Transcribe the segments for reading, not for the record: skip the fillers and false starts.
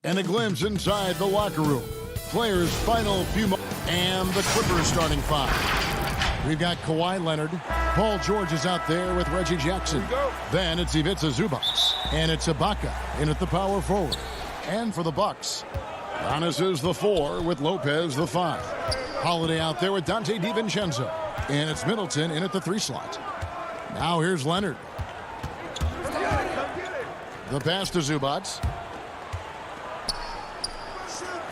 And a glimpse inside the locker room. Players' final few moments. And the Clippers starting five. We've got Kawhi Leonard. Paul George is out there with Reggie Jackson. Then it's Ivica Zubac. And it's Ibaka in at the power forward. And for the Bucks, Giannis is the 4 with Lopez the 5. Holiday out there with Dante DiVincenzo. And it's Middleton in at the 3 slot. Now here's Leonard. The pass to Zubac.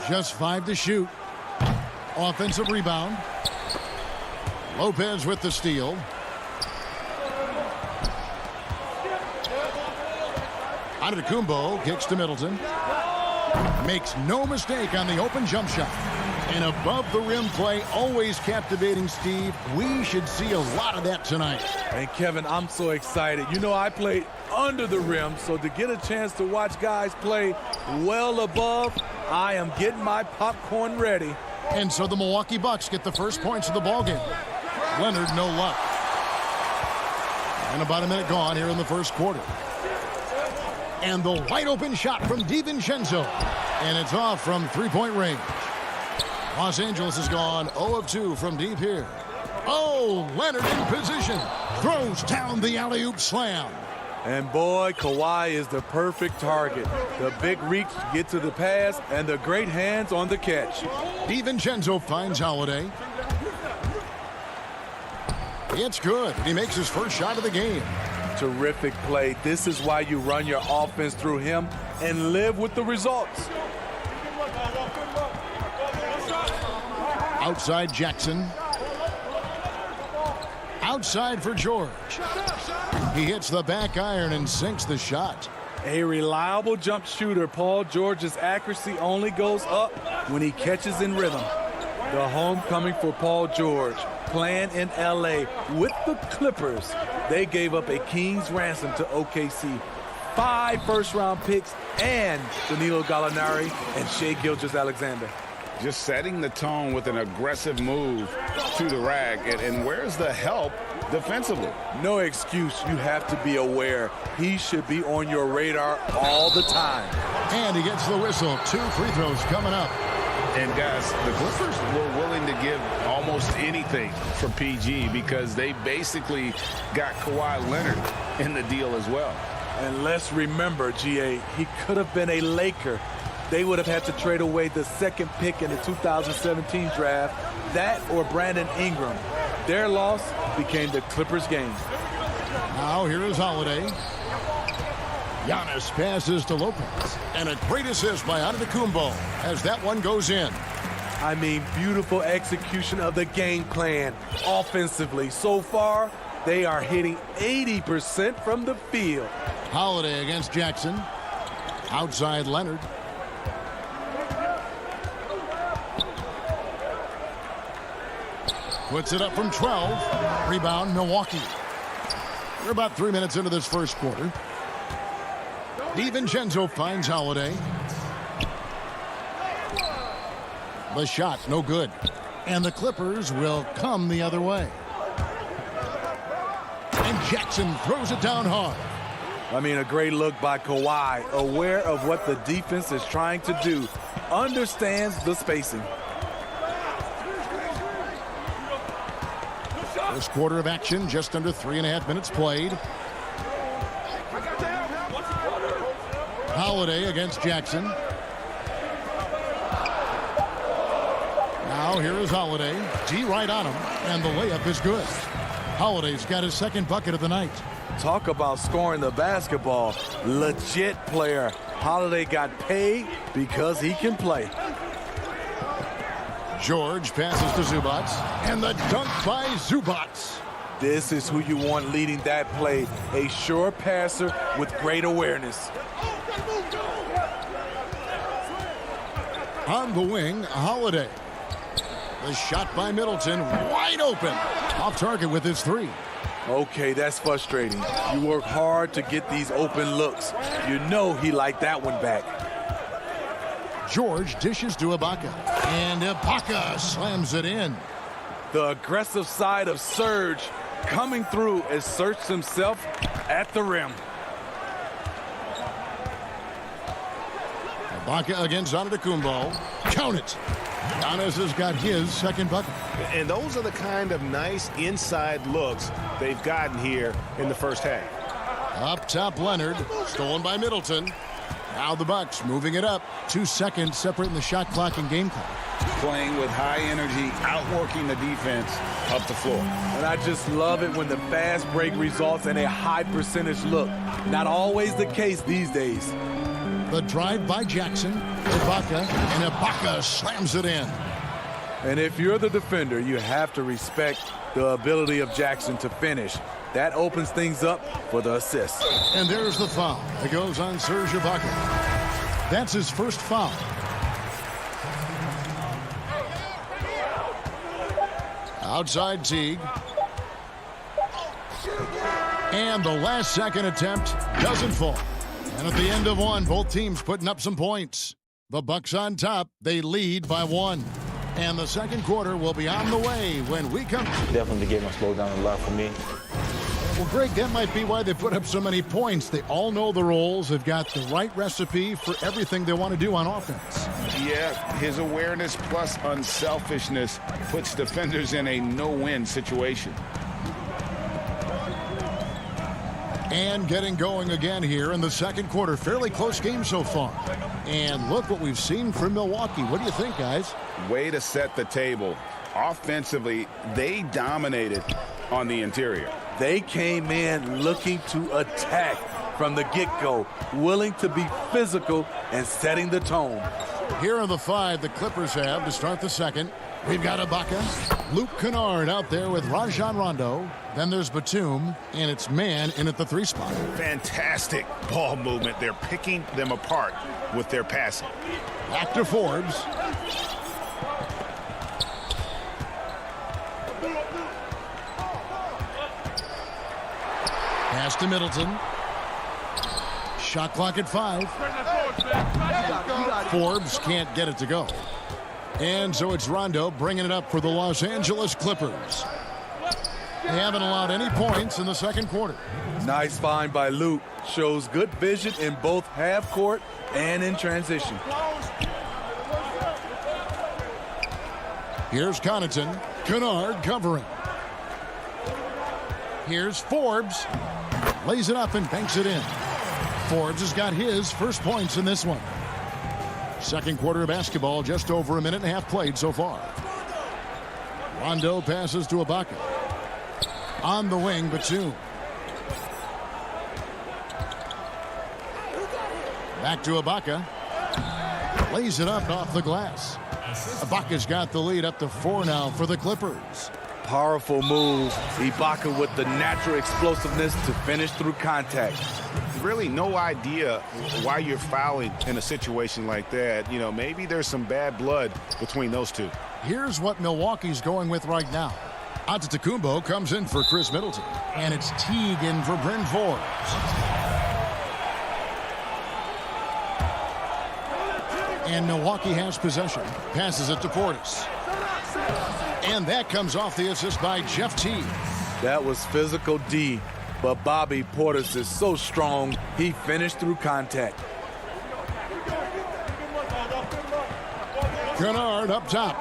Just 5 to shoot. Offensive rebound. Lopez with the steal. Antetokounmpo kicks to Middleton. Makes no mistake on the open jump shot. And above the rim play, always captivating, Steve. We should see a lot of that tonight. And Kevin, I'm so excited. You know, I played under the rim, so to get a chance to watch guys play well above, I am getting my popcorn ready. And so the Milwaukee Bucks get the first points of the ballgame. Leonard, no luck. And about a minute gone here in the first quarter. And the wide open shot from DiVincenzo. And it's off from three-point range. Los Angeles has gone 0 of 2 from deep here. Oh, Leonard in position. Throws down the alley-oop slam. And boy, Kawhi is the perfect target. The big reach to get to the pass and the great hands on the catch. DiVincenzo finds Holiday. It's good. He makes his first shot of the game. Terrific play. This is why you run your offense through him and live with the results. Outside Jackson. Outside for George. He hits the back iron and sinks the shot. A reliable jump shooter. Paul George's accuracy only goes up when he catches in rhythm. The homecoming for Paul George, playing in LA with the Clippers. They gave up a king's ransom to OKC. 5 first-round picks and Danilo Gallinari and Shai Gilgeous-Alexander. Just setting the tone with an aggressive move to the rack. And where's the help defensively? No excuse. You have to be aware. He should be on your radar all the time. And he gets the whistle. 2 free throws coming up. And guys, the Clippers were willing to give almost anything for PG because they basically got Kawhi Leonard in the deal as well. And let's remember, GA, he could have been a Laker. They would have had to trade away the 2nd pick in the 2017 draft, that or Brandon Ingram. Their loss became the Clippers' game. Now here is Holiday. Giannis passes to Lopez. And a great assist by Antetokounmpo as that one goes in. I mean, beautiful execution of the game plan offensively. So far, they are hitting 80% from the field. Holiday against Jackson. Outside Leonard. Puts it up from 12. Rebound, Milwaukee. We're about 3 minutes into this first quarter. DiVincenzo finds Holiday. The shot, no good. And the Clippers will come the other way. And Jackson throws it down hard. I mean, a great look by Kawhi, aware of what the defense is trying to do. Understands the spacing. First quarter of action, just under 3.5 minutes played. Holiday against Jackson. Now here is Holiday. D right on him, and the layup is good. Holiday's got his 2nd bucket of the night. Talk about scoring the basketball. Legit player. Holiday got paid because he can play. George passes to Zubac, and the dunk by Zubac. This is who you want leading that play. A sure passer with great awareness. On the wing, Holiday. The shot by Middleton, wide open. Off target with his 3. Okay, that's frustrating. You work hard to get these open looks. You know he liked that one back. George dishes to Ibaka, and Ibaka slams it in. The aggressive side of Serge coming through asserts himself at the rim. Baca against Antetokounmpo. Count it. Giannis has got his second bucket. And those are the kind of nice inside looks they've gotten here in the first half. Up top, Leonard. Stolen by Middleton. Now the Bucks moving it up. 2 seconds separating the shot clock and game clock. Playing with high energy, outworking the defense up the floor. And I just love it when the fast break results in a high percentage look. Not always the case these days. The drive by Jackson. Ibaka, and Ibaka slams it in. And if you're the defender, you have to respect the ability of Jackson to finish. That opens things up for the assist. And there's the foul. It goes on Serge Ibaka. That's his first foul. Outside Teague. And the last second attempt doesn't fall. And at the end of one, both teams putting up some points. The Bucks on top. They lead by 1. And the second quarter will be on the way when we come. Definitely the game will slow down a lot for me. Well, Greg, that might be why they put up so many points. They all know the roles. They've got the right recipe for everything they want to do on offense. Yeah, his awareness plus unselfishness puts defenders in a no-win situation. And getting going again here in the second quarter. Fairly close game so far. And look what we've seen from Milwaukee. What do you think, guys? Way to set the table. Offensively, they dominated on the interior. They came in looking to attack from the get-go, willing to be physical and setting the tone. Here are the 5 the Clippers have to start the second. We've got Ibaka, Luke Kennard out there with Rajon Rondo. Then there's Batum, and it's man in at the 3 spot. Fantastic ball movement. They're picking them apart with their passing. Back to Forbes. Pass to Middleton. Shot clock at 5. Forbes can't get it to go. And so it's Rondo bringing it up for the Los Angeles Clippers. They haven't allowed any points in the second quarter. Nice find by Luke. Shows good vision in both half court and in transition. Here's Connaughton. Kennard covering. Here's Forbes. Lays it up and banks it in. Forbes has got his first points in this one. Second quarter of basketball, just over a minute and a half played so far. Rondo passes to Ibaka. On the wing, Batum. Back to Ibaka. Lays it up off the glass. Ibaka's got the lead up to 4 now for the Clippers. Powerful move. Ibaka with the natural explosiveness to finish through contact. Really no idea why you're fouling in a situation like that. You know, maybe there's some bad blood between those two. Here's what Milwaukee's going with right now. Antetokounmpo comes in for Chris Middleton. And it's Teague in for Bryn Forbes. And Milwaukee has possession. Passes it to Portis. And that comes off the assist by Jeff Teague. That was physical D, but Bobby Portis is so strong, he finished through contact. Kennard up top.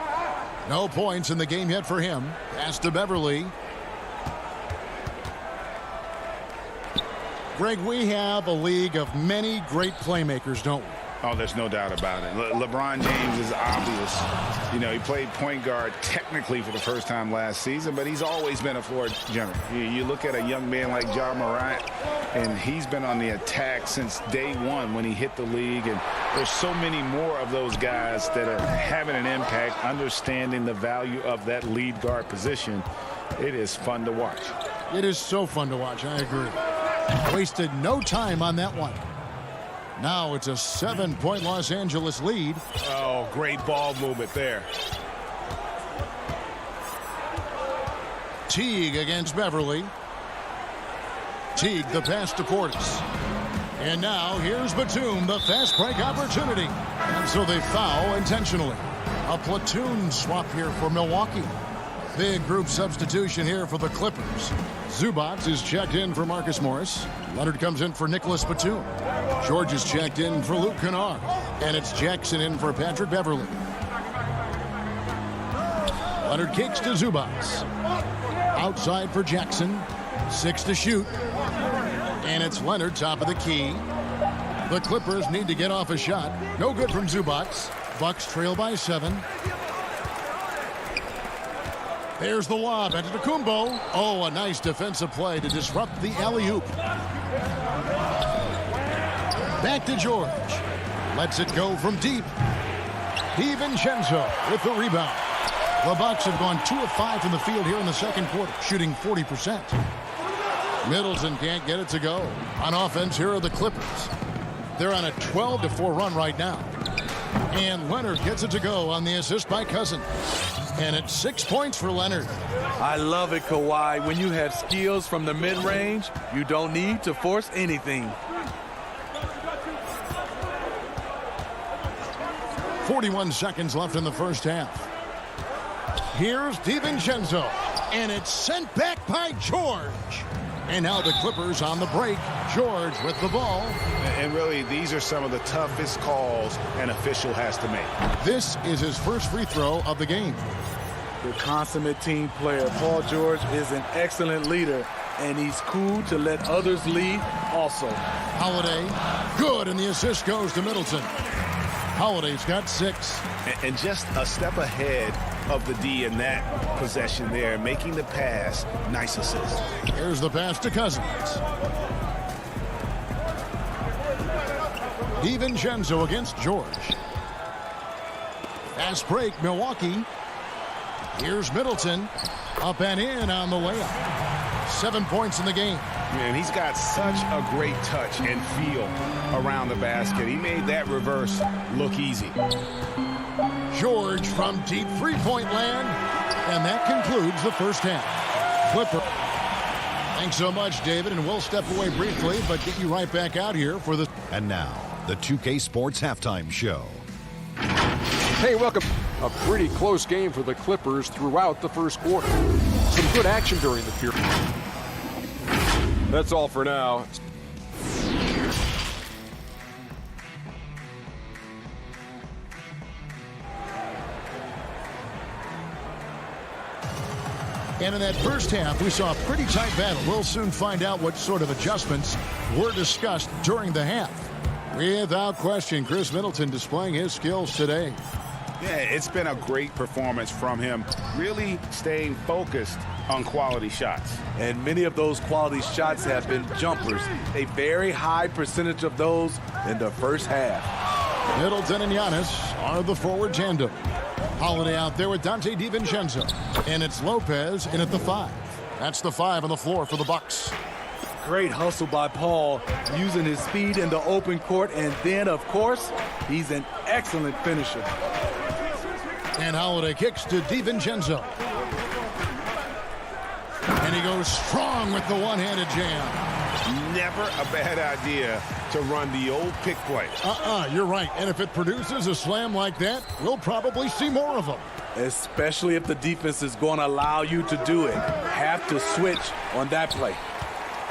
No points in the game yet for him. Pass to Beverly. Greg, we have a league of many great playmakers, don't we? Oh, there's no doubt about it. LeBron James is obvious. You know, he played point guard technically for the first time last season, but he's always been a floor general. You look at a young man like Ja Morant, and he's been on the attack since day one when he hit the league. And there's so many more of those guys that are having an impact, understanding the value of that lead guard position. It is fun to watch. It is so fun to watch. I agree. Wasted no time on that one. Now it's a 7-point Los Angeles lead. Oh, great ball movement there. Teague against Beverly. Teague the pass to Portis. And now here's Batum, the fast break opportunity. And so they foul intentionally. A platoon swap here for Milwaukee. Big group substitution here for the Clippers. Zubac is checked in for Marcus Morris. Leonard comes in for Nicholas Batum. George is checked in for Luke Kennard. And it's Jackson in for Patrick Beverly. Leonard kicks to Zubac. Outside for Jackson. 6 to shoot. And it's Leonard, top of the key. The Clippers need to get off a shot. No good from Zubac. Bucks trail by 7. There's the lob. Antetokounmpo. Oh, a nice defensive play to disrupt the alley-oop. Back to George. Lets it go from deep. DiVincenzo with the rebound. The Bucks have gone 2 of 5 from the field here in the second quarter, shooting 40%. Middleton can't get it to go. On offense, here are the Clippers. They're on a 12-4 run right now. And Leonard gets it to go on the assist by Cousins. And it's 6 points for Leonard. I love it, Kawhi. When you have skills from the mid-range, you don't need to force anything. 41 seconds left in the first half. Here's DiVincenzo. And it's sent back by George. And now the Clippers on the break. George with the ball. And really, these are some of the toughest calls an official has to make. This is his first free throw of the game. The consummate team player, Paul George, is an excellent leader, and he's cool to let others lead also. Holiday, good, and the assist goes to Middleton. Holiday's got 6. And just a step ahead of the D in that possession there, making the pass. Nice assist. Here's the pass to Cousins. DiVincenzo against George. Fast break, Milwaukee. Here's Middleton. Up and in on the layup. 7 points in the game. Man, he's got such a great touch and feel around the basket. He made that reverse look easy. George from deep three-point land. And that concludes the first half. Clipper. Thanks so much, David, and we'll step away briefly, but get you right back out here for the... And now, the 2K Sports Halftime Show. Hey, welcome. A pretty close game for the Clippers throughout the first quarter. Some good action during the period. That's all for now. And in that first half, we saw a pretty tight battle. We'll soon find out what sort of adjustments were discussed during the half. Without question, Chris Middleton displaying his skills today. Yeah, it's been a great performance from him, really staying focused on quality shots. And many of those quality shots have been jumpers. A very high percentage of those in the first half. Middleton and Giannis are the forward tandem. Holiday out there with Dante DiVincenzo. And it's Lopez in at the 5. That's the 5 on the floor for the Bucks. Great hustle by Paul, using his speed in the open court. And then, of course, he's an excellent finisher. And Holiday kicks to DiVincenzo. And he goes strong with the one-handed jam. Never a bad idea to run the old pick play. You're right. And if it produces a slam like that, we'll probably see more of them. Especially if the defense is going to allow you to do it. Have to switch on that play.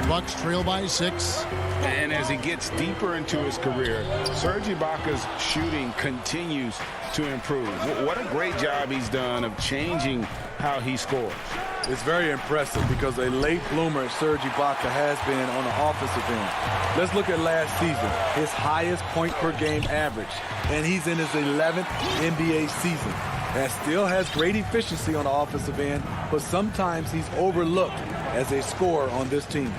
Bucks trail by 6. And as he gets deeper into his career, Serge Ibaka's shooting continues to improve. What a great job he's done of changing how he scores. It's very impressive because a late bloomer Serge Ibaka has been on the offensive end. Let's look at last season, his highest point per game average, and he's in his 11th NBA season. And still has great efficiency on the offensive end, but sometimes he's overlooked as a scorer on this team.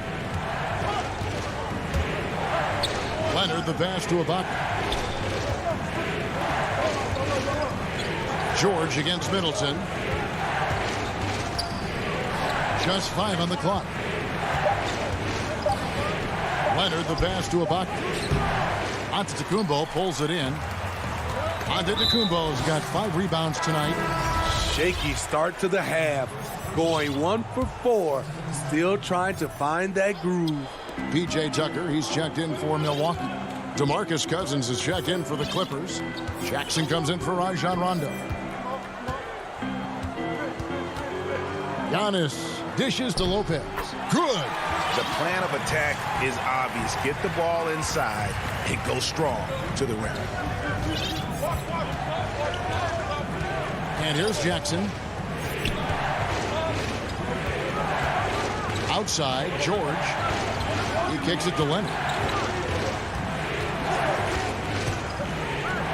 Leonard, the pass to Ibaka. George against Middleton. Just 5 on the clock. Leonard, the pass to Ibaka. Antetokounmpo pulls it in. Antetokounmpo's got 5 rebounds tonight. Shaky start to the half. Going 1 for 4. Still trying to find that groove. P.J. Tucker, he's checked in for Milwaukee. DeMarcus Cousins is checked in for the Clippers. Jackson comes in for Rajon Rondo. Giannis dishes to Lopez. Good. The plan of attack is obvious. Get the ball inside and go strong to the rim. And here's Jackson. Outside, George. He kicks it to Leonard.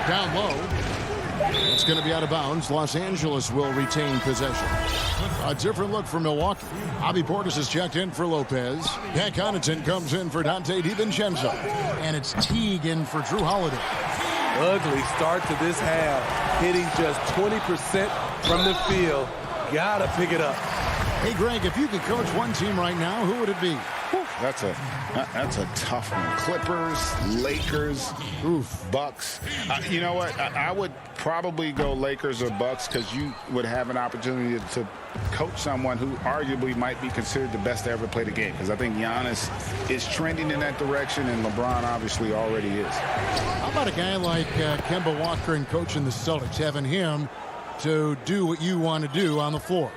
Down low. It's going to be out of bounds. Los Angeles will retain possession. A different look for Milwaukee. Bobby Portis is checked in for Lopez. Pat Connaughton comes in for Dante DiVincenzo. And it's Teague in for Drew Holiday. Ugly start to this half. Hitting just 20% from the field. Gotta pick it up. Hey, Greg, if you could coach one team right now, who would it be? That's a tough one. Clippers, Lakers, Bucks. You know what? I would probably go Lakers or Bucks because you would have an opportunity to coach someone who arguably might be considered the best to ever play the game. Because I think Giannis is trending in that direction, and LeBron obviously already is. How about a guy like Kemba Walker and coaching the Celtics, having him to do what you want to do on the floor?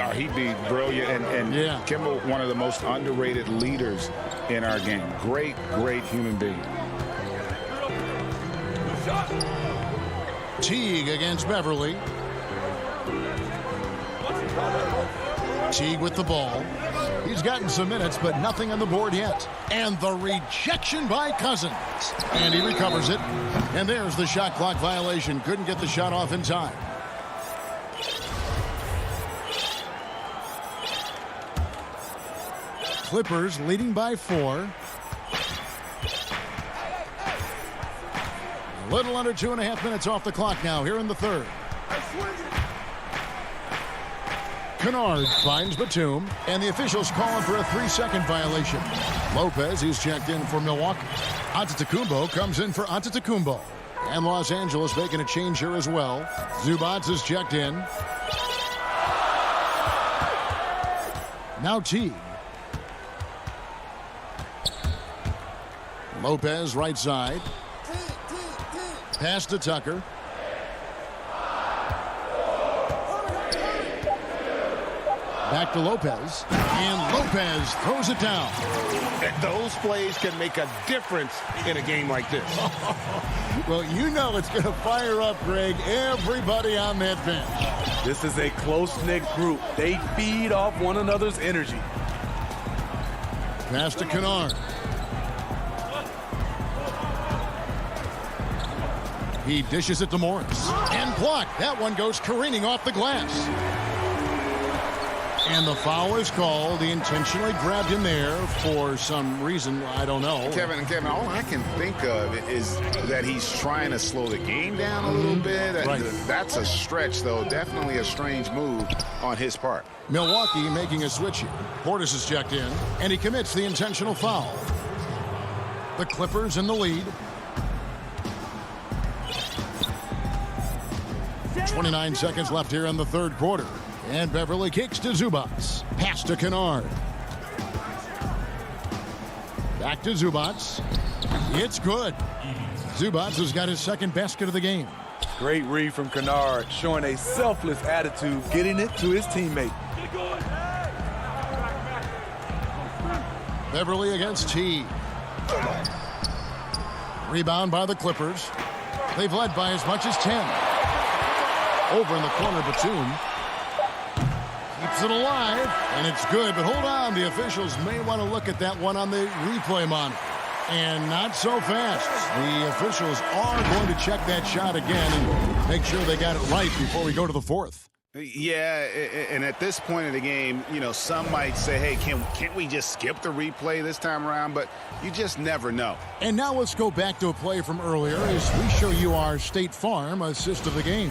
Oh, he'd be brilliant, and yeah. Kemba, one of the most underrated leaders in our game. Great human being. Teague against Beverly. Teague with the ball. He's gotten some minutes, but nothing on the board yet. And the rejection by Cousins. And he recovers it. And there's the shot clock violation. Couldn't get the shot off in time. Clippers leading by 4. A little under 2.5 minutes off the clock now here in the third. Kennard finds Batum, and the officials calling for a 3-second violation. Lopez, he's checked in for Milwaukee. Antetokounmpo comes in for Antetokounmpo. And Los Angeles making a change here as well. Zubac is checked in. Now Teague. Lopez right side. Pass to Tucker. Back to Lopez. And Lopez throws it down. Those plays can make a difference in a game like this. Well, you know it's going to fire up, Greg, everybody on that bench. This is a close-knit group. They feed off one another's energy. Pass to Kennard. He dishes it to Morris. And blocked. That one goes careening off the glass. And the foul is called. He intentionally grabbed him there for some reason. I don't know. Kevin, all I can think of is that he's trying to slow the game down a little bit. Right. That's a stretch, though. Definitely a strange move on his part. Milwaukee making a switch here. Portis is checked in, and he commits the intentional foul. The Clippers in the lead. 29 seconds left here in the third quarter. And Beverly kicks to Zubac. Pass to Kennard. Back to Zubac. It's good. Zubac has got his second basket of the game. Great read from Kennard, showing a selfless attitude, getting it to his teammate. Beverly against Teague. Rebound by the Clippers. They've led by as much as 10. Over in the corner, Batum. Keeps it alive, and it's good. But hold on, the officials may want to look at that one on the replay monitor. And not so fast. The officials are going to check that shot again and make sure they got it right before we go to the fourth. Yeah, and at this point in the game, you know, some might say, hey, can't we just skip the replay this time around? But you just never know. And now let's go back to a play from earlier as we show you our State Farm assist of the game.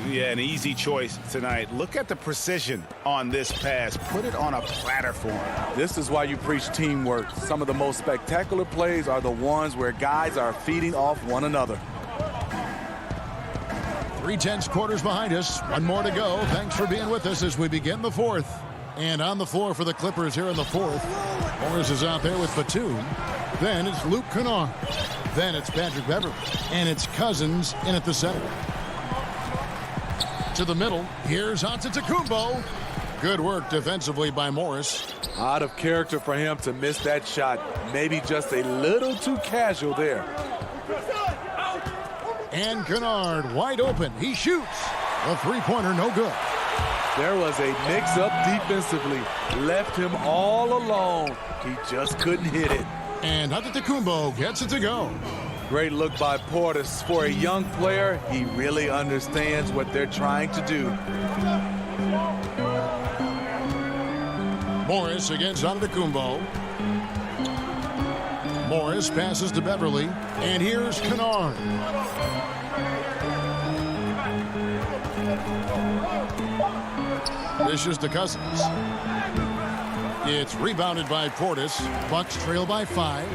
Yeah, an easy choice tonight. Look at the precision on this pass. Put it on a platter for him. This is why you preach teamwork. Some of the most spectacular plays are the ones where guys are feeding off one another. 3/10 quarters behind us. One more to go. Thanks for being with us as we begin the fourth. And on the floor for the Clippers here in the fourth. Morris is out there with Batum. Then it's Luke Kennard. Then it's Patrick Beverly. And it's Cousins in at the center. To the middle. Here's Antetokounmpo. Good work defensively by Morris. Out of character for him to miss that shot. Maybe just a little too casual there. And Kennard wide open. He shoots. A three-pointer, no good. There was a mix-up defensively. Left him all alone. He just couldn't hit it. And Antetokounmpo gets it to go. Great look by Portis. For a young player, he really understands what they're trying to do. Morris against Antetokounmpo. Morris passes to Beverly. And here's Kennard. Dishes to Cousins. It's rebounded by Portis. Bucks trail by 5.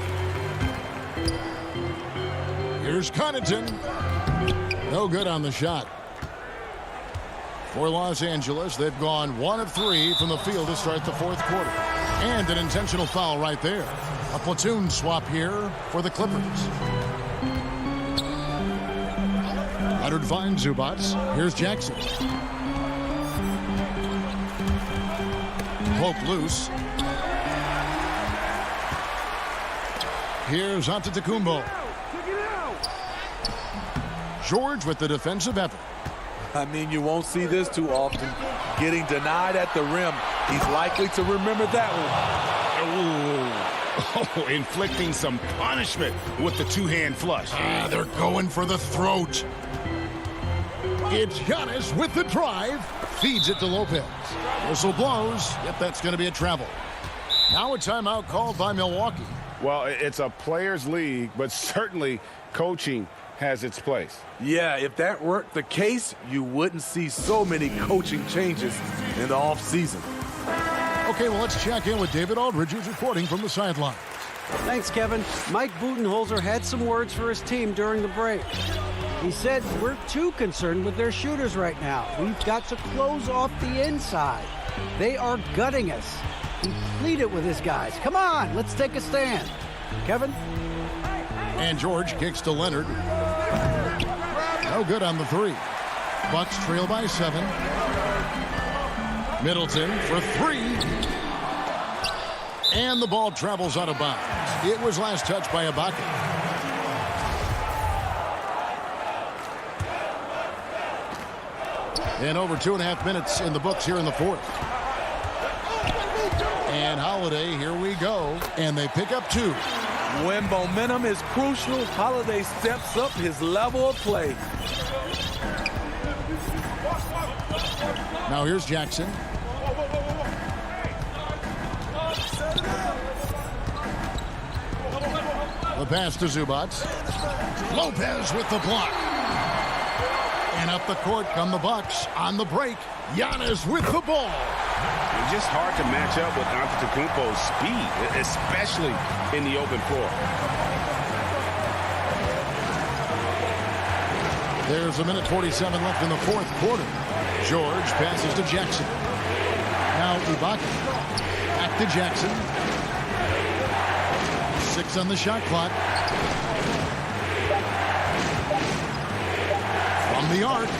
Here's Connaughton. No good on the shot. For Los Angeles, they've gone 1 of 3 from the field to start the fourth quarter. And an intentional foul right there. A platoon swap here for the Clippers. Leonard finds Zubac. Here's Jackson. Poke loose. Here's Antetokounmpo. George with the defensive effort. I mean, you won't see this too often. Getting denied at the rim. He's likely to remember that one. Oh, inflicting some punishment with the two-hand flush. They're going for the throat. It's Giannis with the drive. Feeds it to Lopez. Whistle blows. Yep, that's going to be a travel. Now a timeout called by Milwaukee. Well, it's a players' league, but certainly coaching has its place. Yeah, if that weren't the case, you wouldn't see so many coaching changes in the offseason. Okay, well, let's check in with David Aldridge, who's reporting from the sidelines. Thanks, Kevin. Mike Budenholzer had some words for his team during the break. He said, we're too concerned with their shooters right now. We've got to close off the inside. They are gutting us. He pleaded with his guys. Come on, let's take a stand. Kevin? And George kicks to Leonard. No good on the 3. Bucks trail by 7. Middleton for 3. And the ball travels out of bounds. It was last touched by Ibaka. And over 2.5 minutes in the books here in the fourth. And Holiday, here we go. And they pick up 2. When momentum is crucial, Holiday steps up his level of play. Now here's Jackson. The pass to Zubac. Lopez with the block. And up the court come the Bucks on the break. Giannis with the ball. It's just hard to match up with Antetokounmpo's speed, especially in the open floor. There's 1:47 left in the fourth quarter. George passes to Jackson. Now Ibaka. Back to Jackson. 6 on the shot clock. From the arc.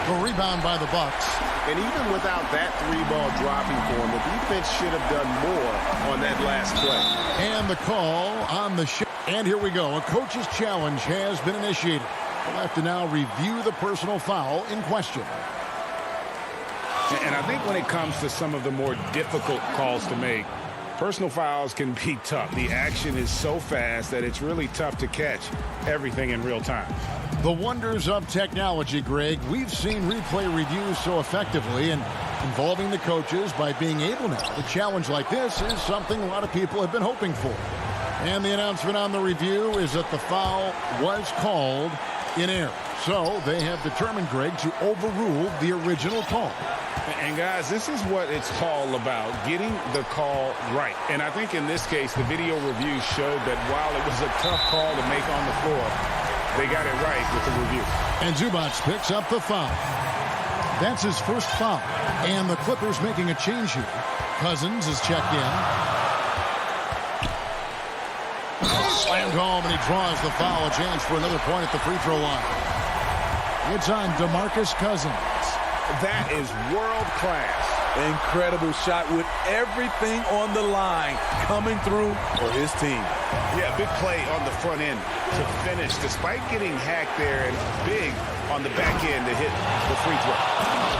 The rebound by the Bucks. And even without that 3-ball dropping for him, the defense should have done more on that last play. And the call on the shot. And here we go. A coach's challenge has been initiated. We'll have to now review the personal foul in question. And I think when it comes to some of the more difficult calls to make, personal fouls can be tough. The action is so fast that it's really tough to catch everything in real time. The wonders of technology, Greg. We've seen replay reviews so effectively, and involving the coaches by being able now to challenge like this is something a lot of people have been hoping for. And the announcement on the review is that the foul was called in error. So they have determined, Greg, to overrule the original call. And guys, this is what it's all about, getting the call right. And I think in this case, the video review showed that while it was a tough call to make on the floor, they got it right with the review. And Zubac picks up the foul. That's his first foul. And the Clippers making a change here. Cousins is checked in. Slammed home, and he draws the foul. A chance for another point at the free throw line. It's on DeMarcus Cousins. That is world class. Incredible shot with everything on the line coming through for his team. Yeah, big play on the front end to finish despite getting hacked there, and big on the back end to hit the free throw.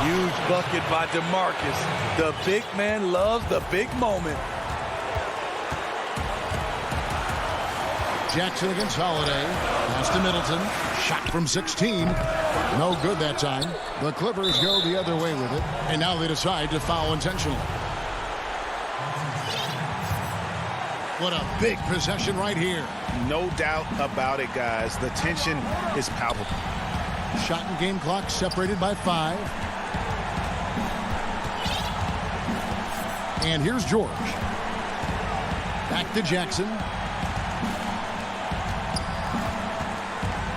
Huge bucket by DeMarcus. The big man loves the big moment. Jackson against Holiday. Pass to Middleton. Shot from 16. No good that time. The Clippers go the other way with it, and now they decide to foul intentionally. What a big possession right here. No doubt about it, guys. The tension is palpable. Shot and game clock separated by 5. And here's George. Back to Jackson.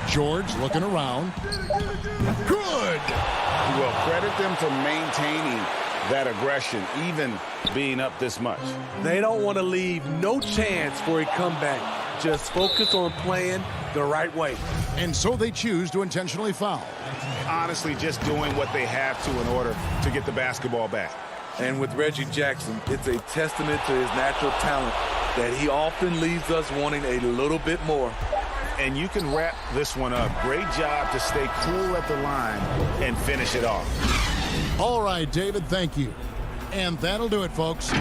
George looking around. Good! Well, credit them for maintaining that aggression, even being up this much. They don't want to leave no chance for a comeback. Just focus on playing the right way. And so they choose to intentionally foul. Honestly, just doing what they have to in order to get the basketball back. And with Reggie Jackson, it's a testament to his natural talent that he often leaves us wanting a little bit more. And you can wrap this one up. Great job to stay cool at the line and finish it off. All right, David, thank you. And that'll do it, folks.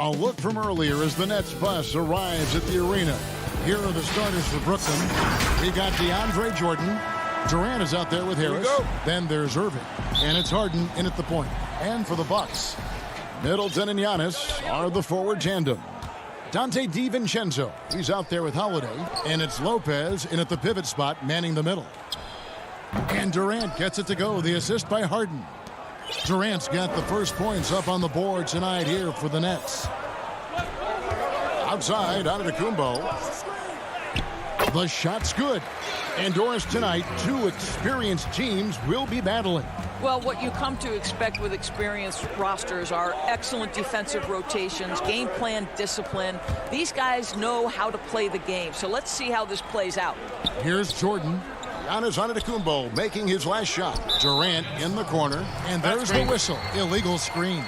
A look from earlier as the Nets bus arrives at the arena. Here are the starters for Brooklyn. We got DeAndre Jordan. Durant is out there with Harris. Then there's Irving. And it's Harden in at the point. And for the Bucks, Middleton and Giannis are the forward tandem. Dante DiVincenzo, he's out there with Holiday. And it's Lopez in at the pivot spot, manning the middle. And Durant gets it to go. The assist by Harden. Durant's got the first points up on the board tonight here for the Nets. Outside, Antetokounmpo. The shot's good. And Doris, tonight, two experienced teams will be battling. Well, what you come to expect with experienced rosters are excellent defensive rotations, game plan discipline. These guys know how to play the game. So let's see how this plays out. Here's Jordan. Giannis Antetokounmpo making his last shot. Durant in the corner. And there's the whistle. Illegal screen.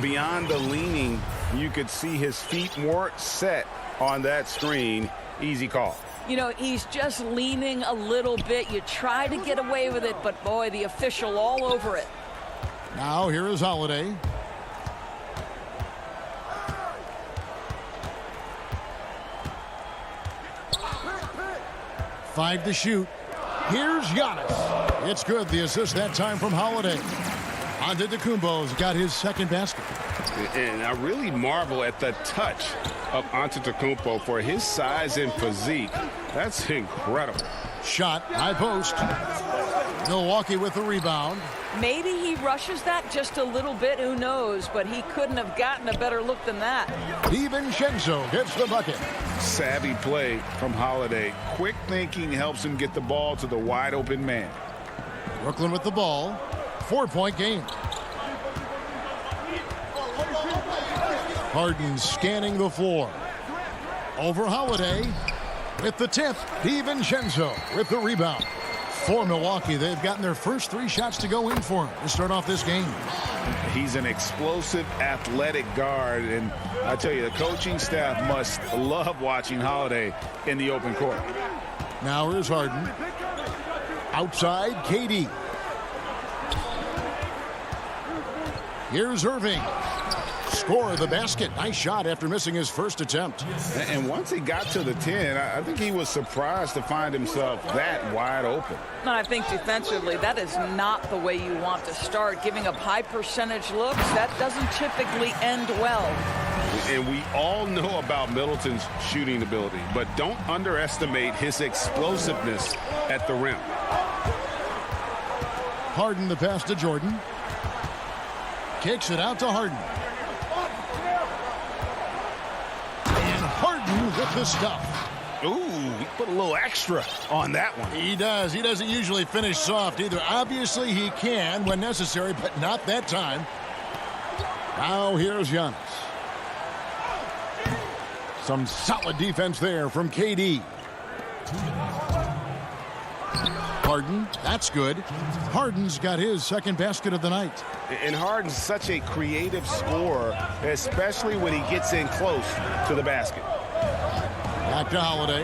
Beyond the leaning, you could see his feet more set on that screen. Easy call. You know, he's just leaning a little bit. You try to get away with it, but boy, the official all over it. Now here is Holiday. Five to shoot. Here's Giannis. It's good. The assist that time from Holiday. Antetokounmpo's got his second basket. And I really marvel at the touch of Antetokounmpo for his size and physique. That's incredible. Shot, high post. Milwaukee with the rebound. Maybe he rushes that just a little bit, who knows, but he couldn't have gotten a better look than that. DiVincenzo gets the bucket. Savvy play from Holiday. Quick thinking helps him get the ball to the wide open man. Brooklyn with the ball. 4-point game. Harden scanning the floor. Over Holiday with the tip. DiVincenzo with the rebound. For Milwaukee, they've gotten their first 3 shots to go in for him to start off this game. He's an explosive, athletic guard, and I tell you, the coaching staff must love watching Holiday in the open court. Now here's Harden. Outside, KD. Here's Irving. Score the basket. Nice shot after missing his first attempt. And once he got to the 10, I think he was surprised to find himself that wide open. And I think defensively, that is not the way you want to start. Giving up high percentage looks, that doesn't typically end well. And we all know about Middleton's shooting ability, but don't underestimate his explosiveness at the rim. Harden the pass to Jordan. Kicks it out to Harden. And Harden with the stuff. Ooh, he put a little extra on that one. He does. He doesn't usually finish soft either. Obviously, he can when necessary, but not that time. Now here's Giannis. Some solid defense there from KD. Harden, that's good. Harden's got his second basket of the night. And Harden's such a creative scorer, especially when he gets in close to the basket. Back to Holiday.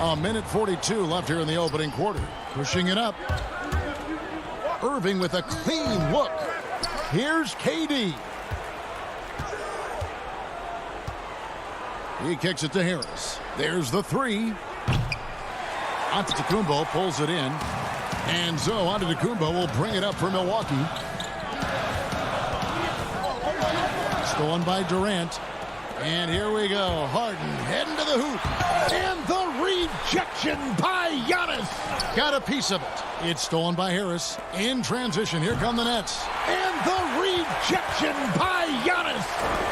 A minute 42 left here in the opening quarter. Pushing it up. Irving with a clean look. Here's KD. He kicks it to Harris. There's the 3. Antetokounmpo pulls it in. And so Antetokounmpo will bring it up for Milwaukee. Stolen by Durant. And here we go. Harden heading to the hoop. And the rejection by Giannis. Got a piece of it. It's stolen by Harris. In transition, here come the Nets. And the rejection by Giannis.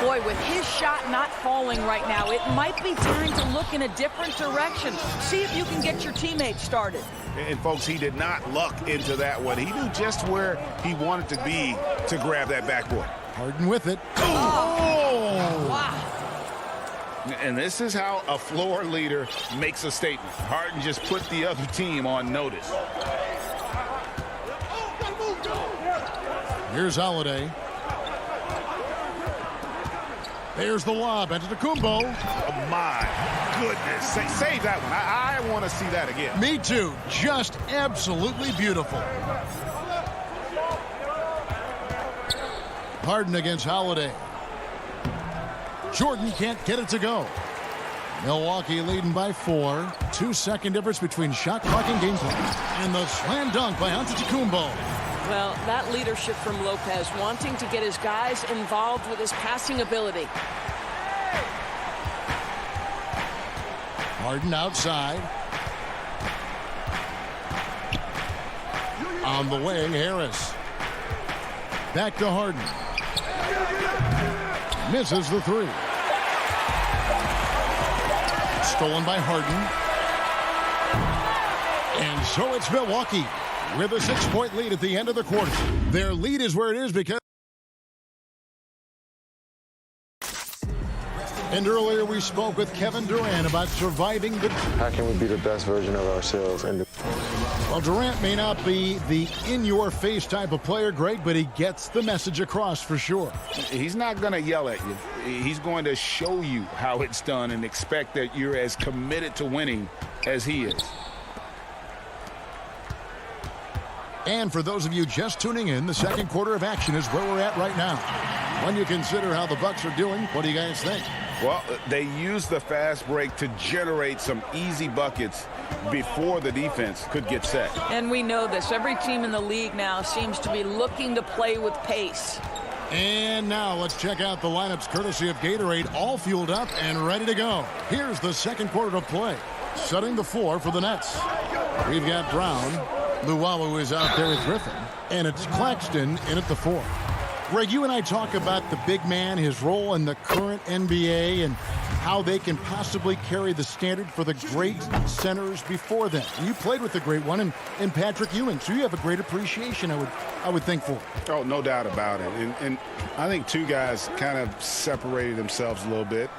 Boy, with his shot not falling right now, it might be time to look in a different direction. See if you can get your teammates started. And folks, he did not luck into that one. He knew just where he wanted to be to grab that backboard. Harden with it. Oh! Wow. And this is how a floor leader makes a statement. Harden just put the other team on notice. Here's Holiday. There's the lob. Antetokounmpo. Oh, my goodness. Save that one. I want to see that again. Me too. Just absolutely beautiful. Harden against Holiday. Jordan can't get it to go. Milwaukee leading by 4. 2-second difference between shot clock and game clock. And the slam dunk by Antetokounmpo. Well, that leadership from Lopez, wanting to get his guys involved with his passing ability. Harden outside. On the way, Harris. Back to Harden. Misses the 3. Stolen by Harden. And so it's Milwaukee with a 6-point lead at the end of the quarter. Their lead is where it is because... And earlier we spoke with Kevin Durant about surviving the... How can we be the best version of ourselves? Well, Durant may not be the in-your-face type of player, Greg, but he gets the message across for sure. He's not going to yell at you. He's going to show you how it's done and expect that you're as committed to winning as he is. And for those of you just tuning in, the second quarter of action is where we're at right now. When you consider how the Bucks are doing, what do you guys think? Well, they used the fast break to generate some easy buckets before the defense could get set. And we know this. Every team in the league now seems to be looking to play with pace. And now let's check out the lineups courtesy of Gatorade, all fueled up and ready to go. Here's the second quarter of play. Setting the floor for the Nets. We've got Brown. Luwawu is out there with Griffin. And it's Claxton in at the 4. Greg, you and I talk about the big man, his role in the current NBA, and how they can possibly carry the standard for the great centers before them. And you played with the great one in Patrick Ewing, so you have a great appreciation, I would think, for it. Oh, no doubt about it. And I think two guys kind of separated themselves a little bit.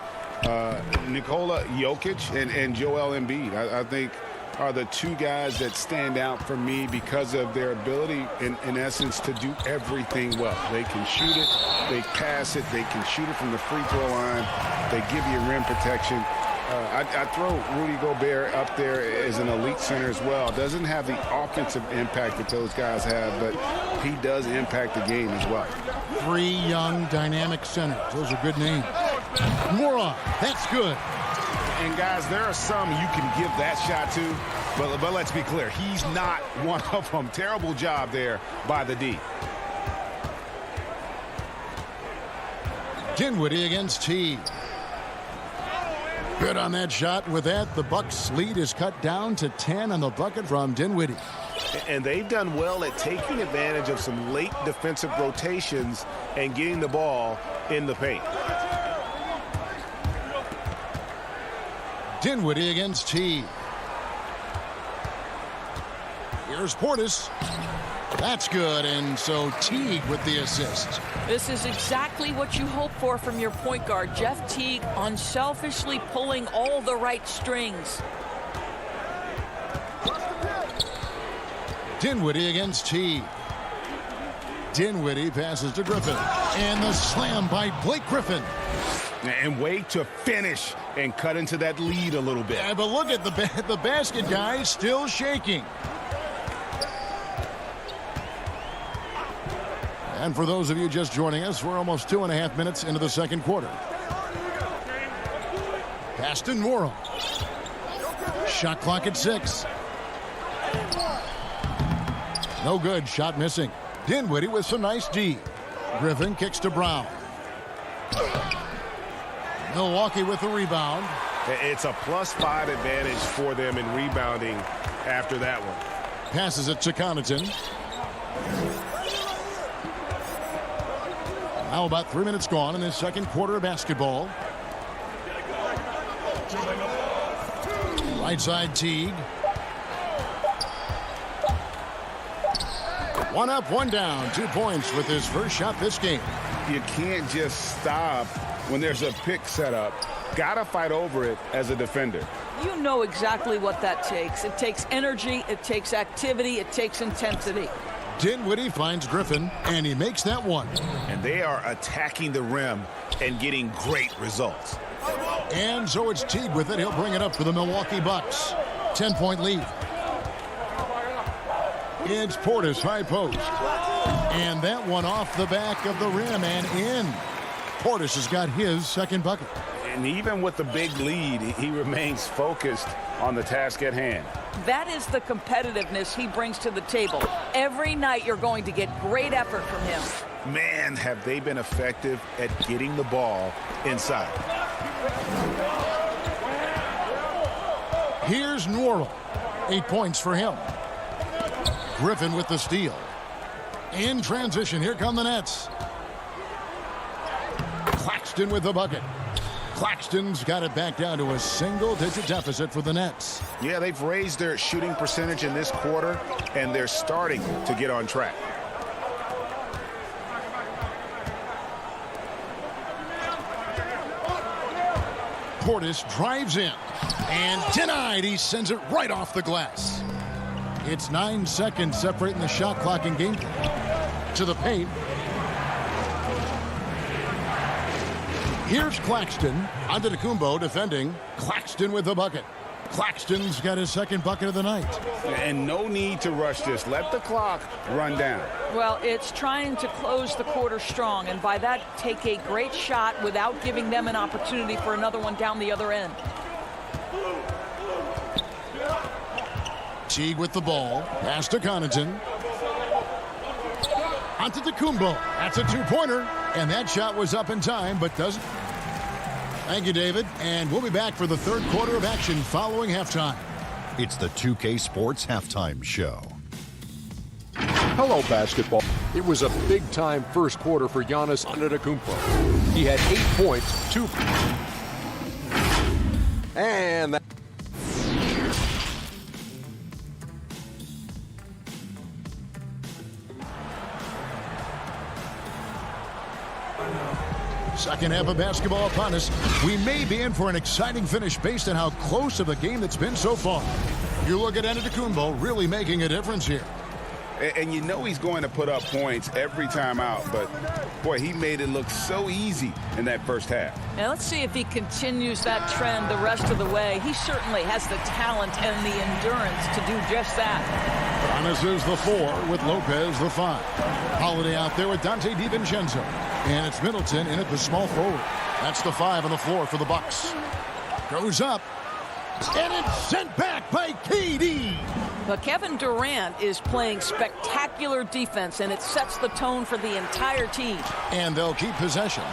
Nikola Jokic and Joel Embiid, I think, are the two guys that stand out for me because of their ability, in essence, to do everything well. They can shoot it, they pass it, they can shoot it from the free throw line, they give you rim protection. I throw Rudy Gobert up there as an elite center as well. Doesn't have the offensive impact that those guys have, but he does impact the game as well. 3 young, dynamic centers. Those are good names. Moron, that's good. And, guys, there are some you can give that shot to, but let's be clear. He's not one of them. Terrible job there by the D. Dinwiddie against Teague. Good on that shot. With that, the Bucks' lead is cut down to 10 on the bucket from Dinwiddie. And they've done well at taking advantage of some late defensive rotations and getting the ball in the paint. Dinwiddie against Teague. Here's Portis. That's good, and so Teague with the assist. This is exactly what you hope for from your point guard. Jeff Teague unselfishly pulling all the right strings. Dinwiddie against Teague. Dinwiddie passes to Griffin. And the slam by Blake Griffin. And way to finish and cut into that lead a little bit. Yeah, but look at the basket, guys, still shaking. And for those of you just joining us, we're almost 2.5 minutes into the second quarter. Pass to Morrow. Shot clock at 6. No good. Shot missing. Dinwiddie with some nice D. Griffin kicks to Brown. Milwaukee with the rebound. It's a +5 advantage for them in rebounding after that one. Passes it to Connaughton. Now about 3 minutes gone in the second quarter of basketball. Right side Teague. 1 up, 1 down. 2 points with his first shot this game. You can't just stop when there's a pick set up. Gotta fight over it as a defender. You know exactly what that takes. It takes energy, it takes activity, it takes intensity. Dinwiddie finds Griffin, and he makes that one. And they are attacking the rim and getting great results. And so it's Teague with it. He'll bring it up for the Milwaukee Bucks. 10-point lead. It's Portis, high post. And that one off the back of the rim and in. Portis has got his second bucket. And even with the big lead, he remains focused on the task at hand. That is the competitiveness he brings to the table. Every night you're going to get great effort from him. Man, have they been effective at getting the ball inside. Here's Norrell. 8 points for him. Griffin with the steal. In transition, here come the Nets. Claxton with the bucket. Claxton's got it back down to a single-digit deficit for the Nets. Yeah, they've raised their shooting percentage in this quarter, and they're starting to get on track. Portis drives in and denied. He sends it right off the glass. It's 9 seconds separating the shot clock and game to the paint. Here's Claxton. Antetokounmpo defending. Claxton with the bucket. Claxton's got his second bucket of the night. And no need to rush this. Let the clock run down. Well, it's trying to close the quarter strong, and by that, take a great shot without giving them an opportunity for another one down the other end. Teague with the ball. Pass to Connaughton. Antetokounmpo. That's a two-pointer. And that shot was up in time, but doesn't. Thank you, David. And we'll be back for the third quarter of action following halftime. It's the 2K Sports Halftime Show. Hello, basketball. It was a big-time first quarter for Giannis Antetokounmpo. He had 8 points, 2. And that. Second half of basketball upon us. We may be in for an exciting finish based on how close of a game that's been so far. You look at Antetokounmpo really making a difference here. And you know he's going to put up points every time out, but boy, he made it look so easy in that first half. Now let's see if he continues that trend the rest of the way. He certainly has the talent and the endurance to do just that. Giannis is the 4 with Lopez the 5. Holiday out there with Dante DiVincenzo. And it's Middleton in at the small forward. That's the 5 on the floor for the Bucks. Goes up. And it's sent back by KD. But Kevin Durant is playing spectacular defense, and it sets the tone for the entire team. And they'll keep possession.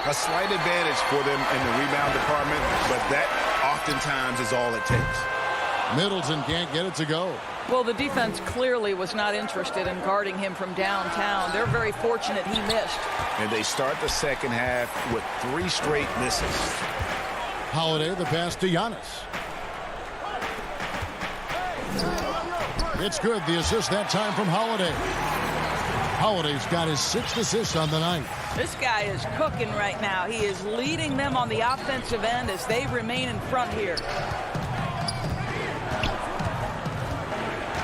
A slight advantage for them in the rebound department, but that oftentimes is all it takes. Middleton can't get it to go. Well, the defense clearly was not interested in guarding him from downtown. They're very fortunate he missed. And they start the second half with 3 straight misses. Holiday, the pass to Giannis. It's good. The assist that time from Holiday. Holiday's got his 6th assist on the night. This guy is cooking right now. He is leading them on the offensive end as they remain in front here.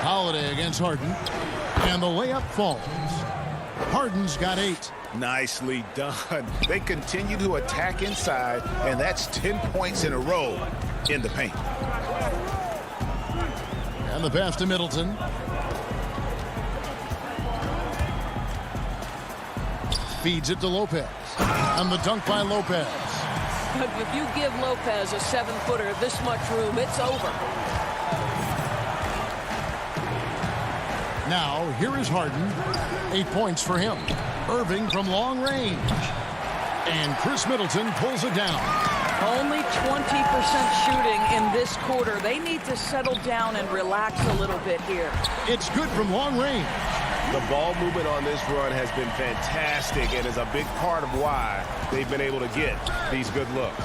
Holiday against Harden. And the layup falls. Harden's got 8. Nicely done. They continue to attack inside, and that's 10 points in a row in the paint. And the pass to Middleton. Feeds it to Lopez. And the dunk by Lopez. But if you give Lopez a 7-footer this much room, it's over. Now, here is Harden. 8 points for him. Irving from long range. And Chris Middleton pulls it down. Only 20% shooting in this quarter. They need to settle down and relax a little bit here. It's good from long range. The ball movement on this run has been fantastic and is a big part of why they've been able to get these good looks.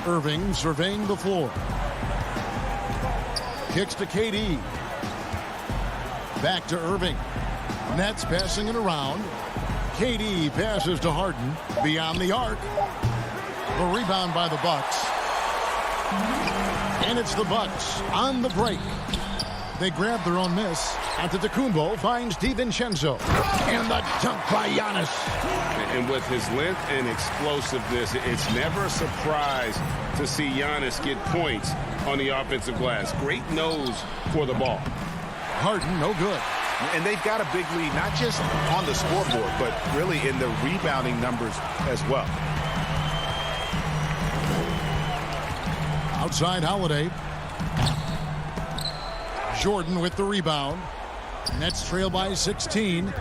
Irving surveying the floor. Kicks to KD. Back to Irving. Nets passing it around. KD passes to Harden. Beyond the arc. The rebound by the Bucks. And it's the Bucks on the break. They grab their own miss. Antetokounmpo finds DiVincenzo. And the dunk by Giannis. And with his length and explosiveness, it's never a surprise to see Giannis get points on the offensive glass. Great nose for the ball. Harden, no good. And they've got a big lead, not just on the scoreboard, but really in the rebounding numbers as well. Outside Holiday. Jordan with the rebound. Nets trail by 16. To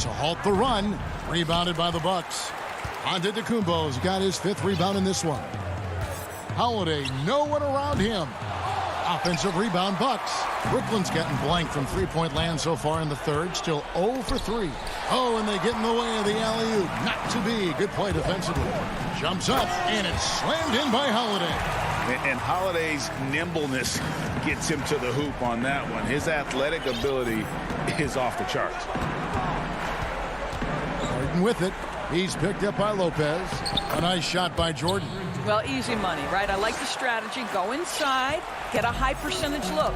halt the run. Rebounded by the Bucks. Antetokounmpo's got his 5th rebound in this one. Holiday, no one around him. Offensive rebound, Bucks. Brooklyn's getting blanked from three-point land so far in the third. Still 0 for 3. Oh, and they get in the way of the alley-oop. Not to be. Good play defensively. Jumps up, and it's slammed in by Holiday. And Holiday's nimbleness gets him to the hoop on that one. His athletic ability is off the charts. Harden with it. He's picked up by Lopez. A nice shot by Jordan. Well, easy money, right? I like the strategy. Go inside, get a high percentage look.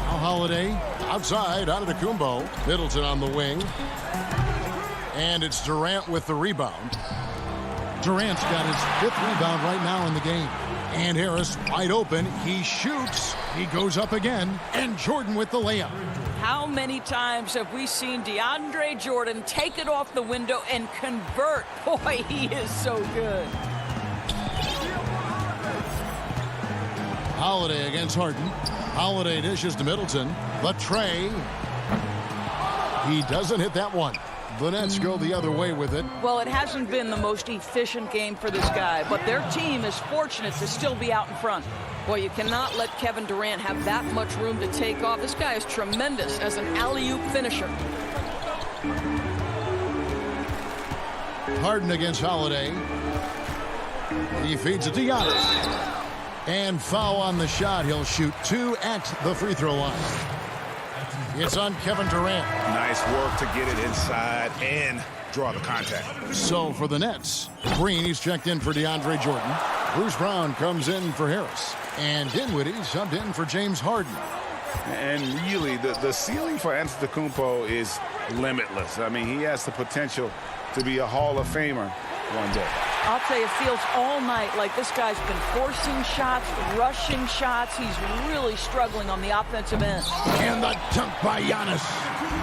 Now Holiday outside, Antetokounmpo. Middleton on the wing. And it's Durant with the rebound. Durant's got his 5th rebound right now in the game. And Harris wide open. He shoots. He goes up again. And Jordan with the layup. How many times have we seen DeAndre Jordan take it off the window and convert? Boy, he is so good. Holiday against Harden. Holiday dishes to Middleton. Latre. He doesn't hit that one. The Nets go the other way with it. Well, it hasn't been the most efficient game for this guy, but their team is fortunate to still be out in front. Boy, you cannot let Kevin Durant have that much room to take off. This guy is tremendous as an alley-oop finisher. Harden against Holiday. He feeds it to Giannis. And foul on the shot. He'll shoot 2 at the free throw line. It's on Kevin Durant. Nice work to get it inside and draw the contact. So for the Nets, Green, he's checked in for DeAndre Jordan. Bruce Brown comes in for Harris. And Dinwiddie subbed in for James Harden. And really, the ceiling for Antetokounmpo is limitless. I mean, he has the potential to be a Hall of Famer one day. I'll tell you, it feels all night like this guy's been forcing shots, rushing shots. He's really struggling on the offensive end. And the dunk by Giannis.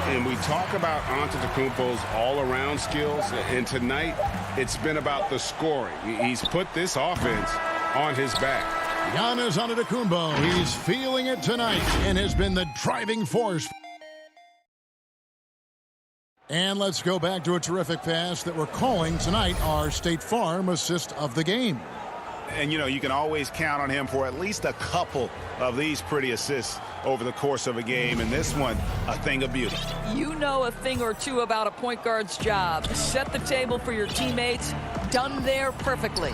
And we talk about Antetokounmpo's all-around skills, and tonight it's been about the scoring. He's put this offense on his back. Giannis Antetokounmpo, he's feeling it tonight and has been the driving force. And let's go back to a terrific pass that we're calling tonight our State Farm assist of the game. And, you know, you can always count on him for at least a couple of these pretty assists over the course of a game. And this one, a thing of beauty. You know a thing or two about a point guard's job. Set the table for your teammates. Done there perfectly.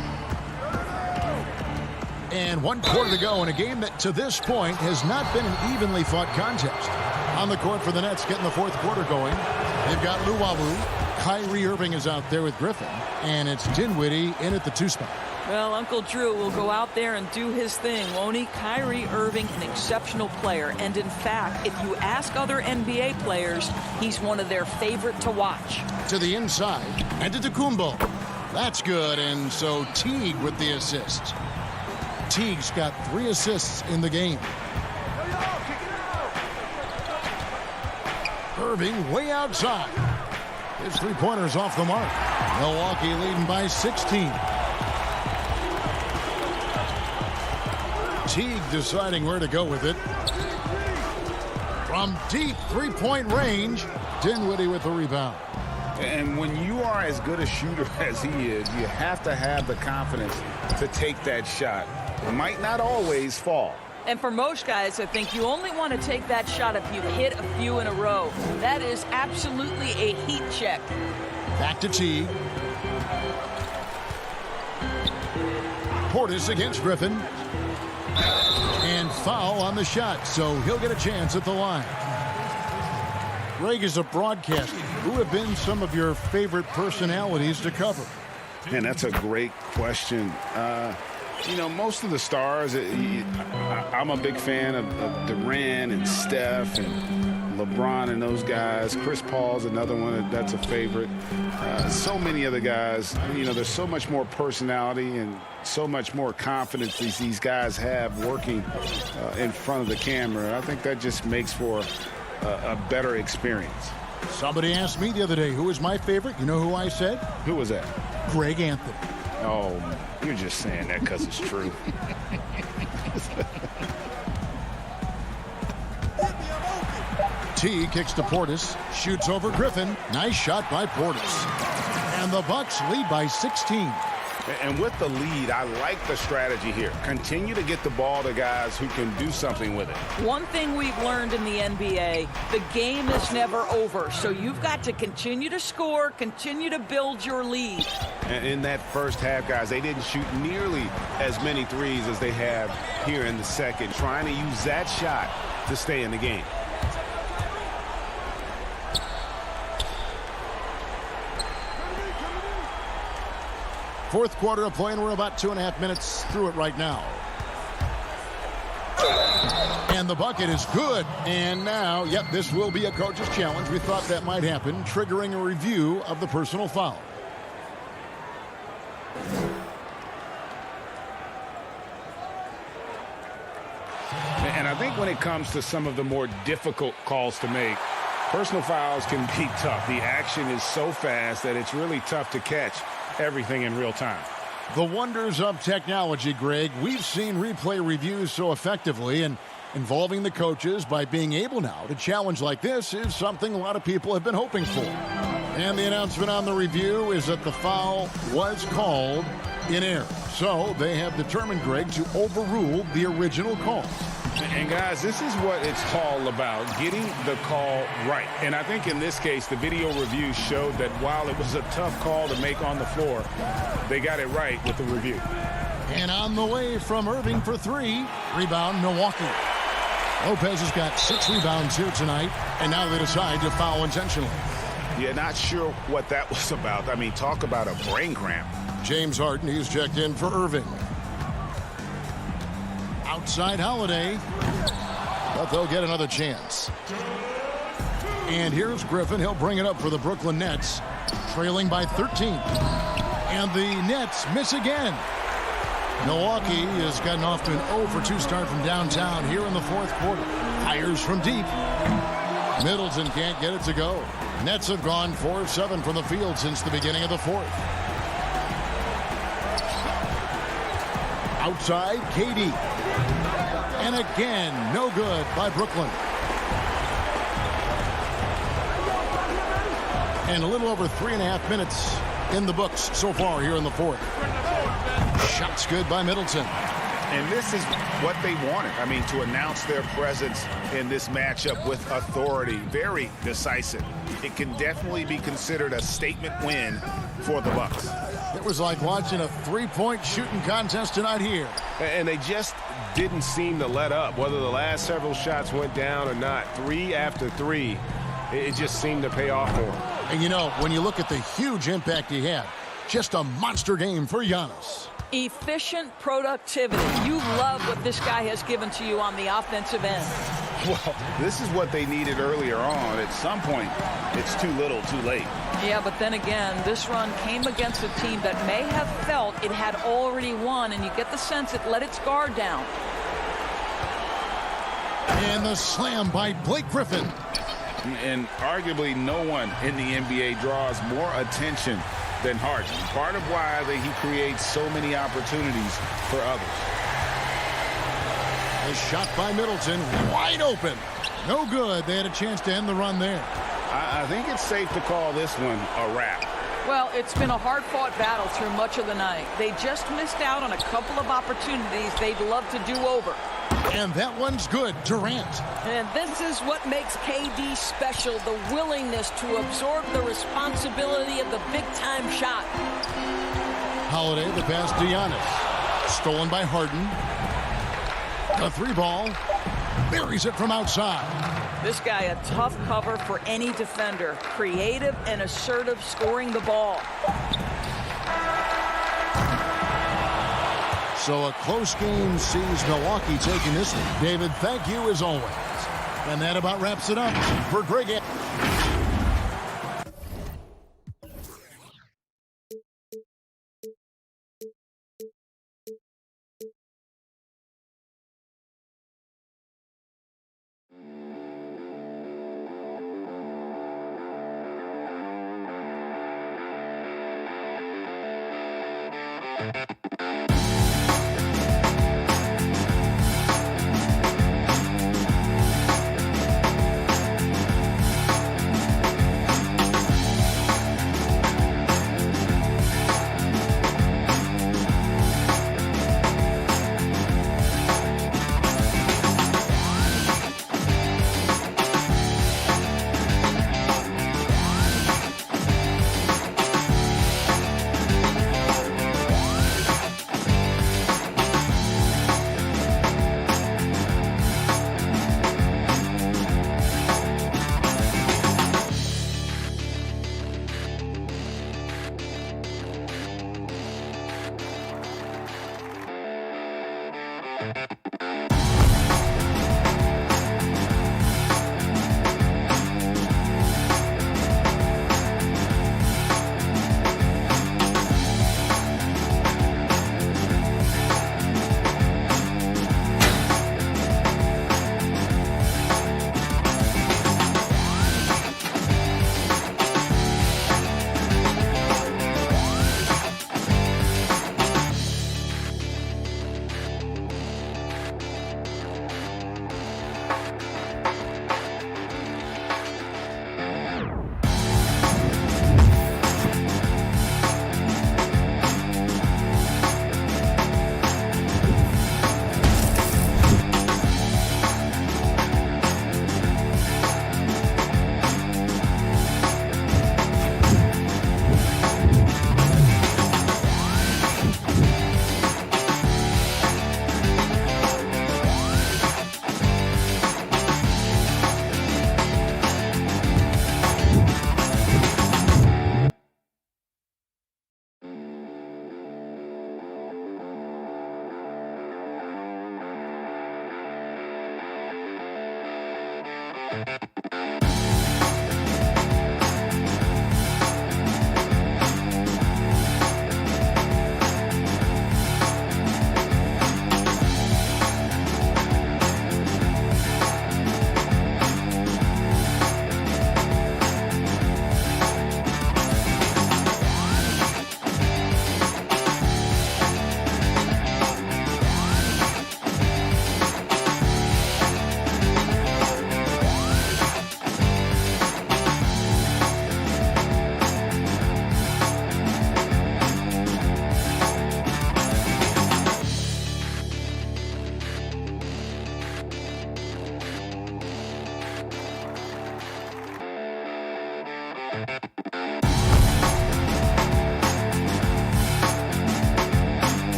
And 1 quarter to go in a game that to this point has not been an evenly fought contest. On the court for the Nets getting the 4th quarter going. They've got Luwawu. Kyrie Irving is out there with Griffin. And it's Dinwiddie in at the 2 spot. Well, Uncle Drew will go out there and do his thing, won't he? Kyrie Irving, an exceptional player. And in fact, if you ask other NBA players, he's one of their favorite to watch. To the inside. Antetokounmpo. That's good. And so Teague with the assist. Teague's got 3 assists in the game. Irving way outside. His 3-pointers off the mark. Milwaukee leading by 16. Teague deciding where to go with it. From deep 3-point range, Dinwiddie with the rebound. And when you are as good a shooter as he is, you have to have the confidence to take that shot. It might not always fall. And for most guys, I think you only want to take that shot if you hit a few in a row. That is absolutely a heat check. Back to Teague. Portis against Griffin. And foul on the shot, so he'll get a chance at the line. Greg is a broadcaster. Who have been some of your favorite personalities to cover? And that's a great question. You know, most of the stars, I'm a big fan of Durant and Steph and LeBron and those guys. Chris Paul's another one that's a favorite. So many of the guys, you know, there's so much more personality and so much more confidence these guys have working in front of the camera. I think that just makes for a better experience. Somebody asked me the other day, who is my favorite? You know who I said? Who was that? Greg Anthony. Oh, you're just saying that because it's true. T kicks to Portis, shoots over Griffin. Nice shot by Portis. And the Bucks lead by 16. And with the lead, I like the strategy here. Continue to get the ball to guys who can do something with it. One thing we've learned in the NBA, the game is never over. So you've got to continue to score, continue to build your lead. And in that first half, guys, they didn't shoot nearly as many threes as they have here in the second, trying to use that shot to stay in the game. Fourth quarter of play, and we're about 2.5 minutes through it right now. And the bucket is good. And now, yep, this will be a coach's challenge. We thought that might happen, triggering a review of the personal foul. And I think when it comes to some of the more difficult calls to make, personal fouls can be tough. The action is so fast that it's really tough to catch everything in real time. The wonders of technology, Greg. We've seen replay reviews so effectively, and involving the coaches by being able now to challenge like this is something a lot of people have been hoping for. And the announcement on the review is that the foul was called in error. So they have determined, Greg, to overrule the original call. And guys, this is what it's all about, getting the call right. And I think in this case, the video review showed that while it was a tough call to make on the floor, they got it right with the review. And on the way from Irving for three, rebound Milwaukee. Lopez has got 6 rebounds here tonight, and now they decide to foul intentionally. Yeah, not sure what that was about. I mean, talk about a brain cramp. James Harden, he's checked in for Irving. Outside Holiday, but they'll get another chance. And here's Griffin. He'll bring it up for the Brooklyn Nets, trailing by 13. And the Nets miss again. Milwaukee has gotten off to an 0 for 2 start from downtown here in the fourth quarter. Fires from deep. Middleton can't get it to go. Nets have gone 4 of 7 from the field since the beginning of the fourth. Outside, KD. And again, no good by Brooklyn. And a little over 3.5 minutes in the books so far here in the fourth. Shots good by Middleton. And this is what they wanted. I mean, to announce their presence in this matchup with authority, very decisive. It can definitely be considered a statement win for the Bucks. It was like watching a three-point shooting contest tonight here. And they just didn't seem to let up, whether the last several shots went down or not. 3 after 3, it just seemed to pay off for him. And you know, when you look at the huge impact he had, just a monster game for Giannis. Efficient productivity. You love what this guy has given to you on the offensive end. Well, this is what they needed earlier on. At some point, it's too little, too late. Yeah, but then again, this run came against a team that may have felt it had already won, and you get the sense it let its guard down. And the slam by Blake Griffin. And arguably no one in the NBA draws more attention than Harden. Part of why he creates so many opportunities for others. A shot by Middleton, wide open. No good. They had a chance to end the run there. I think it's safe to call this one a wrap. Well, it's been a hard-fought battle through much of the night. They just missed out on a couple of opportunities they'd love to do over. And that one's good. Durant. And this is what makes KD special, the willingness to absorb the responsibility of the big-time shot. Holiday, the pass to Giannis. Stolen by Harden. A 3-ball. Buries it from outside. This guy, a tough cover for any defender. Creative and assertive scoring the ball. So a close game sees Milwaukee taking this lead. David, thank you as always. And that about wraps it up for Greg.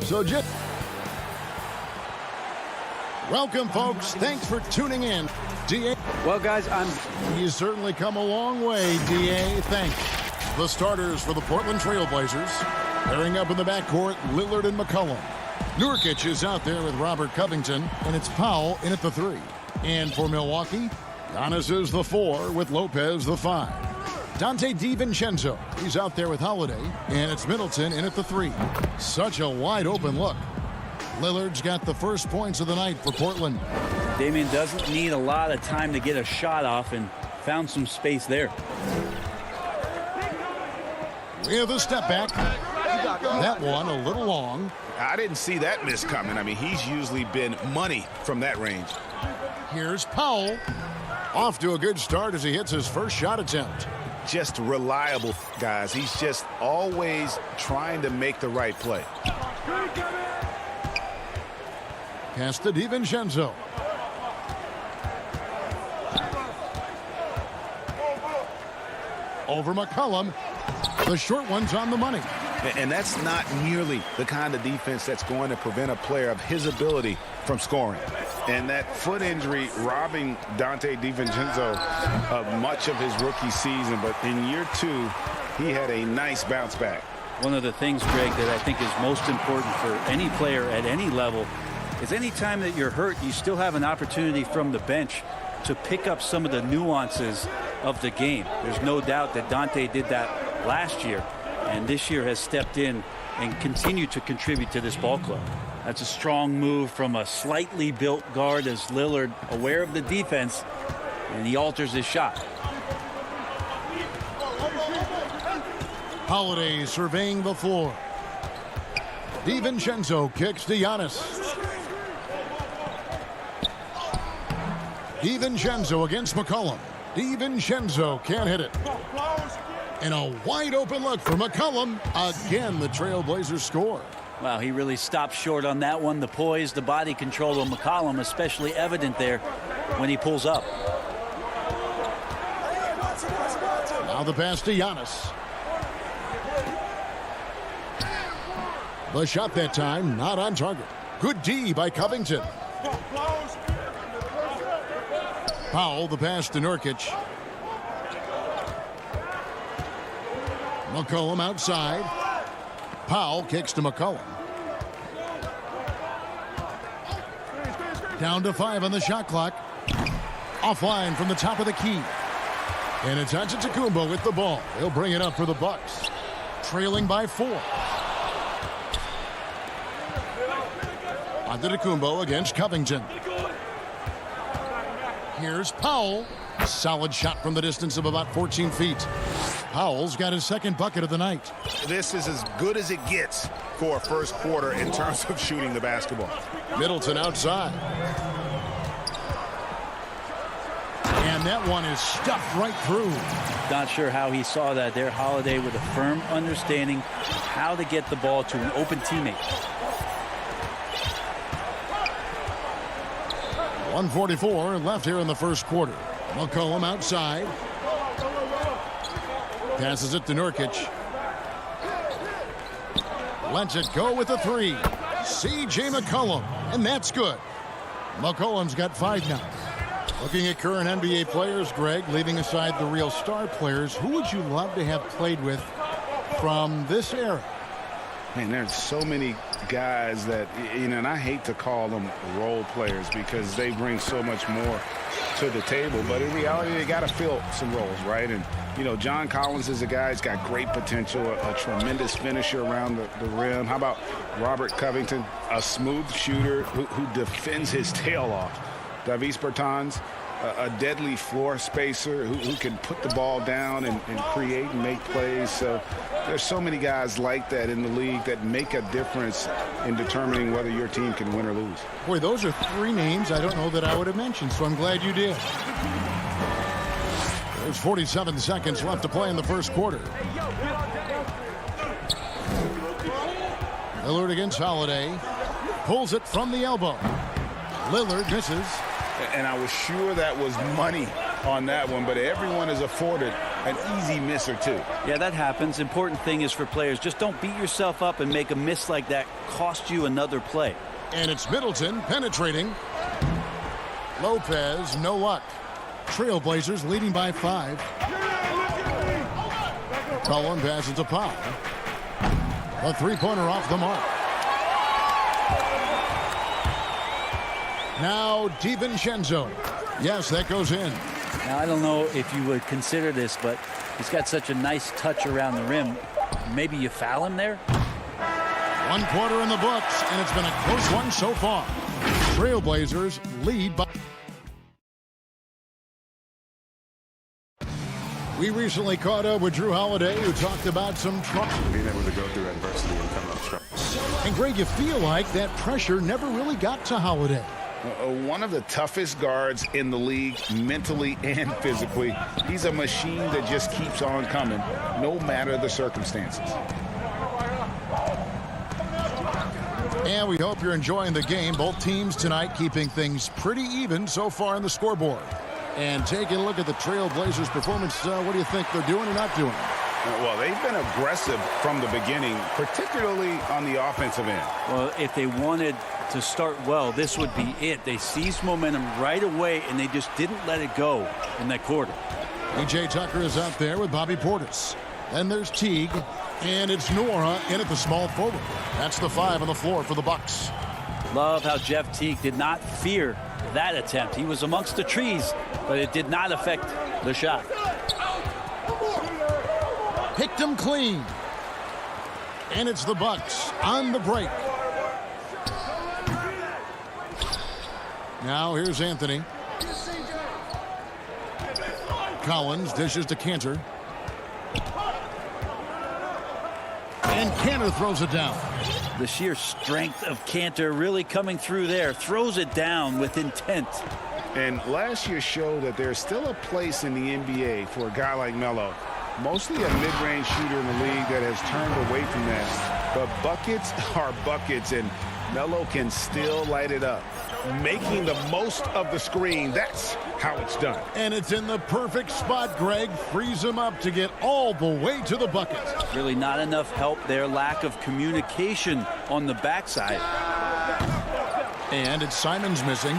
So just welcome, folks. Thanks for tuning in. D.A. Well, guys, You certainly come a long way, D.A. Thanks. The starters for the Portland Trailblazers. Pairing up in the backcourt, Lillard and McCollum. Nurkic is out there with Robert Covington, and it's Powell in at the 3. And for Milwaukee, Giannis is the 4 with Lopez the 5. Dante DiVincenzo, he's out there with Holiday, and it's Middleton in at the 3. Such a wide open look. Lillard's got the first points of the night for Portland. Damian doesn't need a lot of time to get a shot off and found some space there. With a step back. That one a little long. I didn't see that miss coming. I mean, he's usually been money from that range. Here's Powell. Off to a good start as he hits his first shot attempt. Just reliable, guys. He's just always trying to make the right play. Pass to DiVincenzo. Over McCollum. The short one's on the money. And that's not nearly the kind of defense that's going to prevent a player of his ability from scoring. And that foot injury robbing Dante DiVincenzo of much of his rookie season. But in year 2, he had a nice bounce back. One of the things, Greg, that I think is most important for any player at any level is any time that you're hurt, you still have an opportunity from the bench to pick up some of the nuances of the game. There's no doubt that Dante did that last year, and this year has stepped in and continued to contribute to this ball club. That's a strong move from a slightly built guard as Lillard, aware of the defense, and he alters his shot. Holiday surveying the floor. DiVincenzo kicks to Giannis. DiVincenzo against McCollum. DiVincenzo can't hit it. And a wide open look for McCollum. Again, the Trailblazers score. Wow, he really stopped short on that one. The poise, the body control of McCollum, especially evident there when he pulls up. Now the pass to Giannis. The shot that time, not on target. Good D by Covington. Powell, the pass to Nurkic. McCollum outside. Powell kicks to McCollum. Down to 5 on the shot clock. Offline from the top of the key. And it's Antetokounmpo with the ball. He'll bring it up for the Bucks. Trailing by 4. Antetokounmpo against Covington. Here's Powell. Solid shot from the distance of about 14 feet. Powell's got his second bucket of the night. This is as good as it gets for a first quarter in terms of shooting the basketball. Middleton outside. And that one is stuffed right through. Not sure how he saw that there. Holiday with a firm understanding how to get the ball to an open teammate. 1:44 left here in the first quarter. McCollum outside. Passes it to Nurkic. Lets it go with a 3. C.J. McCollum, and that's good. McCollum's got 5 now. Looking at current NBA players, Greg, leaving aside the real star players, who would you love to have played with from this era? Man, there's so many guys that, you know, and I hate to call them role players because they bring so much more to the table. But in reality, they got to fill some roles, right? And, you know, John Collins is a guy who's got great potential, a tremendous finisher around the rim. How about Robert Covington, a smooth shooter who defends his tail off? Davis Bertans, a deadly floor spacer who can put the ball down and create and make plays. So there's so many guys like that in the league that make a difference in determining whether your team can win or lose. Boy, those are 3 names I don't know that I would have mentioned, so I'm glad you did. There's 47 seconds left to play in the first quarter. Lillard against Holiday. Pulls it from the elbow. Lillard misses. And I was sure that was money on that one, but everyone is afforded an easy miss or two. Yeah, that happens. Important thing is for players, just don't beat yourself up and make a miss like that cost you another play. And it's Middleton penetrating. Lopez, no luck. Trailblazers leading by 5. Cullen passes to Powell. A three-pointer off the mark. Now DiVincenzo. Yes, that goes in. Now, I don't know if you would consider this, but he's got such a nice touch around the rim. Maybe you foul him there? 1 quarter in the books, and it's been a close one so far. Trailblazers lead by... We recently caught up with Drew Holiday, who talked about some trouble. Being able to go through adversity and come out strong. And Greg, you feel like that pressure never really got to Holiday. One of the toughest guards in the league, mentally and physically. He's a machine that just keeps on coming, no matter the circumstances. And we hope you're enjoying the game. Both teams tonight keeping things pretty even so far in the scoreboard. And taking a look at the Trailblazers' performance, what do you think they're doing or not doing? Well, they've been aggressive from the beginning, particularly on the offensive end. Well, if they wanted to start well, this would be it. They seized momentum right away, and they just didn't let it go in that quarter. PJ Tucker is out there with Bobby Portis. Then there's Teague, and it's Nora in at the small forward. That's the 5 on the floor for the Bucks. Love how Jeff Teague did not fear that attempt. He was amongst the trees, but it did not affect the shot. Picked him clean. And it's the Bucks on the break. Now here's Anthony. Collins dishes to Cantor. And Cantor throws it down. The sheer strength of Cantor really coming through there. Throws it down with intent. And last year showed that there's still a place in the NBA for a guy like Melo. Mostly a mid-range shooter in the league that has turned away from that. But buckets are buckets, and Melo can still light it up. Making the most of the screen, that's how it's done. And it's in the perfect spot, Greg. Frees him up to get all the way to the bucket. Really not enough help there. Lack of communication on the backside. And it's Simon's missing.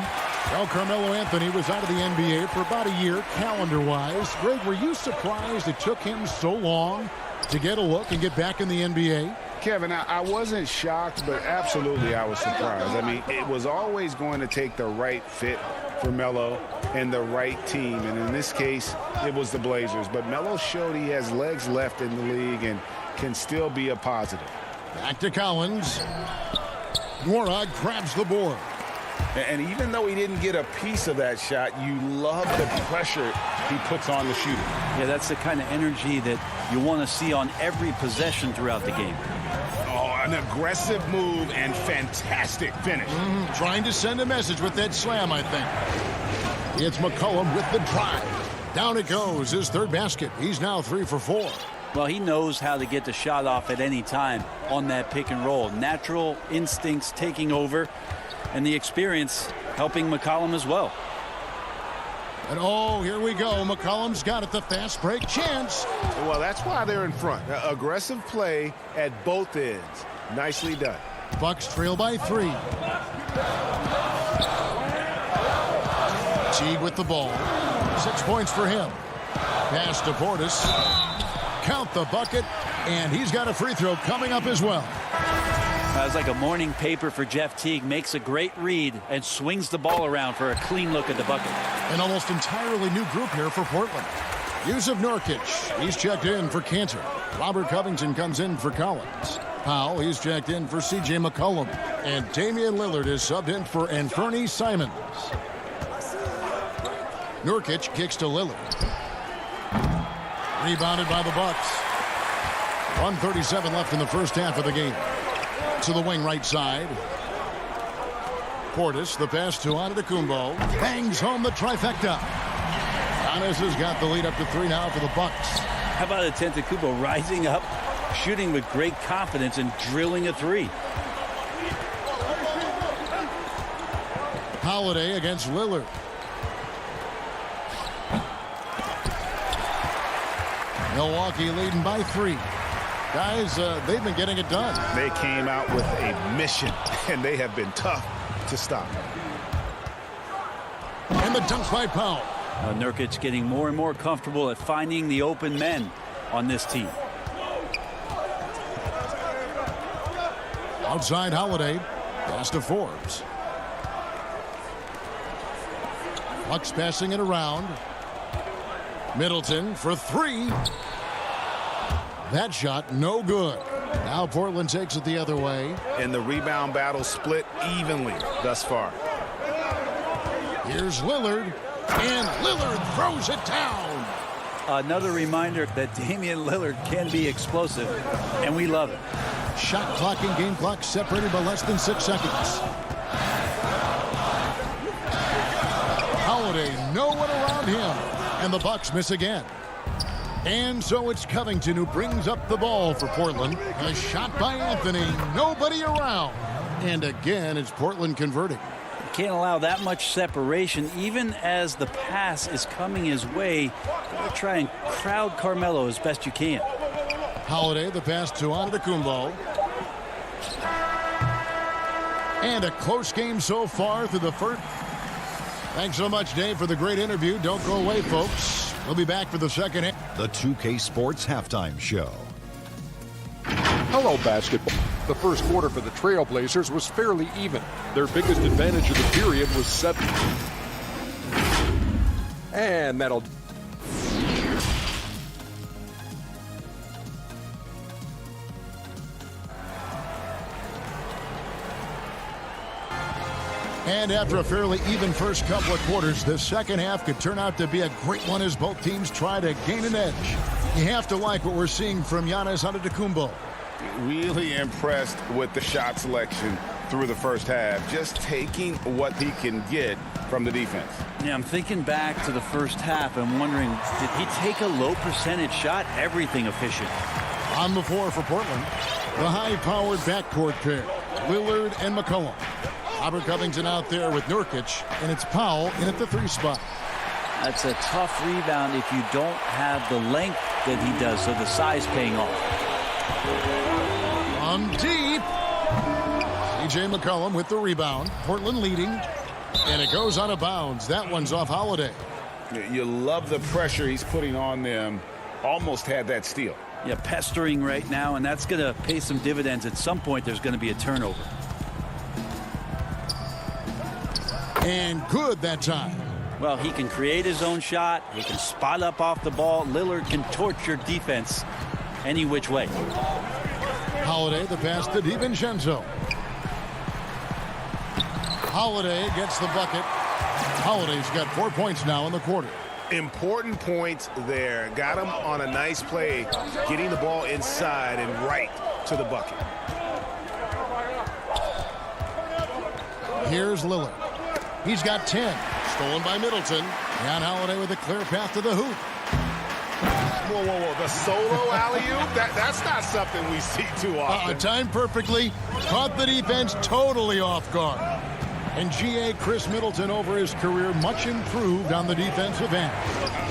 Well, Carmelo Anthony was out of the NBA for about a year, calendar-wise. Greg, were you surprised it took him so long to get a look and get back in the NBA? Kevin, I wasn't shocked, but absolutely I was surprised. I mean, it was always going to take the right fit for Melo and the right team. And in this case, it was the Blazers. But Melo showed he has legs left in the league and can still be a positive. Back to Collins. Nora grabs the board. And even though he didn't get a piece of that shot, you love the pressure he puts on the shooter. Yeah, that's the kind of energy that you want to see on every possession throughout the game. Oh, an aggressive move and fantastic finish. Trying to send a message with that slam, I think. It's McCollum with the drive. Down it goes, his third basket. He's now 3 for 4. Well, he knows how to get the shot off at any time on that pick and roll. Natural instincts taking over, and the experience helping McCollum as well. And oh, here we go. McCollum's got it, the fast break chance. Well, that's why they're in front. Aggressive play at both ends. Nicely done. Bucks trail by 3. Teague with the ball. 6 points for him. Pass to Portis. Count the bucket, and he's got a free throw coming up as well. It's like a morning paper for Jeff Teague. Makes a great read and swings the ball around for a clean look at the bucket. An almost entirely new group here for Portland. Yusuf Nurkic, he's checked in for Cantor. Robert Covington comes in for Collins. Powell, he's checked in for C.J. McCollum. And Damian Lillard is subbed in for Anthony Simons. Nurkic kicks to Lillard. Rebounded by the Bucks. 1:37 left in the first half of the game. To the wing right side. Portis, the pass to Antetokounmpo. Bangs home the trifecta. Giannis has got the lead up to 3 now for the Bucks. How about Antetokounmpo rising up, shooting with great confidence and drilling a 3? Holiday against Lillard. Milwaukee leading by 3. Guys, they've been getting it done. They came out with a mission, and they have been tough to stop. And the dunk by Powell. Nurkic getting more and more comfortable at finding the open men on this team. Outside Holiday. Pass to Forbes. Bucks passing it around. Middleton for 3. That shot no good. Now Portland takes it the other way. And the rebound battle split evenly thus far. Here's Lillard. And Lillard throws it down. Another reminder that Damian Lillard can be explosive, and we love it. Shot clock and game clock separated by less than 6 seconds. Holiday, no one around him. And the Bucks miss again. And so it's Covington who brings up the ball for Portland. A shot by Anthony. Nobody around. And again, it's Portland converting. Can't allow that much separation, even as the pass is coming his way. Gotta try and crowd Carmelo as best you can. Holiday, the pass to Antetokounmpo. And a close game so far through the first. Thanks so much, Dave, for the great interview. Don't go away, folks. We'll be back for the second half. The 2K Sports Halftime Show. Hello, basketball. The first quarter for the Trailblazers was fairly even. Their biggest advantage of the period was 7. And that'll... And after a fairly even first couple of quarters, the second half could turn out to be a great one as both teams try to gain an edge. You have to like what we're seeing from Giannis Antetokounmpo. Really impressed with the shot selection through the first half, just taking what he can get from the defense. Yeah, I'm thinking back to the first half and wondering, did he take a low percentage shot? Everything efficient. On the floor for Portland, the high-powered backcourt pair, Lillard and McCollum. Robert Covington out there with Nurkic, and it's Powell in at the 3 spot. That's a tough rebound if you don't have the length that he does, so the size paying off. On deep. C.J. McCollum with the rebound. Portland leading. And it goes out of bounds. That one's off Holiday. You love the pressure he's putting on them. Almost had that steal. Yeah, pestering right now, and that's going to pay some dividends. At some point, there's going to be a turnover. And good that time. Well, he can create his own shot. He can spot up off the ball. Lillard can torch your defense any which way. Holiday, the pass to DiVincenzo. Holiday gets the bucket. Holiday's got 4 points now in the quarter. Important points there. Got him on a nice play, getting the ball inside and right to the bucket. Here's Lillard. He's got 10. Stolen by Middleton. And Holiday with a clear path to the hoop. Whoa, whoa, whoa. The solo alley-oop? That's not something we see too often. Timed perfectly. Caught the defense totally off guard. And G.A. Chris Middleton over his career much improved on the defensive end.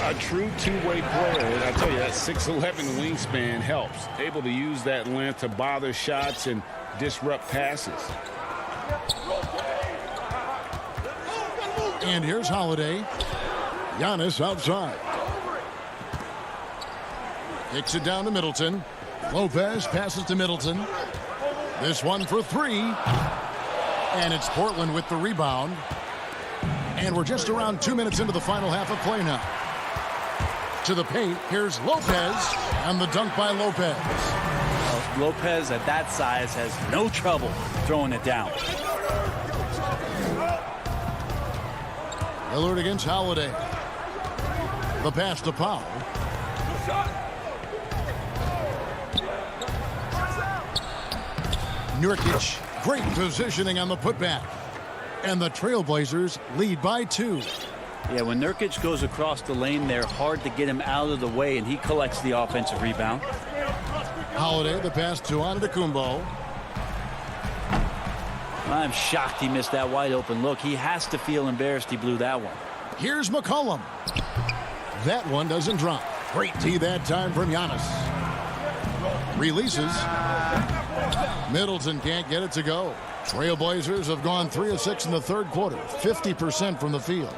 A true two-way player. I tell you, that 6'11" wingspan helps. Able to use that length to bother shots and disrupt passes. And here's Holiday. Giannis outside. Kicks it down to Middleton. Lopez passes to Middleton. This one for 3. And it's Portland with the rebound. And we're just around 2 minutes into the final half of play now. To the paint, here's Lopez. And the dunk by Lopez. Well, Lopez at that size has no trouble throwing it down. Lillard against Holiday. The pass to Powell. Nurkic, great positioning on the putback. And the Trailblazers lead by 2. Yeah, when Nurkic goes across the lane there, hard to get him out of the way, and he collects the offensive rebound. Holiday, the pass to Antetokounmpo. I'm shocked he missed that wide open look. He has to feel embarrassed he blew that one. Here's McCollum. That one doesn't drop. Great D that time from Giannis. Releases. Middleton can't get it to go. Trailblazers have gone 3 of 6 in the third quarter. 50% from the field.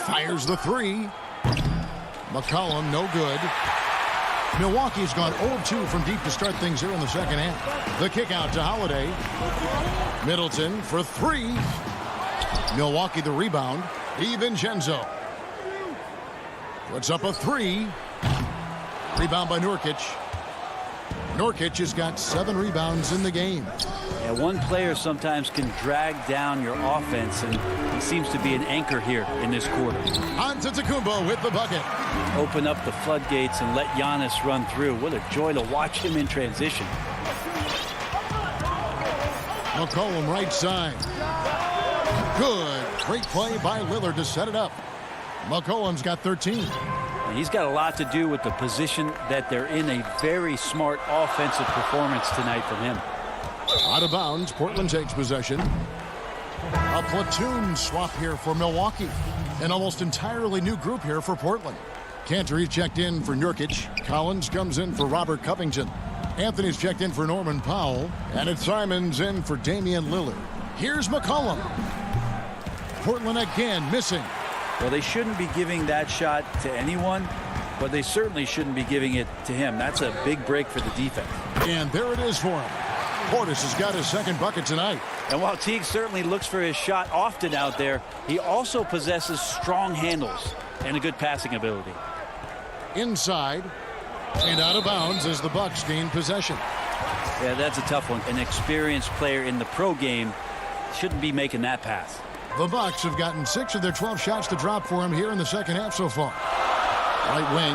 Fires the three. McCollum, no good. Milwaukee's gone 0 of 2 from deep to start things here in the second half. The kick out to Holiday. Middleton for three. Milwaukee the rebound. DiVincenzo puts up a three. Rebound by Nurkic. Nurkic has got 7 rebounds in the game. Yeah, one player sometimes can drag down your offense, and he seems to be an anchor here in this quarter. Antetokounmpo with the bucket. Open up the floodgates and let Giannis run through. What a joy to watch him in transition. McCollum right side. Good. Great play by Lillard to set it up. McCollum's got 13. And he's got a lot to do with the position that they're in. A very smart offensive performance tonight from him. Out of bounds. Portland takes possession. A platoon swap here for Milwaukee. An almost entirely new group here for Portland. Cantor's checked in for Nurkic. Collins comes in for Robert Covington. Anthony's checked in for Norman Powell. And it's Simons in for Damian Lillard. Here's McCollum. Portland again missing. Well, they shouldn't be giving that shot to anyone, but they certainly shouldn't be giving it to him. That's a big break for the defense. And there it is for him. Portis has got his second bucket tonight. And while Teague certainly looks for his shot often out there, he also possesses strong handles and a good passing ability. Inside and out of bounds as the Bucks gain possession. Yeah, that's a tough one. An experienced player in the pro game shouldn't be making that pass. The Bucks have gotten 6 of their 12 shots to drop for him here in the second half so far. Right wing.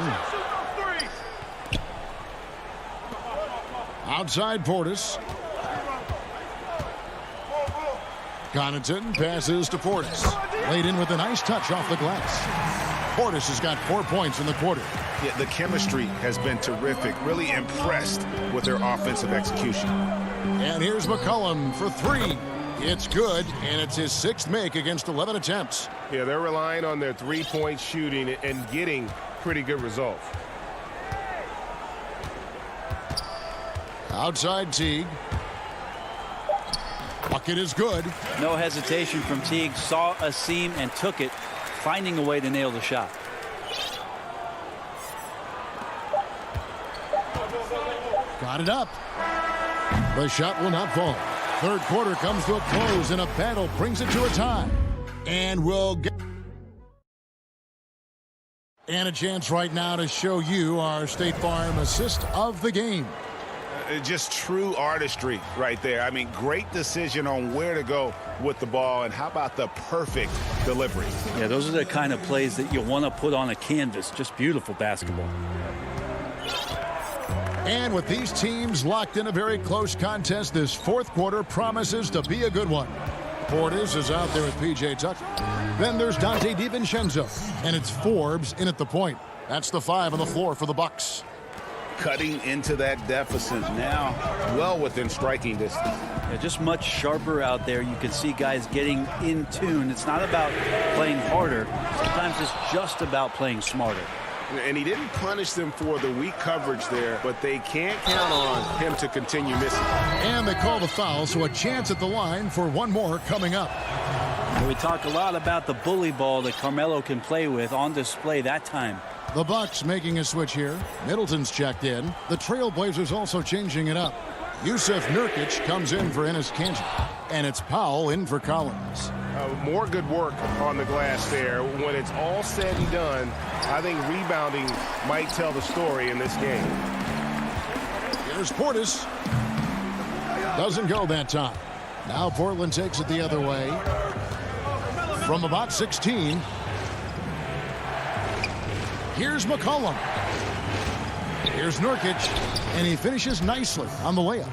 Outside Portis. Connaughton passes to Portis. Laid in with a nice touch off the glass. Portis has got 4 points in the quarter. Yeah, the chemistry has been terrific. Really impressed with their offensive execution. And here's McCollum for three. It's good, and it's his 6th make against 11 attempts. Yeah, they're relying on their three-point shooting and getting pretty good results. Outside Teague. Bucket is good. No hesitation from Teague. Saw a seam and took it, finding a way to nail the shot. Got it up. The shot will not fall. Third quarter comes to a close, and a battle brings it to a tie. And we'll get a chance right now to show you our State Farm assist of the game. Just true artistry right there. I mean, great decision on where to go with the ball, and how about the perfect delivery? Yeah, those are the kind of plays that you want to put on a canvas. Just beautiful basketball. And with these teams locked in a very close contest, this fourth quarter promises to be a good one. Portis is out there with P.J. Tucker. Then there's Dante DiVincenzo. And it's Forbes in at the point. That's the 5 on the floor for the Bucks. Cutting into that deficit now, well within striking distance. Yeah, just much sharper out there. You can see guys getting in tune. It's not about playing harder. Sometimes it's just about playing smarter. And he didn't punish them for the weak coverage there, but they can't count on him to continue missing. And they call the foul, so a chance at the line for one more coming up. We talk a lot about the bully ball that Carmelo can play with, on display that time. The Bucks making a switch here. Middleton's checked in. The Trailblazers also changing it up. Yusuf Nurkic comes in for Enes Kanter. And it's Powell in for Collins. More good work on the glass there. When it's all said and done, I think rebounding might tell the story in this game. Here's Portis. Doesn't go that time. Now Portland takes it the other way. From about 16. Here's McCollum. Here's Nurkic. And he finishes nicely on the layup.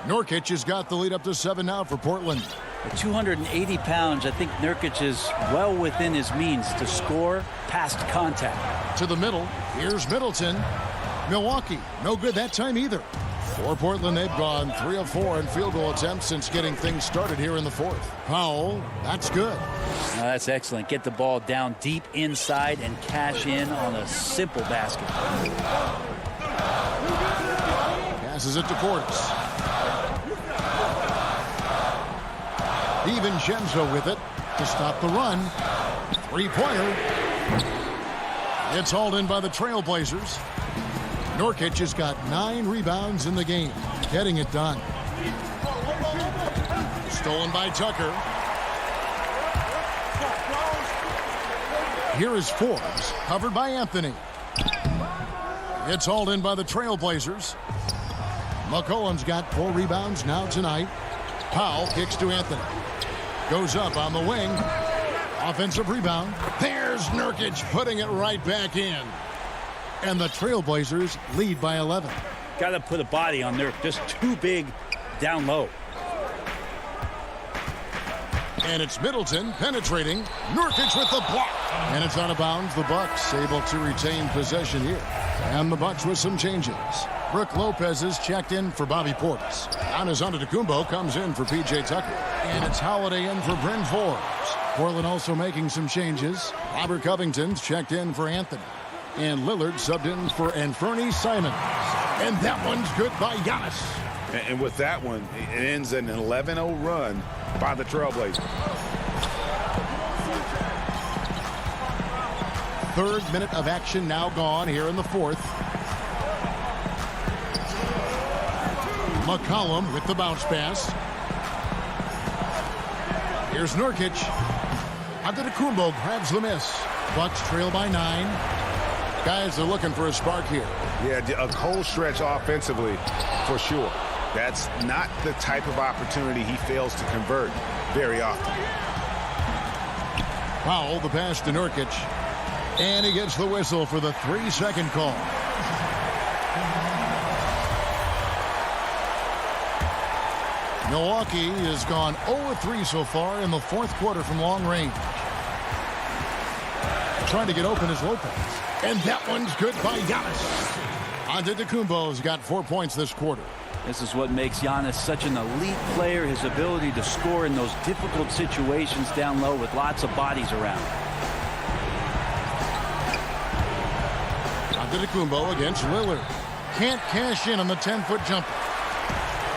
Nurkic has got the lead up to 7 now for Portland. At 280 pounds, I think Nurkic is well within his means to score past contact. To the middle. Here's Middleton. Milwaukee, no good that time either. For Portland, they've gone 3 of 4 in field goal attempts since getting things started here in the fourth. Powell, that's good. That's excellent. Get the ball down deep inside and cash in on a simple basket. Passes it to Portis. DiVincenzo with it to stop the run. Three-pointer. It's hauled in by the Trailblazers. Nurkic has got 9 rebounds in the game, getting it done. Stolen by Tucker. Here is Forbes, covered by Anthony. It's hauled in by the Trailblazers. McCollum's got 4 rebounds now tonight. Powell kicks to Anthony. Goes up on the wing. Offensive rebound. There's Nurkic putting it right back in. And the Trailblazers lead by 11. Got to put a body on there. Just too big down low. And it's Middleton penetrating. Nurkic with the block. And it's out of bounds. The Bucks able to retain possession here. And the Bucks with some changes. Brook Lopez is checked in for Bobby Portis. Giannis Antetokounmpo comes in for P.J. Tucker. And it's Holiday in for Bryn Forbes. Portland also making some changes. Robert Covington's checked in for Anthony. And Lillard subbed in for Anthony Simons. And that one's good by Giannis. And with that one, it ends an 11-0 run by the Trailblazers. Third minute of action now gone here in the fourth. McCollum with the bounce pass. Here's Nurkic. Antetokounmpo grabs the miss. Bucks trail by 9. Guys are looking for a spark here. Yeah, a cold stretch offensively for sure. That's not the type of opportunity he fails to convert very often. Powell, the pass to Nurkic. And he gets the whistle for the 3-second call. Milwaukee has gone 0-3 so far in the fourth quarter from long range. Trying to get open is Lopez. And that one's good by Giannis. Antetokounmpo's got 4 points this quarter. This is what makes Giannis such an elite player, his ability to score in those difficult situations down low with lots of bodies around. Antetokounmpo against Lillard. Can't cash in on the 10-foot jumper.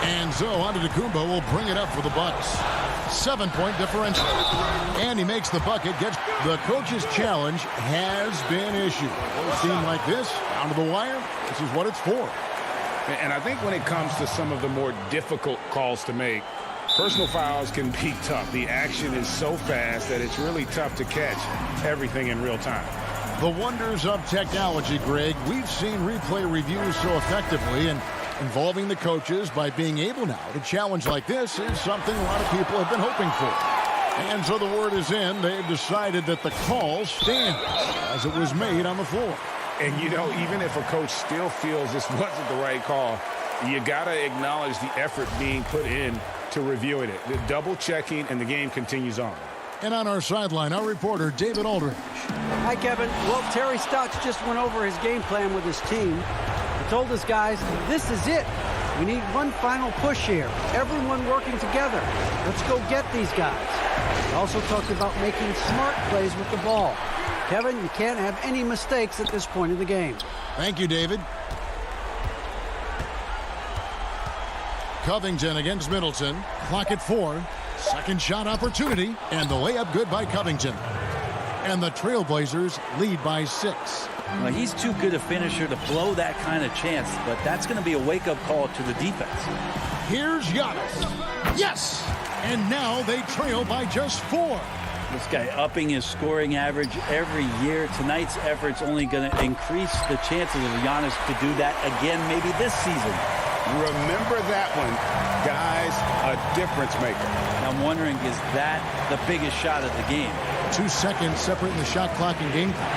And so Antetokounmpo will bring it up for the Bucks. 7-point differential. And he makes the bucket. Gets the coach's challenge has been issued. A team like this, down to the wire, this is what it's for. And I think when it comes to some of the more difficult calls to make, personal fouls can be tough. The action is so fast that it's really tough to catch everything in real time. The wonders of technology, Greg. We've seen replay reviews so effectively, and involving the coaches by being able now to challenge like this is something a lot of people have been hoping for. And so the word is in. They've decided that the call stands as it was made on the floor. And, you know, even if a coach still feels this wasn't the right call, you got to acknowledge the effort being put in to reviewing it. The double checking, and the game continues on. And on our sideline, our reporter, David Aldridge. Hi, Kevin. Well, Terry Stotts just went over his game plan with his team. He told his guys, this is it. We need one final push here. Everyone working together. Let's go get these guys. He also talked about making smart plays with the ball. Kevin, you can't have any mistakes at this point in the game. Thank you, David. Covington against Middleton. Clock at 4. Second shot opportunity. And the layup good by Covington. And the Trailblazers lead by 6. Well, he's too good a finisher to blow that kind of chance, but that's going to be a wake-up call to the defense. Here's Giannis. Yes! And now they trail by just 4. This guy upping his scoring average every year. Tonight's effort's only going to increase the chances of Giannis to do that again maybe this season. Remember that one, guys, a difference maker. I'm wondering, is that the biggest shot of the game? 2 seconds separating the shot clock and game clock.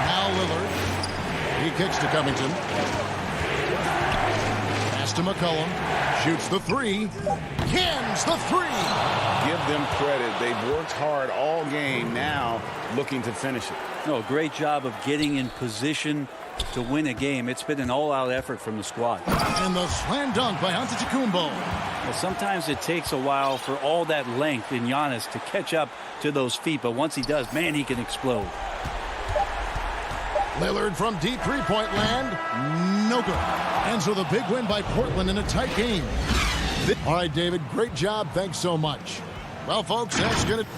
Now Lillard. He kicks to Covington. Pass to McCollum. Shoots the 3. Cans the 3. Give them credit. They've worked hard all game, now looking to finish it. No, great job of getting in position, to win a game. It's been an all-out effort from the squad. And the slam dunk by Antetokounmpo. Well, sometimes it takes a while for all that length in Giannis to catch up to those feet, but once he does, man, he can explode. Lillard from deep three-point land. No good. And so the big win by Portland in a tight game. All right, David, great job. Thanks so much. Well, folks, that's going to...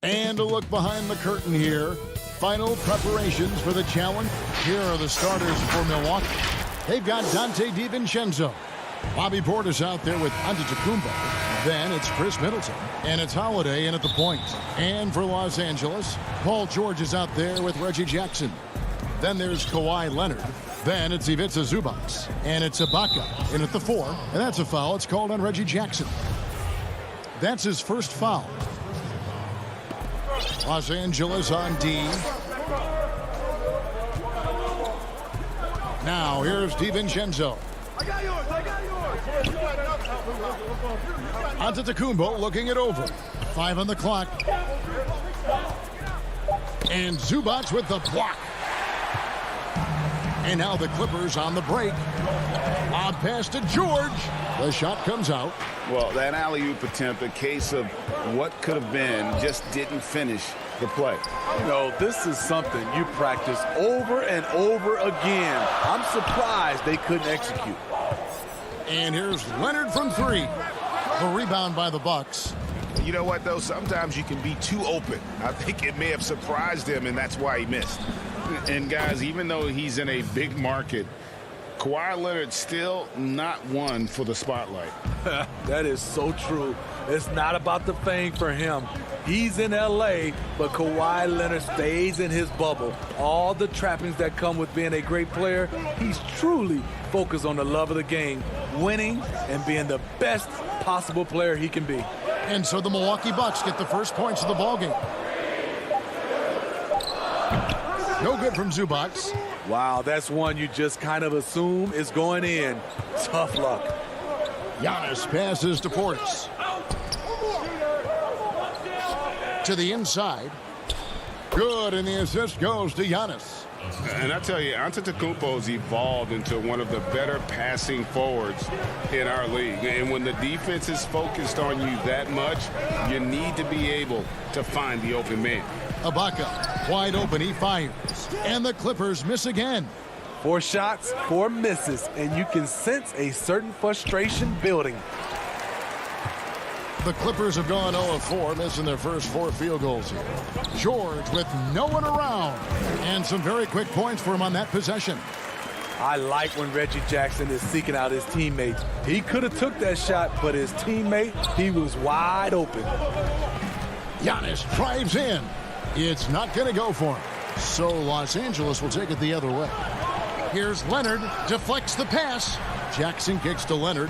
And a look behind the curtain here. Final preparations for the challenge. Here are the starters for Milwaukee. They've got Dante DiVincenzo. Bobby Portis out there with Antetokounmpo. Then it's Chris Middleton. And it's Holiday in at the point. And for Los Angeles, Paul George is out there with Reggie Jackson. Then there's Kawhi Leonard. Then it's Ivica Zubac. And it's Ibaka in at the 4. And that's a foul. It's called on Reggie Jackson. That's his first foul. Los Angeles on D. Now here's DiVincenzo. Antetokounmpo looking it over. 5 on the clock. And Zubac with the block. And now the Clippers on the break. Lob pass to George. The shot comes out. Well, that alley-oop attempt, a case of what could have been, just didn't finish the play. You know, this is something you practice over and over again. I'm surprised they couldn't execute. And here's Leonard from 3. The rebound by the Bucks. You know what, though? Sometimes you can be too open. I think it may have surprised him, and that's why he missed. And, guys, even though he's in a big market, Kawhi Leonard's still not one for the spotlight. That is so true. It's not about the fame for him. He's in L.A., but Kawhi Leonard stays in his bubble. All the trappings that come with being a great player, he's truly focused on the love of the game, winning and being the best possible player he can be. And so the Milwaukee Bucks get the first points of the ballgame. No good from Zubac. Wow, that's one you just kind of assume is going in. Tough luck. Giannis passes to Portis. To the inside. Good, and the assist goes to Giannis. And I tell you, Antetokounmpo's evolved into one of the better passing forwards in our league. And when the defense is focused on you that much, you need to be able to find the open man. Ibaka, wide open, he fires. And the Clippers miss again. 4 shots, 4 misses, and you can sense a certain frustration building. The Clippers have gone 0 of 4, missing their first 4 field goals here. George with no one around. And some very quick points for him on that possession. I like when Reggie Jackson is seeking out his teammates. He could have took that shot, but his teammate, he was wide open. Giannis drives in. It's not going to go for him. So Los Angeles will take it the other way. Here's Leonard, deflects the pass. Jackson kicks to Leonard.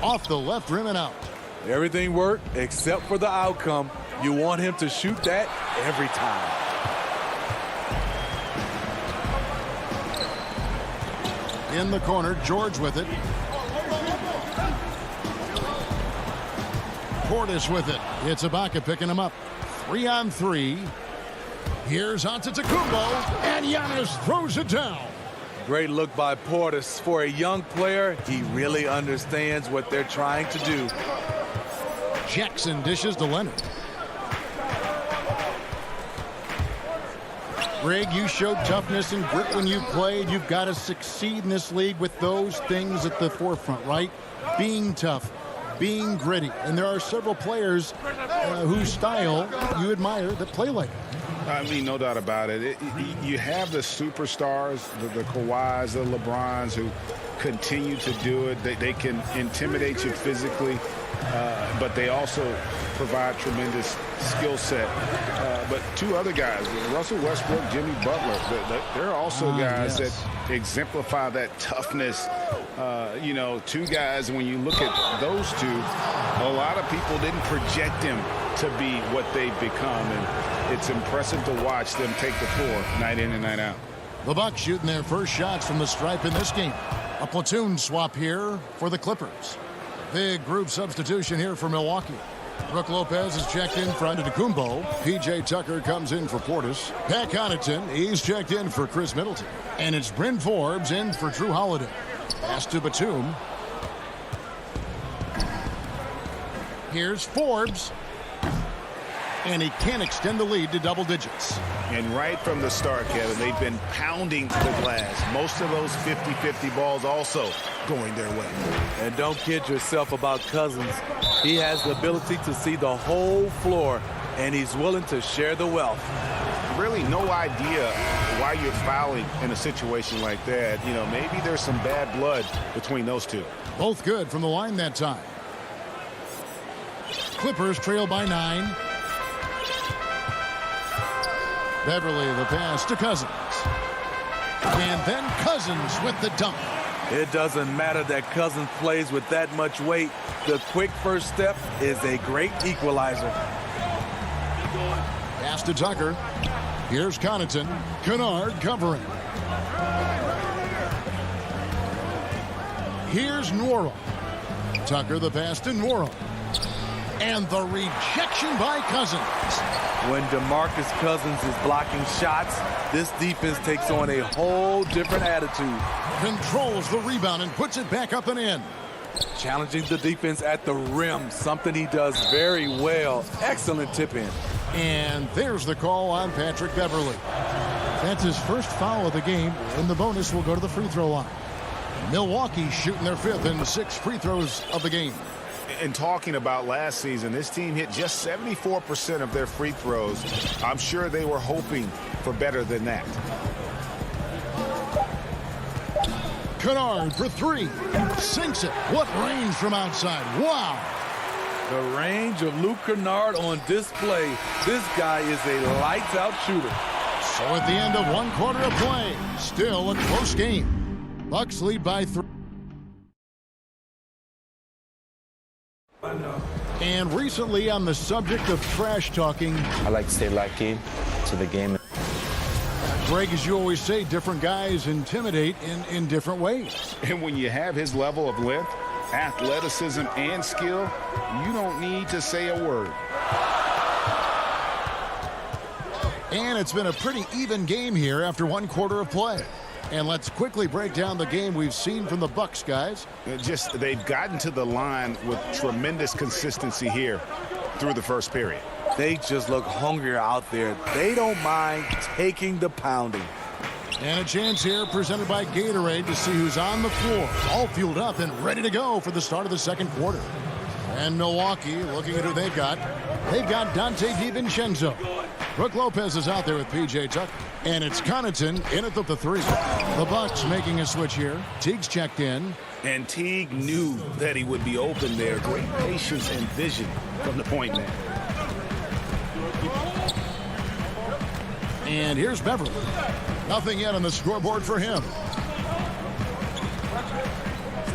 Off the left rim and out. Everything worked except for the outcome. You want him to shoot that every time. In the corner, George with it. Portis with it. It's Ibaka picking him up. 3 on 3. Here's Antetokounmpo, and Giannis throws it down. Great look by Portis. For a young player, he really understands what they're trying to do. Jackson dishes to Leonard. Greg, you showed toughness and grit when you played. You've got to succeed in this league with those things at the forefront, right? Being tough, being gritty. And there are several players whose style you admire that play like it. I mean, no doubt about it. You have the superstars, the Kawhis, the LeBrons, who continue to do it. They can intimidate you physically, but they also provide tremendous skill set. But 2 other guys, Russell Westbrook, Jimmy Butler, they're also guys that exemplify that toughness. 2 guys, when you look at those 2, a lot of people didn't project them to be what they've become, and it's impressive to watch them take the floor night in and night out. The Bucks shooting their first shots from the stripe in this game. A platoon swap here for the Clippers. Big group substitution here for Milwaukee. Brook Lopez is checked in for Antetokounmpo. P.J. Tucker comes in for Portis. Pat Connaughton, he's checked in for Chris Middleton. And it's Bryn Forbes in for Drew Holiday. Pass to Batum. Here's Forbes. And he can't extend the lead to double digits. And right from the start, Kevin, they've been pounding the glass. Most of those 50-50 balls also going their way. And don't kid yourself about Cousins. He has the ability to see the whole floor, and he's willing to share the wealth. Really no idea why you're fouling in a situation like that. You know, maybe there's some bad blood between those two. Both good from the line that time. Clippers trail by 9. Beverly the pass to Cousins. And then Cousins with the dunk. It doesn't matter that Cousins plays with that much weight. The quick first step is a great equalizer. Pass to Tucker. Here's Connaughton. Kennard covering. Here's Nwora. Tucker the pass to Nwora. And the rejection by Cousins. When DeMarcus Cousins is blocking shots, this defense takes on a whole different attitude. Controls the rebound and puts it back up and in. Challenging the defense at the rim, something he does very well. Excellent tip in. And there's the call on Patrick Beverly. That's his first foul of the game, and the bonus will go to the free throw line. Milwaukee shooting their 5th and 6th free throws of the game. And talking about last season, this team hit just 74% of their free throws. I'm sure they were hoping for better than that. Kennard for 3. Sinks it. What range from outside. Wow. The range of Luke Kennard on display. This guy is a lights-out shooter. So at the end of 1 quarter of play, still a close game. Bucks lead by 3. And recently on the subject of trash talking, I like to stay locked in to the game. Greg, as you always say, different guys intimidate in different ways. And when you have his level of length, athleticism, and skill, you don't need to say a word. And it's been a pretty even game here after 1 quarter of play. And let's quickly break down the game we've seen from the Bucks, guys. They've gotten to the line with tremendous consistency here through the first period. They just look hungrier out there. They don't mind taking the pounding. And a chance here presented by Gatorade to see who's on the floor. All fueled up and ready to go for the start of the second quarter. And Milwaukee looking at who they've got. They've got Dante DiVincenzo. Brook Lopez is out there with P.J. Tucker. And it's Connaughton in at the 3. The Bucks making a switch here. Teague's checked in. And Teague knew that he would be open there. Great patience and vision from the point man. And here's Beverly. Nothing yet on the scoreboard for him.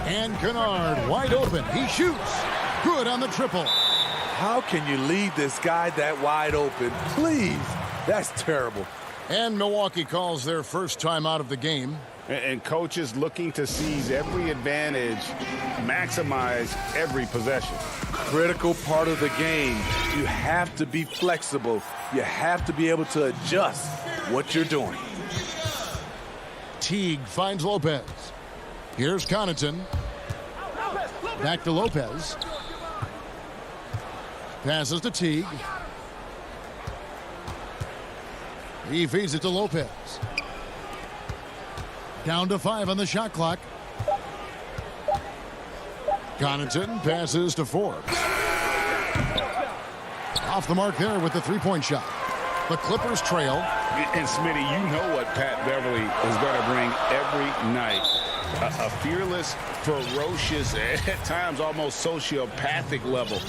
And Kennard wide open. He shoots. Good on the triple. How can you leave this guy that wide open? Please. That's terrible. And Milwaukee calls their first time out of the game. And coaches looking to seize every advantage, maximize every possession. Critical part of the game. You have to be flexible. You have to be able to adjust what you're doing. Teague finds Lopez. Here's Connaughton. Back to Lopez. Passes to Teague. He feeds it to Lopez. Down to 5 on the shot clock. Connaughton passes to Forbes. Off the mark there with the three-point shot. The Clippers trail. And Smitty, you know what Pat Beverly is going to bring every night. A fearless, ferocious, at times almost sociopathic level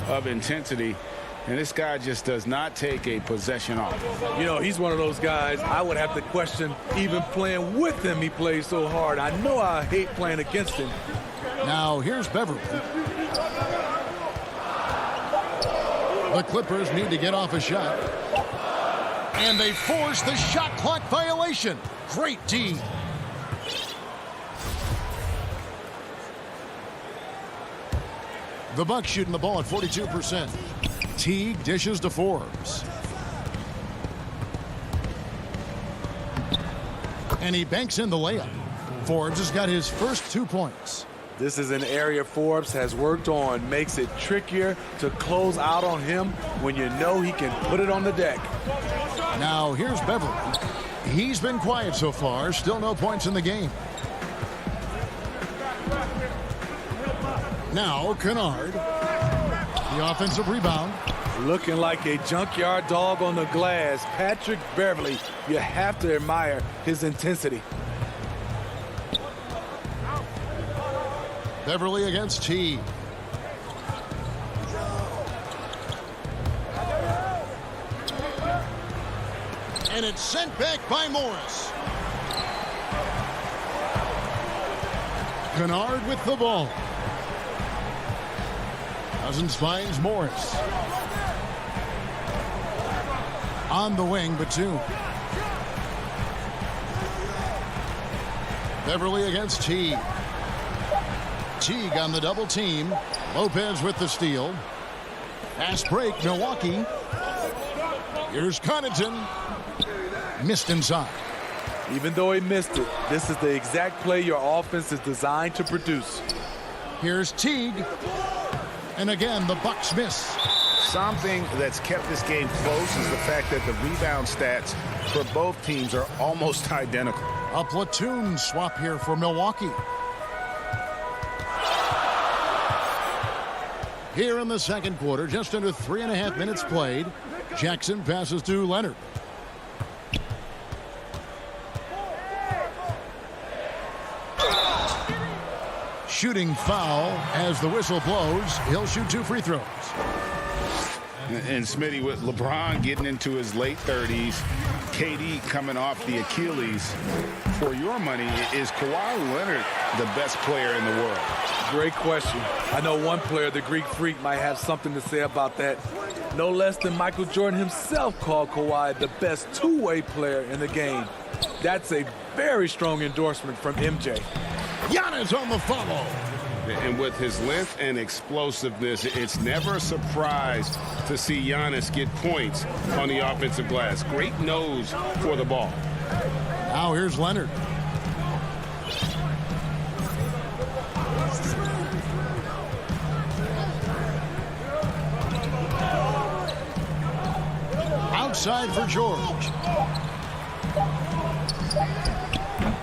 of intensity. And this guy just does not take a possession off. You know, he's one of those guys I would have to question even playing with him. He plays so hard. I know I hate playing against him. Now here's Beverly. The Clippers need to get off a shot. And they force the shot clock violation. Great D. The Bucks shooting the ball at 42%. Teague dishes to Forbes. And he banks in the layup. Forbes has got his first 2 points. This is an area Forbes has worked on. Makes it trickier to close out on him when you know he can put it on the deck. Now here's Beverly. He's been quiet so far. Still no points in the game. Now Kennard. The offensive rebound. Looking like a junkyard dog on the glass. Patrick Beverly, you have to admire his intensity. Beverly against T. And it's sent back by Morris. Kennard with the ball. Cousins finds Morris. On the wing, Batum. Beverly against Teague. Teague on the double team. Lopez with the steal. Fast break, Milwaukee. Here's Connaughton. Missed inside. Even though he missed it, this is the exact play your offense is designed to produce. Here's Teague. And again, the Bucks miss. Something that's kept this game close is the fact that the rebound stats for both teams are almost identical. A platoon swap here for Milwaukee. Here in the second quarter, just under 3.5 minutes played. Jackson passes to Leonard. Shooting foul as the whistle blows. He'll shoot 2 free throws. And Smitty, with LeBron getting into his late 30s, KD coming off the Achilles, for your money, is Kawhi Leonard the best player in the world? Great question. I know one player, the Greek Freak, might have something to say about that. No less than Michael Jordan himself called Kawhi the best two-way player in the game. That's a very strong endorsement from MJ. Giannis on the follow. And with his length and explosiveness, it's never a surprise to see Giannis get points on the offensive glass. Great nose for the ball. Now here's Leonard. Outside for George.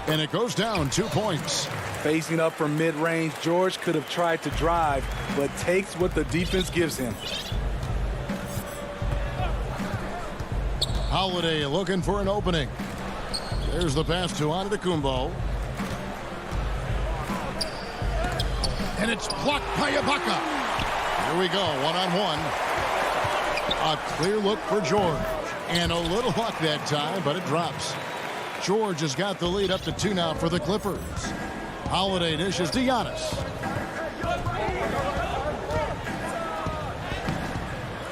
And it goes down 2 points. Facing up from mid-range, George could have tried to drive, but takes what the defense gives him. Holiday looking for an opening. There's the pass to Antetokounmpo. And it's blocked by Ibaka. Here we go, one-on-one. A clear look for George. And a little luck that time, but it drops. George has got the lead up to 2 now for the Clippers. Holiday dishes to Giannis.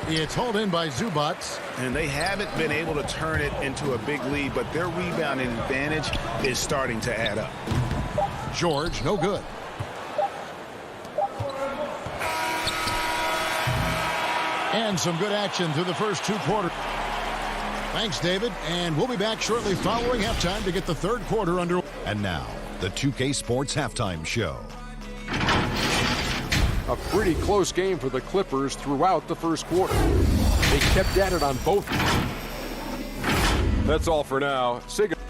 It's hauled in by Zubac. And they haven't been able to turn it into a big lead, but their rebounding advantage is starting to add up. George, no good. And some good action through the first 2 quarters. Thanks, David. And we'll be back shortly following halftime to get the third quarter under. And now, the 2K Sports Halftime Show. A pretty close game for the Clippers throughout the first quarter. They kept at it on both. That's all for now. Say goodbye.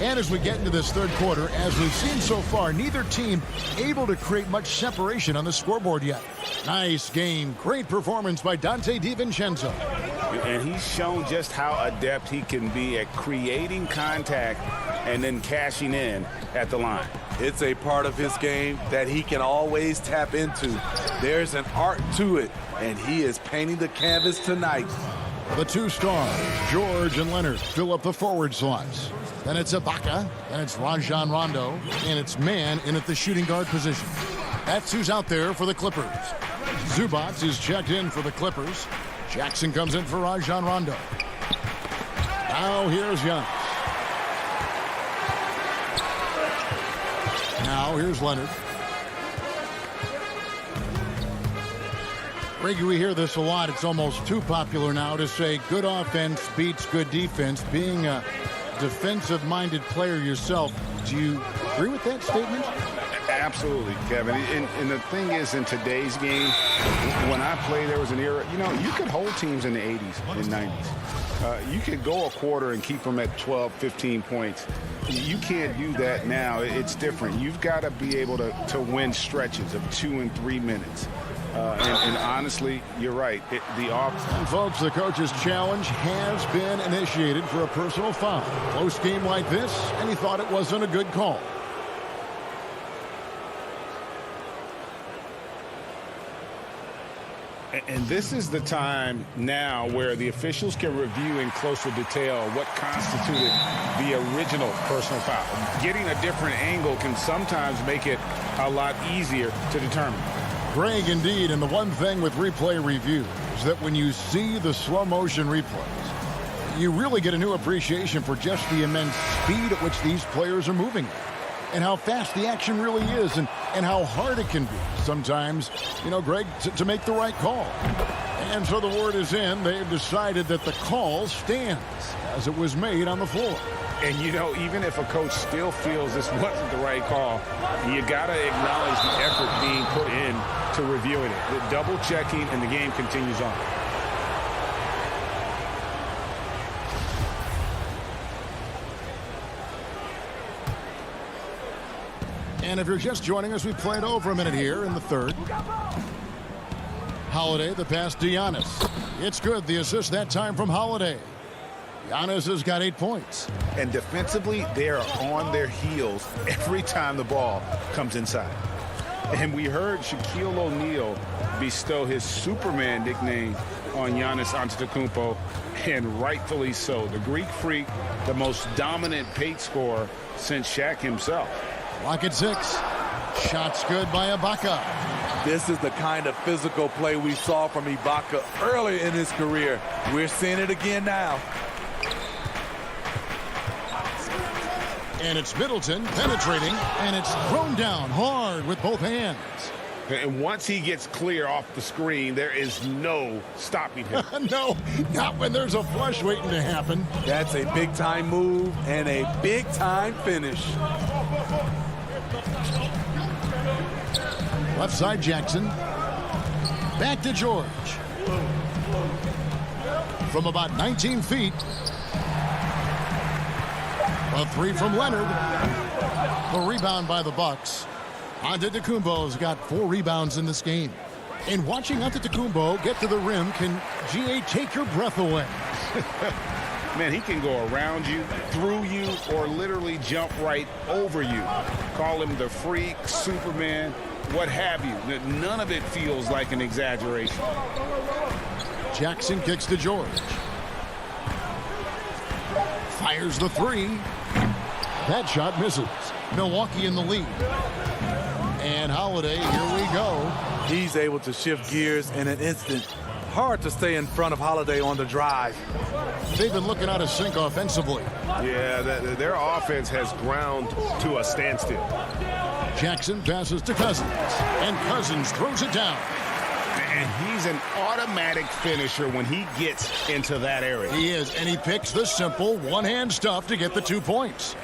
And as we get into this third quarter, as we've seen so far, neither team able to create much separation on the scoreboard yet. Nice game. Great performance by Dante DiVincenzo. And he's shown just how adept he can be at creating contact and then cashing in at the line. It's a part of his game that he can always tap into. There's an art to it, and he is painting the canvas tonight. The 2 stars, George and Leonard, fill up the forward slots. Then it's Ibaka, then it's Rajon Rondo, and it's man in at the shooting guard position. That's who's out there for the Clippers. Zubac is checked in for the Clippers. Jackson comes in for Rajon Rondo. Now here's Giannis. Now here's Leonard. Reggie, we hear this a lot. It's almost too popular now to say good offense beats good defense. Being a defensive-minded player yourself, do you agree with that statement? Absolutely, Kevin. And the thing is, in today's game, when I played, there was an era, you could hold teams in the 80s and 90s. You could go a quarter and keep them at 12, 15 points. You can't do that now. It's different. You've got to be able to win stretches of 2 and 3 minutes. And honestly, you're right. The offense. And folks, the coach's challenge has been initiated for a personal foul. Close game like this, and he thought it wasn't a good call. And this is the time now where the officials can review in closer detail what constituted the original personal foul. Getting a different angle can sometimes make it a lot easier to determine. Greg, indeed, and the one thing with replay review is that when you see the slow motion replays, you really get a new appreciation for just the immense speed at which these players are moving and how fast the action really is and how hard it can be sometimes, Greg, to make the right call. And so the word is in. They've decided that the call stands as it was made on the floor. And, even if a coach still feels this wasn't the right call, you got to acknowledge the effort being put in to reviewing it. The double checking, and the game continues on. And if you're just joining us, we played over a minute here in the third. Holiday, the pass to Giannis. It's good. The assist that time from Holiday. Giannis has got 8 points. And defensively, they are on their heels every time the ball comes inside. And we heard Shaquille O'Neal bestow his Superman nickname on Giannis Antetokounmpo, and rightfully so. The Greek Freak, the most dominant paint scorer since Shaq himself. Lock at 6. Shots good by Ibaka. This is the kind of physical play we saw from Ibaka early in his career. We're seeing it again now. And it's Middleton penetrating, and it's thrown down hard with both hands. And once he gets clear off the screen, there is no stopping him. No, not when there's a flush waiting to happen. That's a big-time move and a big-time finish. Left side, Jackson. Back to George. From about 19 feet. A three from Leonard. The rebound by the Bucks. Antetokounmpo's got 4 rebounds in this game. And watching Antetokounmpo get to the rim can, GA, take your breath away. Man, he can go around you, through you, or literally jump right over you. Call him the freak, Superman, what have you. None of it feels like an exaggeration. Jackson kicks to George. Fires the 3. That shot misses. Milwaukee in the lead. And Holiday, here we go. He's able to shift gears in an instant. Hard to stay in front of Holiday on the drive. They've been looking out of sync offensively. Yeah, their offense has ground to a standstill. Jackson passes to Cousins, and Cousins throws it down. And he's an automatic finisher when he gets into that area. He is, and he picks the simple one-hand stuff to get the 2 points.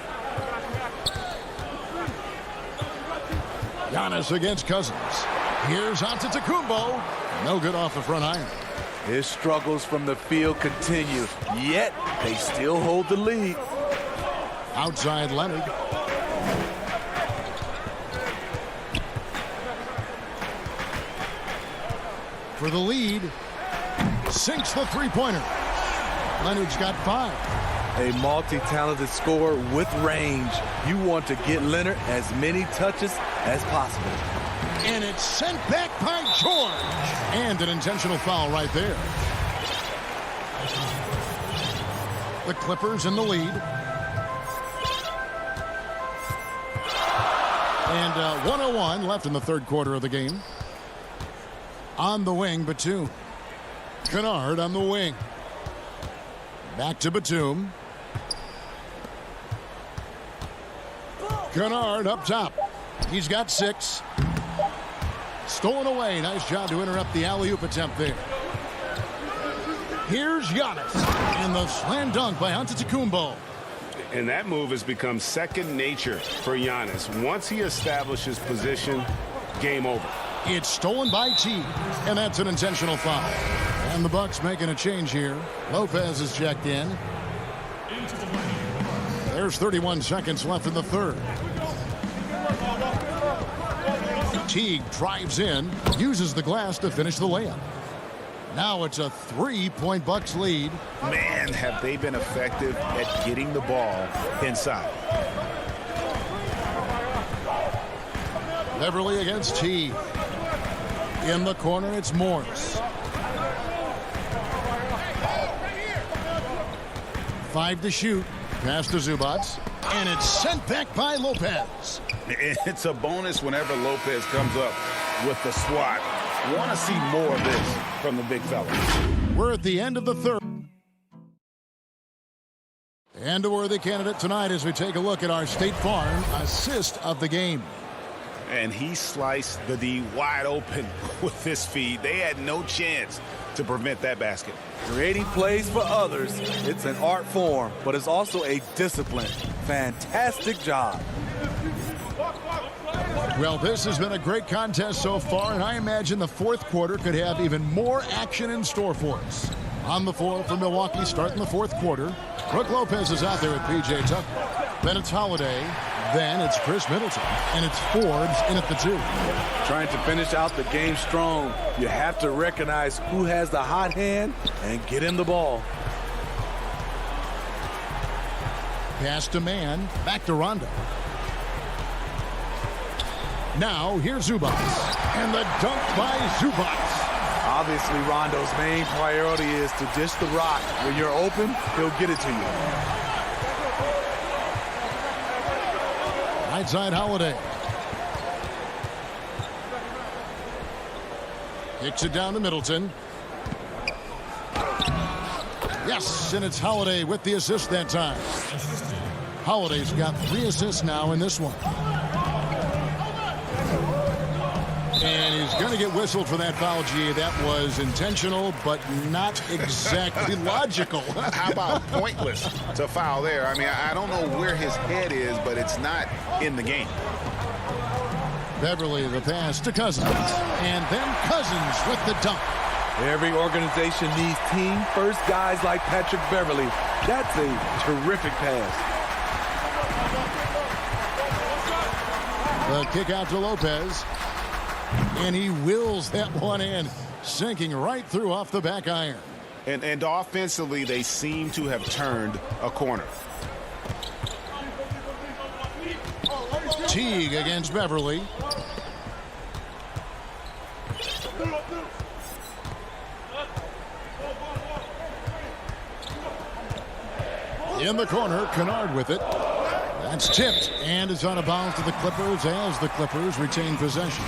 Giannis against Cousins. Here's Antetokounmpo. No good off the front iron. His struggles from the field continue, yet they still hold the lead. Outside Leonard. For the lead. Sinks the three-pointer. Leonard's got 5. A multi-talented scorer with range. You want to get Leonard as many touches as possible. And it's sent back by George. And an intentional foul right there. The Clippers in the lead. And 1:01 left in the third quarter of the game. On the wing, Batum. Kennard on the wing. Back to Batum. Kennard up top. He's got 6. Stolen away. Nice job to interrupt the alley-oop attempt there. Here's Giannis. And the slam dunk by Antetokounmpo. And that move has become second nature for Giannis. Once he establishes position, game over. It's stolen by Teague, and that's an intentional foul. And the Bucks making a change here. Lopez is checked in. There's 31 seconds left in the third. Teague drives in, uses the glass to finish the layup. Now it's a 3-point Bucks lead. Man, have they been effective at getting the ball inside. Beverly against Teague. In the corner, it's Morris. 5 to shoot. Pass to Zubac. And it's sent back by Lopez. It's a bonus whenever Lopez comes up with the swat. Want to see more of this from the big fella. We're at the end of the third. And a worthy candidate tonight as we take a look at our State Farm assist of the game. And he sliced the D wide open with his feed. They had no chance to prevent that basket. Creating plays for others, it's an art form, but it's also a discipline. Fantastic job. Well, this has been a great contest so far, and I imagine the fourth quarter could have even more action in store for us. On the floor for Milwaukee, starting the fourth quarter, Brook Lopez is out there with P.J. Tucker. Then it's Holiday. Then it's Chris Middleton. And it's Forbes in at the 2. Trying to finish out the game strong, you have to recognize who has the hot hand and get him the ball. Pass to Mann. Back to Rondo. Now here's Zubac. And the dunk by Zubac. Obviously, Rondo's main priority is to dish the rock. When you're open, he'll get it to you. Right side Holiday. Kicks it down to Middleton. Yes, and it's Holiday with the assist that time. Holiday's got 3 assists now in this one. And he's going to get whistled for that foul, G. That was intentional, but not exactly logical. How about pointless to foul there? I mean, I don't know where his head is, but it's not in the game. Beverly, the pass to Cousins. And then Cousins with the dunk. Every organization needs team-first guys like Patrick Beverly. That's a terrific pass. The kick out to Lopez. And he wills that one in, sinking right through off the back iron. And offensively, they seem to have turned a corner. Teague against Beverly. In the corner, Kennard with it. That's tipped and is out of bounds to the Clippers as the Clippers retain possession.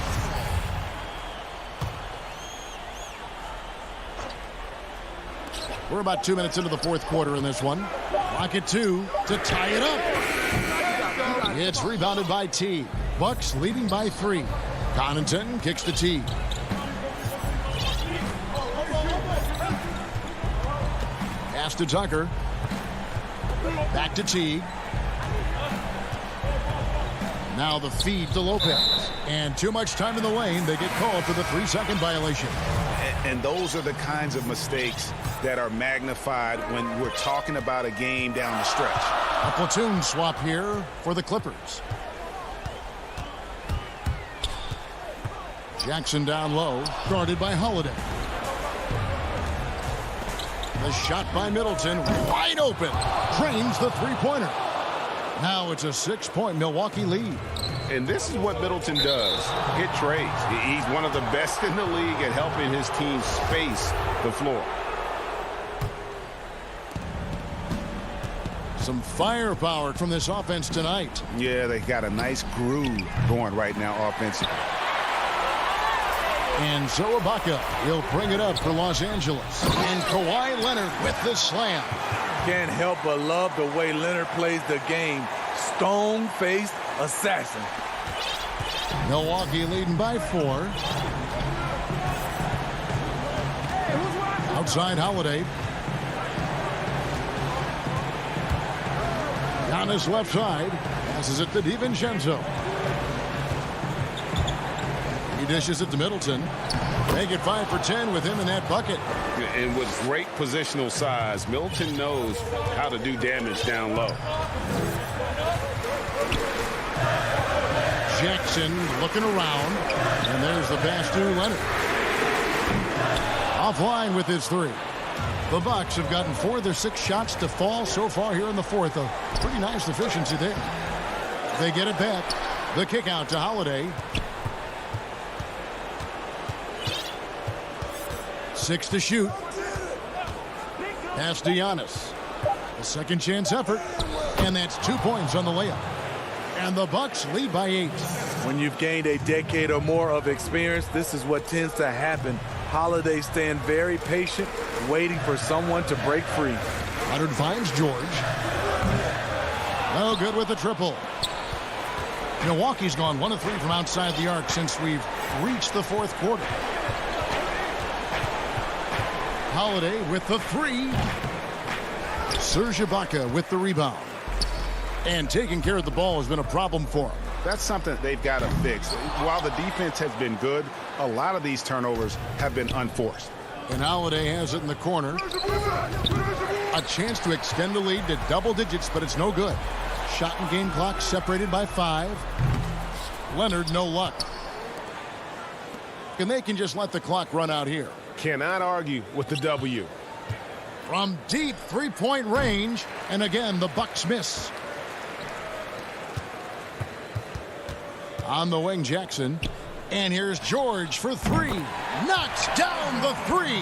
We're about 2 minutes into the fourth quarter in this one. Clock at 2 to tie it up. It's rebounded by Teague. Bucks leading by 3. Connaughton kicks to Teague. Pass to Tucker. Back to Teague. Now the feed to Lopez. And too much time in the lane. They get called for the 3-second violation. And those are the kinds of mistakes that are magnified when we're talking about a game down the stretch. A platoon swap here for the Clippers. Jackson down low, guarded by Holiday. The shot by Middleton, wide open. Drains the three-pointer. Now it's a 6-point Milwaukee lead. And this is what Middleton does. Hit trades. He's one of the best in the league at helping his team space the floor. Some firepower from this offense tonight. Yeah, they got a nice groove going right now offensively. And Zoe Ibaka, he'll bring it up for Los Angeles. And Kawhi Leonard with the slam. Can't help but love the way Leonard plays the game. Stone-faced assassin. Milwaukee leading by 4. Outside Holiday. Giannis left side. Passes it to DiVincenzo. He dishes it to Middleton. Make it 5 for 10 with him in that bucket. And with great positional size, Middleton knows how to do damage down low. Jackson looking around. And there's the pass to Leonard. Offline with his 3. The Bucks have gotten 4 of their 6 shots to fall so far here in the fourth. A pretty nice efficiency there. They get it back. The kick out to Holiday. 6 to shoot. Pass to Giannis. A second chance effort. And that's 2 points on the layup. And the Bucks lead by 8. When you've gained a decade or more of experience, this is what tends to happen. Holiday stand very patient, waiting for someone to break free. Leonard finds George. No good with the triple. Milwaukee's gone 1 of 3 from outside the arc since we've reached the fourth quarter. Holiday with the 3. Serge Ibaka with the rebound. And taking care of the ball has been a problem for him. That's something they've got to fix. While the defense has been good, a lot of these turnovers have been unforced. And Holiday has it in the corner. A chance to extend the lead to double digits, but it's no good. Shot and game clock separated by 5. Leonard, no luck. And they can just let the clock run out here. Cannot argue with the W. From deep three-point range, and again, the Bucks miss. On the wing, Jackson. And here's George for 3. Knocks down the 3.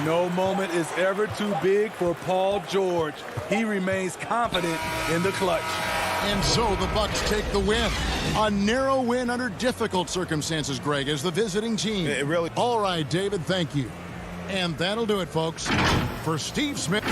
No moment is ever too big for Paul George. He remains confident in the clutch. And so the Bucks take the win. A narrow win under difficult circumstances, Greg, as the visiting team. It really... All right, David, thank you. And that'll do it, folks. For Steve Smith.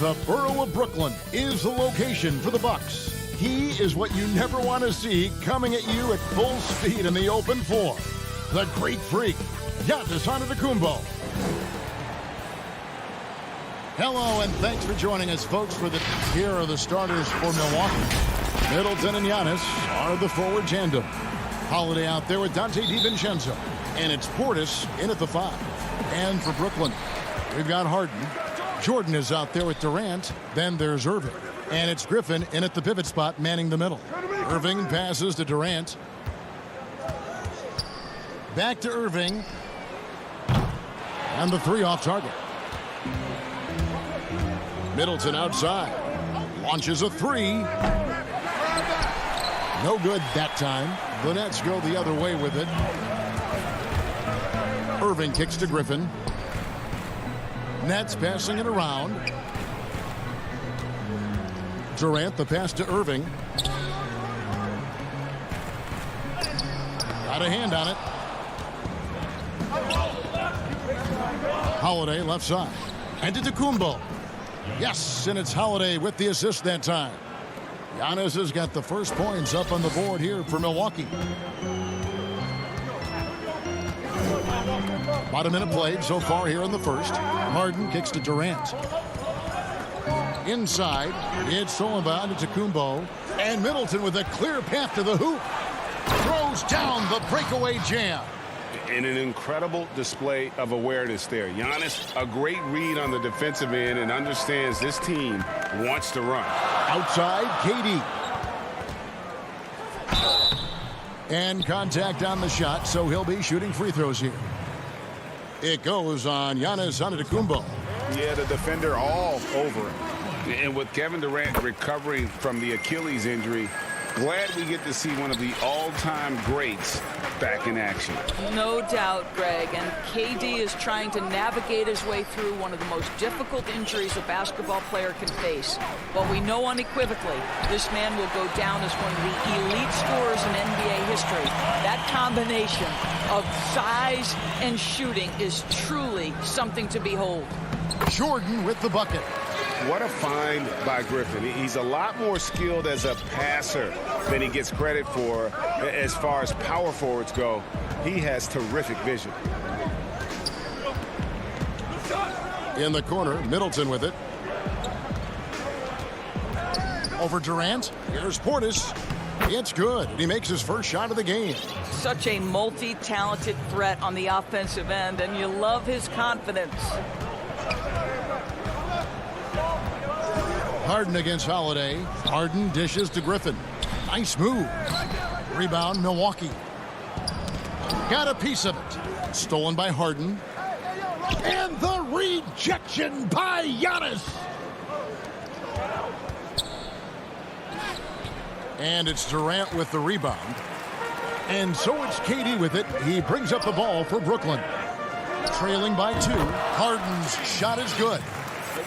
The borough of Brooklyn is the location for the Bucks. He is what you never want to see coming at you at full speed in the open floor. The Greek Freak, Giannis Antetokounmpo. Hello, and thanks for joining us, folks. Here are the starters for Milwaukee. Middleton and Giannis are the forward tandem. Holiday out there with Dante DiVincenzo. And it's Portis in at the 5. And for Brooklyn, we've got Harden. Jordan is out there with Durant. Then there's Irving. And it's Griffin in at the pivot spot, manning the middle. Irving passes to Durant. Back to Irving. And the 3 off target. Middleton outside. Launches a 3. No good that time. The Nets go the other way with it. Irving kicks to Griffin. Nets passing it around. Durant, the pass to Irving. Got a hand on it. Holiday left side. And to Antetokounmpo. Yes, and it's Holiday with the assist that time. Giannis has got the first points up on the board here for Milwaukee. About a minute played so far here in the first. Harden kicks to Durant. Inside, it's Solomon to Antetokounmpo. And Middleton with a clear path to the hoop. Throws down the breakaway jam. And an incredible display of awareness there. Giannis, a great read on the defensive end and understands this team wants to run. Outside, KD. And contact on the shot, so he'll be shooting free throws here. It goes on Giannis Antetokounmpo. Yeah, the defender all over him. And with Kevin Durant recovering from the Achilles injury, glad we get to see one of the all-time greats back in action. No doubt, Greg. And KD is trying to navigate his way through one of the most difficult injuries a basketball player can face. But we know unequivocally this man will go down as one of the elite scorers in NBA history. That combination of size and shooting is truly something to behold. Jordan with the bucket. What a find by Griffin. He's a lot more skilled as a passer than he gets credit for as far as power forwards go. He has terrific vision. In the corner, Middleton with it. Over Durant. Here's Portis. It's good. He makes his first shot of the game. Such a multi-talented threat on the offensive end, and you love his confidence. Harden against Holiday. Harden dishes to Griffin. Nice move. Rebound, Milwaukee. Got a piece of it. Stolen by Harden. And the rejection by Giannis. And it's Durant with the rebound. And so it's KD with it. He brings up the ball for Brooklyn. Trailing by 2. Harden's shot is good.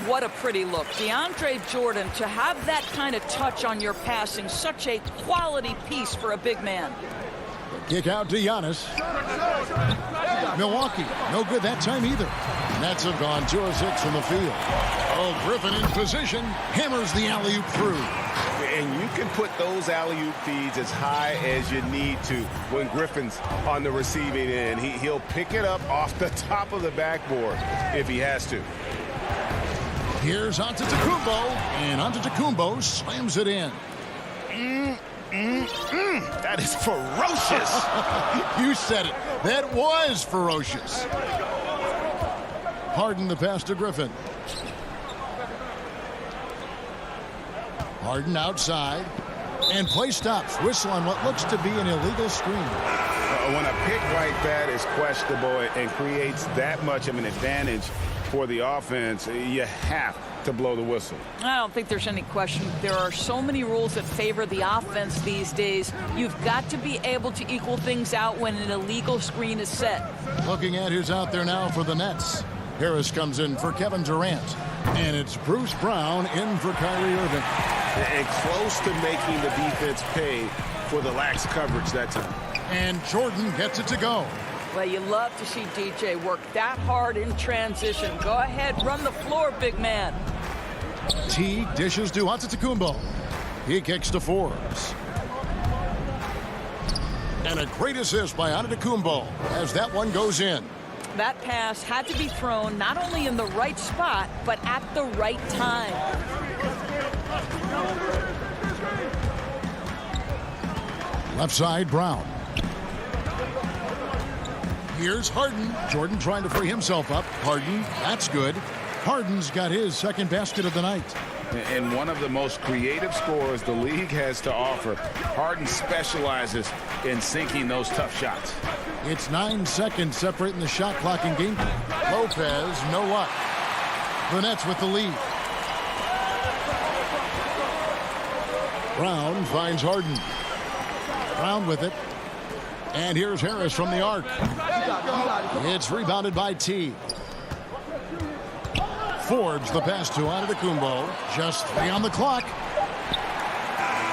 What a pretty look. DeAndre Jordan, to have that kind of touch on your passing, such a quality piece for a big man. Kick out to Giannis. Milwaukee, no good that time either. Nets have gone 2 of 6 from the field. Oh, Griffin in position, hammers the alley-oop through. And you can put those alley-oop feeds as high as you need to when Griffin's on the receiving end. He'll pick it up off the top of the backboard if he has to. Here's Antetokounmpo, and Antetokounmpo slams it in. That is ferocious. You said it. That was ferocious. Harden the pass to Griffin. Harden outside. And play stops. Whistle on what looks to be an illegal screen. When a pick like that is questionable and creates that much of an advantage for the offense, you have to blow the whistle. I don't think there's any question. There are so many rules that favor the offense these days. You've got to be able to equal things out when an illegal screen is set. Looking at who's out there now for the Nets. Harris comes in for Kevin Durant. And it's Bruce Brown in for Kyrie Irving. And close to making the defense pay for the lax coverage that time. And Jordan gets it to go. Well, you love to see DJ work that hard in transition. Go ahead, run the floor, big man. T dishes to Antetokounmpo. He kicks to Forbes. And a great assist by Antetokounmpo as that one goes in. That pass had to be thrown not only in the right spot, but at the right time. Left side, Brown. Here's Harden. Jordan trying to free himself up. Harden, that's good. Harden's got his second basket of the night. And one of the most creative scorers the league has to offer. Harden specializes in sinking those tough shots. It's 9 seconds separating the shot clock and game. Lopez, no luck. The Nets with the lead. Brown finds Harden. Brown with it. And here's Harris from the arc. It's rebounded by T. Forbes the pass to Antetokounmpo. Just 3 on the clock.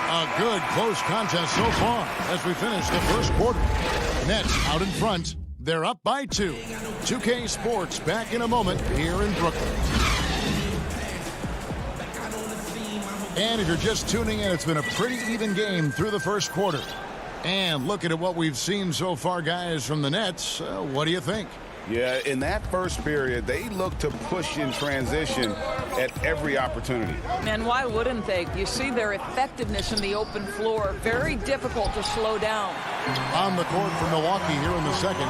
A good close contest so far as we finish the first quarter. Nets out in front. They're up by 2. 2K Sports back in a moment here in Brooklyn. And if you're just tuning in, it's been a pretty even game through the first quarter. And looking at what we've seen so far, guys, from the Nets, what do you think? Yeah, in that first period, they looked to push in transition at every opportunity. And why wouldn't they? You see their effectiveness in the open floor. Very difficult to slow down. On the court for Milwaukee here in the second,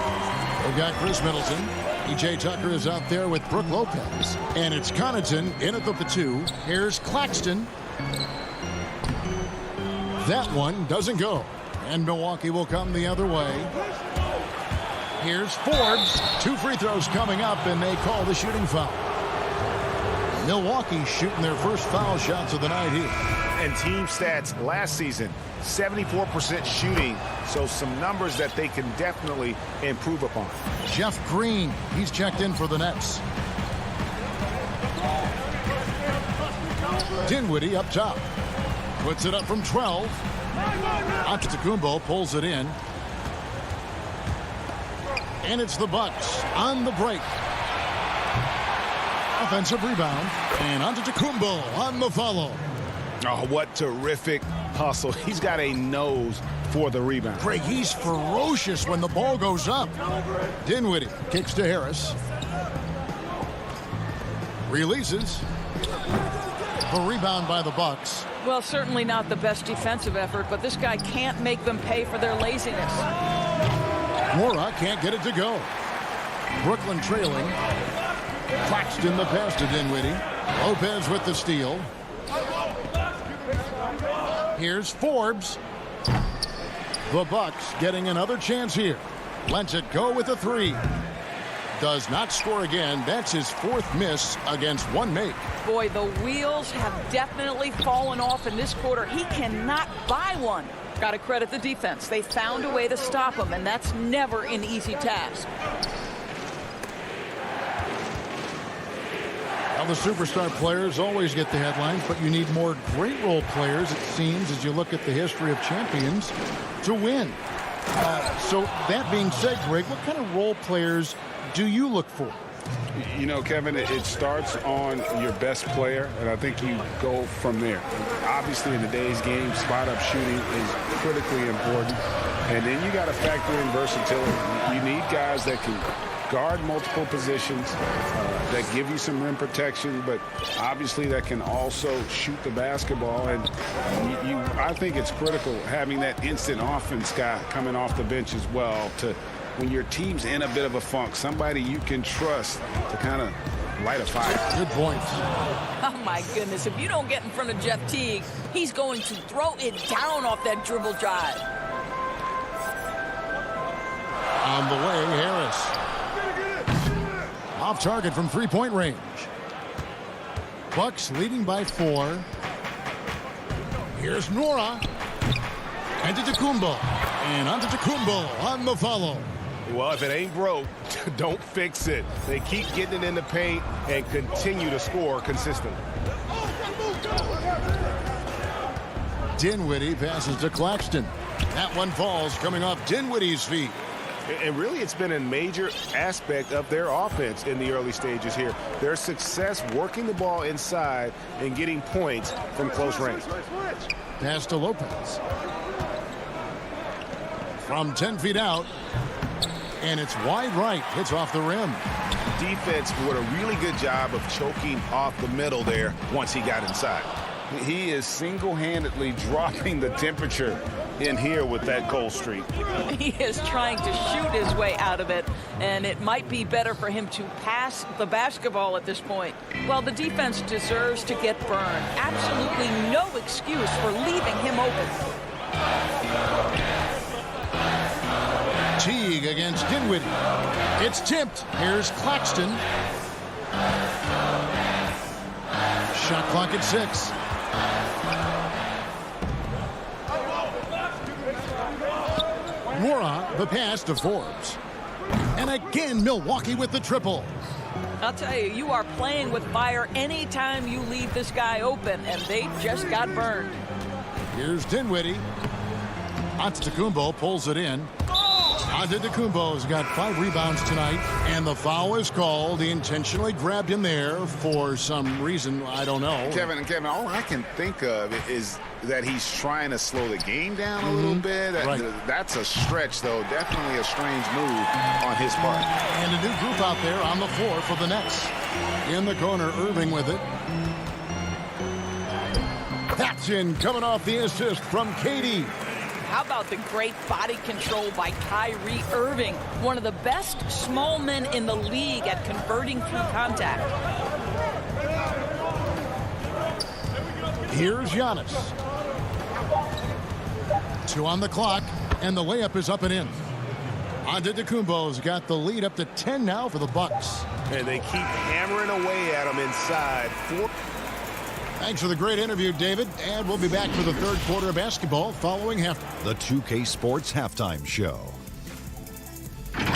we've got Chris Middleton. E.J. Tucker is out there with Brook Lopez. And it's Connaughton in at the 2. Here's Claxton. That one doesn't go. And Milwaukee will come the other way. Here's Forbes. 2 free throws coming up, and they call the shooting foul. Milwaukee shooting their first foul shots of the night here. And team stats last season, 74% shooting, so some numbers that they can definitely improve upon. Jeff Green, he's checked in for the Nets. Dinwiddie up top. Puts it up from 12. Antetokounmpo pulls it in. And it's the Bucks on the break. Offensive rebound. And Antetokounmpo on the follow. Oh, what terrific hustle. He's got a nose for the rebound. Greg, he's ferocious when the ball goes up. Dinwiddie kicks to Harris. Releases. The rebound by the Bucks. Well, certainly not the best defensive effort, but this guy can't make them pay for their laziness. Mora can't get it to go. Brooklyn trailing. Claxton the pass to Dinwiddie. Lopez with the steal. Here's Forbes. The Bucks getting another chance here. Lets it go with a 3. Does not score again. That's his 4th miss against 1 make. Boy, the wheels have definitely fallen off in this quarter. He cannot buy one. Got to credit the defense. They found a way to stop him, and that's never an easy task. Well, the superstar players always get the headlines, but you need more great role players, it seems, as you look at the history of champions, to win. So that being said, Greg, what kind of role players do you look for? You know, Kevin, it starts on your best player, and I think you go from there. Obviously, in today's game, spot-up shooting is critically important. And then you got to factor in versatility. You need guys that can guard multiple positions, that give you some rim protection, but obviously that can also shoot the basketball. And I think it's critical having that instant offense guy coming off the bench as well to – when your team's in a bit of a funk, somebody you can trust to kind of light a fire. Good point. Oh, my goodness. If you don't get in front of Jeff Teague, he's going to throw it down off that dribble drive. On the way, Harris. Off target from 3-point range. Bucks leading by 4. Here's Nora. Antetokounmpo. And Antetokounmpo on the follow. Well, if it ain't broke, don't fix it. They keep getting it in the paint and continue to score consistently. Dinwiddie passes to Claxton. That one falls coming off Dinwiddie's feet. And really, it's been a major aspect of their offense in the early stages here. Their success working the ball inside and getting points from close range. Pass to Lopez. From 10 feet out. And it's wide right. Hits off the rim. Defense did a really good job of choking off the middle there once he got inside. He is single-handedly dropping the temperature in here with that cold streak. He is trying to shoot his way out of it, and it might be better for him to pass the basketball at this point. Well, the defense deserves to get burned. Absolutely no excuse for leaving him open. Teague against Dinwiddie. It's tipped. Here's Claxton. Shot clock at 6. Mora, the pass to Forbes. And again, Milwaukee with the triple. I'll tell you, you are playing with fire anytime you leave this guy open, and they just got burned. Here's Dinwiddie. Antetokounmpo pulls it in. Antetokounmpo's got 5 rebounds tonight, and the foul is called. He intentionally grabbed him there for some reason, I don't know. Kevin, all I can think of is that he's trying to slow the game down a little bit. That's a stretch, though. Definitely a strange move on his part. And a new group out there on the floor for the Nets. In the corner, Irving with it. That's in, coming off the assist from Katie. How about the great body control by Kyrie Irving, one of the best small men in the league at converting through contact. Here's Giannis. 2 on the clock, and the layup is up and in. Antetokounmpo's got the lead up to 10 now for the Bucks. And they keep hammering away at him inside. Thanks for the great interview, David. And we'll be back for the third quarter of basketball following half. The 2K Sports Halftime Show.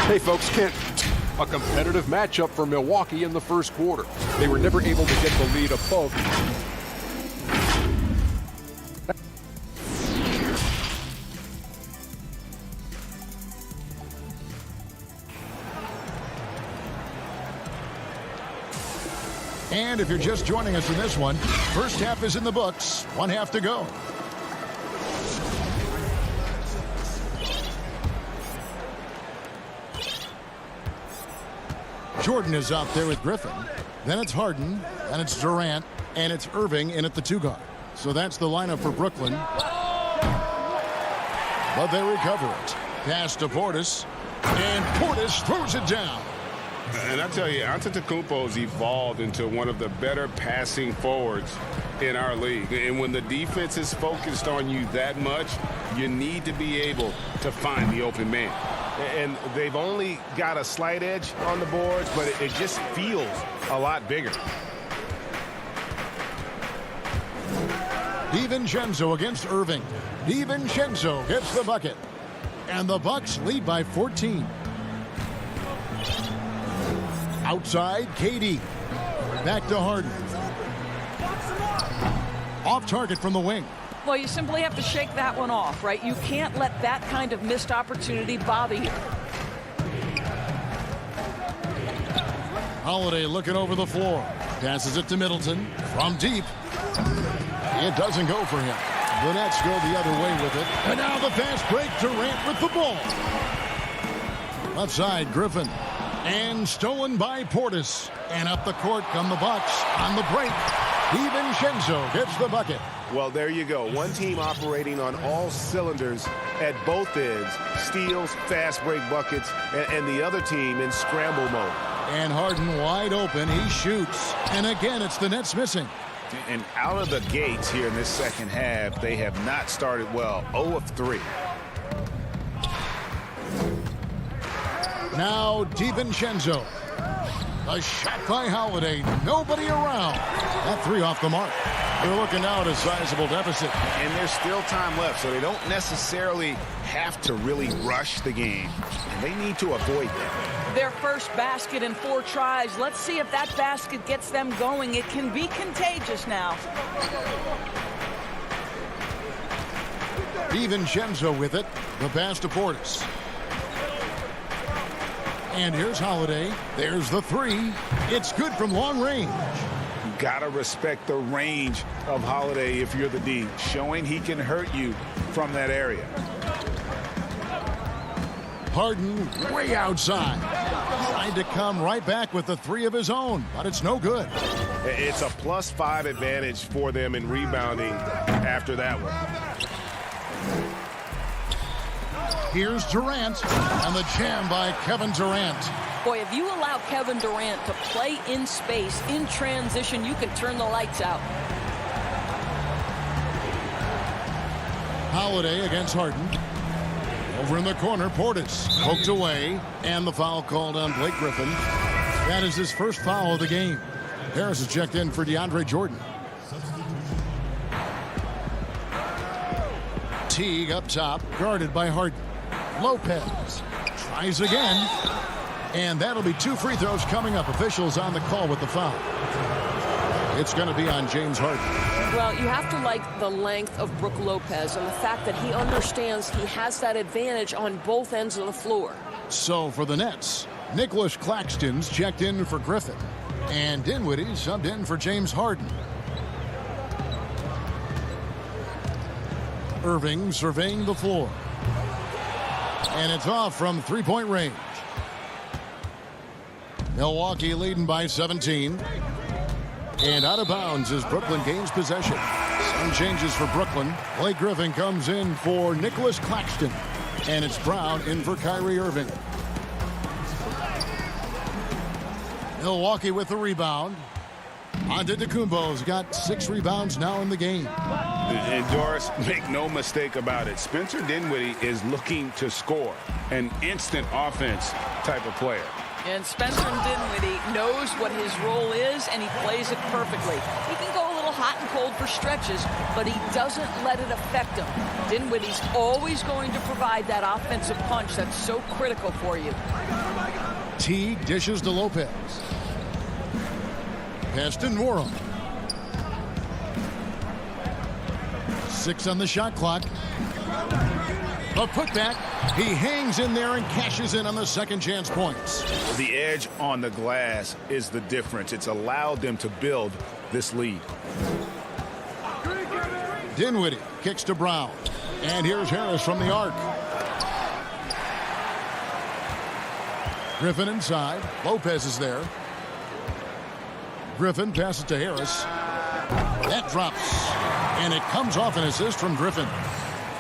Hey, folks, Kent. A competitive matchup for Milwaukee in the first quarter. They were never able to get the lead above. And if you're just joining us in this one, first half is in the books. 1 half to go. Jordan is out there with Griffin. Then it's Harden. Then it's Durant. And it's Irving in at the 2 guard. So that's the lineup for Brooklyn. But they recover it. Pass to Portis. And Portis throws it down. And I tell you, Antetokounmpo's evolved into one of the better passing forwards in our league. And when the defense is focused on you that much, you need to be able to find the open man. And they've only got a slight edge on the boards, but it just feels a lot bigger. DiVincenzo against Irving. DiVincenzo gets the bucket. And the Bucks lead by 14. Outside, KD. Back to Harden. Off target from the wing. Well, you simply have to shake that one off, right? You can't let that kind of missed opportunity bother you. Holiday looking over the floor. Passes it to Middleton from deep. It doesn't go for him. The Nets go the other way with it. And now the fast break. Durant with the ball. Left side, Griffin. And stolen by Portis. And up the court come the Bucks on the break. DiVincenzo gets the bucket. Well, there you go. One team operating on all cylinders at both ends. Steals, fast break buckets, and the other team in scramble mode. And Harden wide open. He shoots. And again, it's the Nets missing. And out of the gates here in this second half, they have not started well. 0 of 3. Now DiVincenzo. A shot by Holiday. Nobody around. That 3 off the mark. They're looking now at a sizable deficit. And there's still time left, so they don't necessarily have to really rush the game. They need to avoid that. Their first basket in 4 tries. Let's see if that basket gets them going. It can be contagious now. DiVincenzo with it. The pass to Portis. And here's Holiday. There's the 3. It's good from long range. You gotta respect the range of Holiday if you're the D, showing he can hurt you from that area. Harden way outside. Tried to come right back with the three of his own, but it's no good. It's a +5 advantage for them in rebounding after that one. Here's Durant, and the jam by Kevin Durant. Boy, if you allow Kevin Durant to play in space, in transition, you can turn the lights out. Holiday against Harden. Over in the corner, Portis poked away, and the foul called on Blake Griffin. That is his first foul of the game. Harris is checked in for DeAndre Jordan. Teague up top, guarded by Harden. Lopez tries again, and that'll be 2 free throws coming up. Officials on the call with the foul. It's going to be on James Harden. Well, you have to like the length of Brook Lopez and the fact that he understands he has that advantage on both ends of the floor. So for the Nets, Nicholas Claxton's checked in for Griffin, and Dinwiddie subbed in for James Harden. Irving surveying the floor. And it's off from three-point range. Milwaukee leading by 17. And out of bounds as Brooklyn gains possession. Some changes for Brooklyn. Blake Griffin comes in for Nicholas Claxton. And it's Brown in for Kyrie Irving. Milwaukee with the rebound. Antetokounmpo's got 6 rebounds now in the game. And Doris, make no mistake about it. Spencer Dinwiddie is looking to score. An instant offense type of player. And Spencer Dinwiddie knows what his role is, and he plays it perfectly. He can go a little hot and cold for stretches, but he doesn't let it affect him. Dinwiddie's always going to provide that offensive punch that's so critical for you. Teague dishes to Lopez. Pass to Norum. 6 on the shot clock. A putback. He hangs in there and cashes in on the second chance points. The edge on the glass is the difference. It's allowed them to build this lead. Dinwiddie kicks to Brown. And here's Harris from the arc. Griffin inside. Lopez is there. Griffin passes to Harris. That drops. And it comes off an assist from Griffin.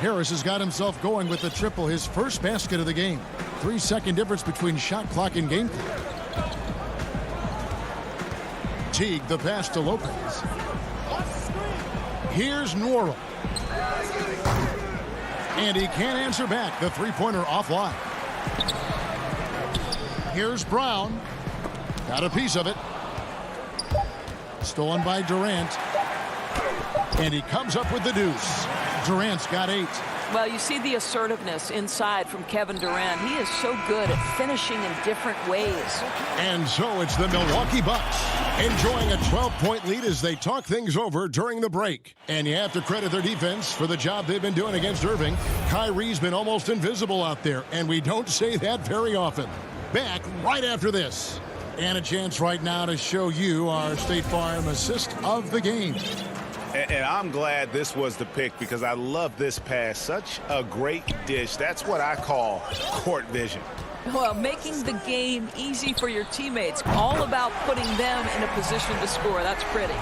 Harris has got himself going with the triple, his first basket of the game. 3-second difference between shot clock and game clock. Teague, the pass to Lopez. Here's Norum. And he can't answer back. The three-pointer offline. Here's Brown. Got a piece of it. Stolen by Durant. And he comes up with the deuce. Durant's got 8. Well, you see the assertiveness inside from Kevin Durant. He is so good at finishing in different ways. And so it's the Milwaukee Bucks enjoying a 12-point lead as they talk things over during the break. And you have to credit their defense for the job they've been doing against Irving. Kyrie's been almost invisible out there, and we don't say that very often. Back right after this. And a chance right now to show you our State Farm assist of the game. And I'm glad this was the pick because I love this pass. Such a great dish. That's what I call court vision. Well, making the game easy for your teammates. All about putting them in a position to score. That's pretty.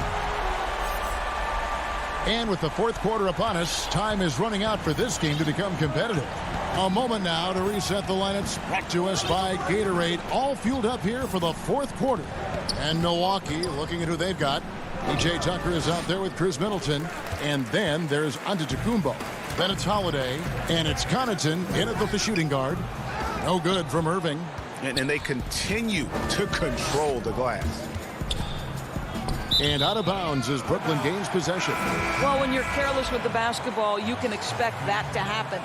And with the fourth quarter upon us, time is running out for this game to become competitive. A moment now to reset the lineups. Brought to us by Gatorade. All fueled up here for the fourth quarter. And Milwaukee looking at who they've got. P.J. Tucker is out there with Chris Middleton. And then there's Antetokounmpo. Then it's Holiday. And it's Connaughton in at the shooting guard. No good from Irving. And they continue to control the glass. And out of bounds as Brooklyn gains possession. Well, when you're careless with the basketball, you can expect that to happen.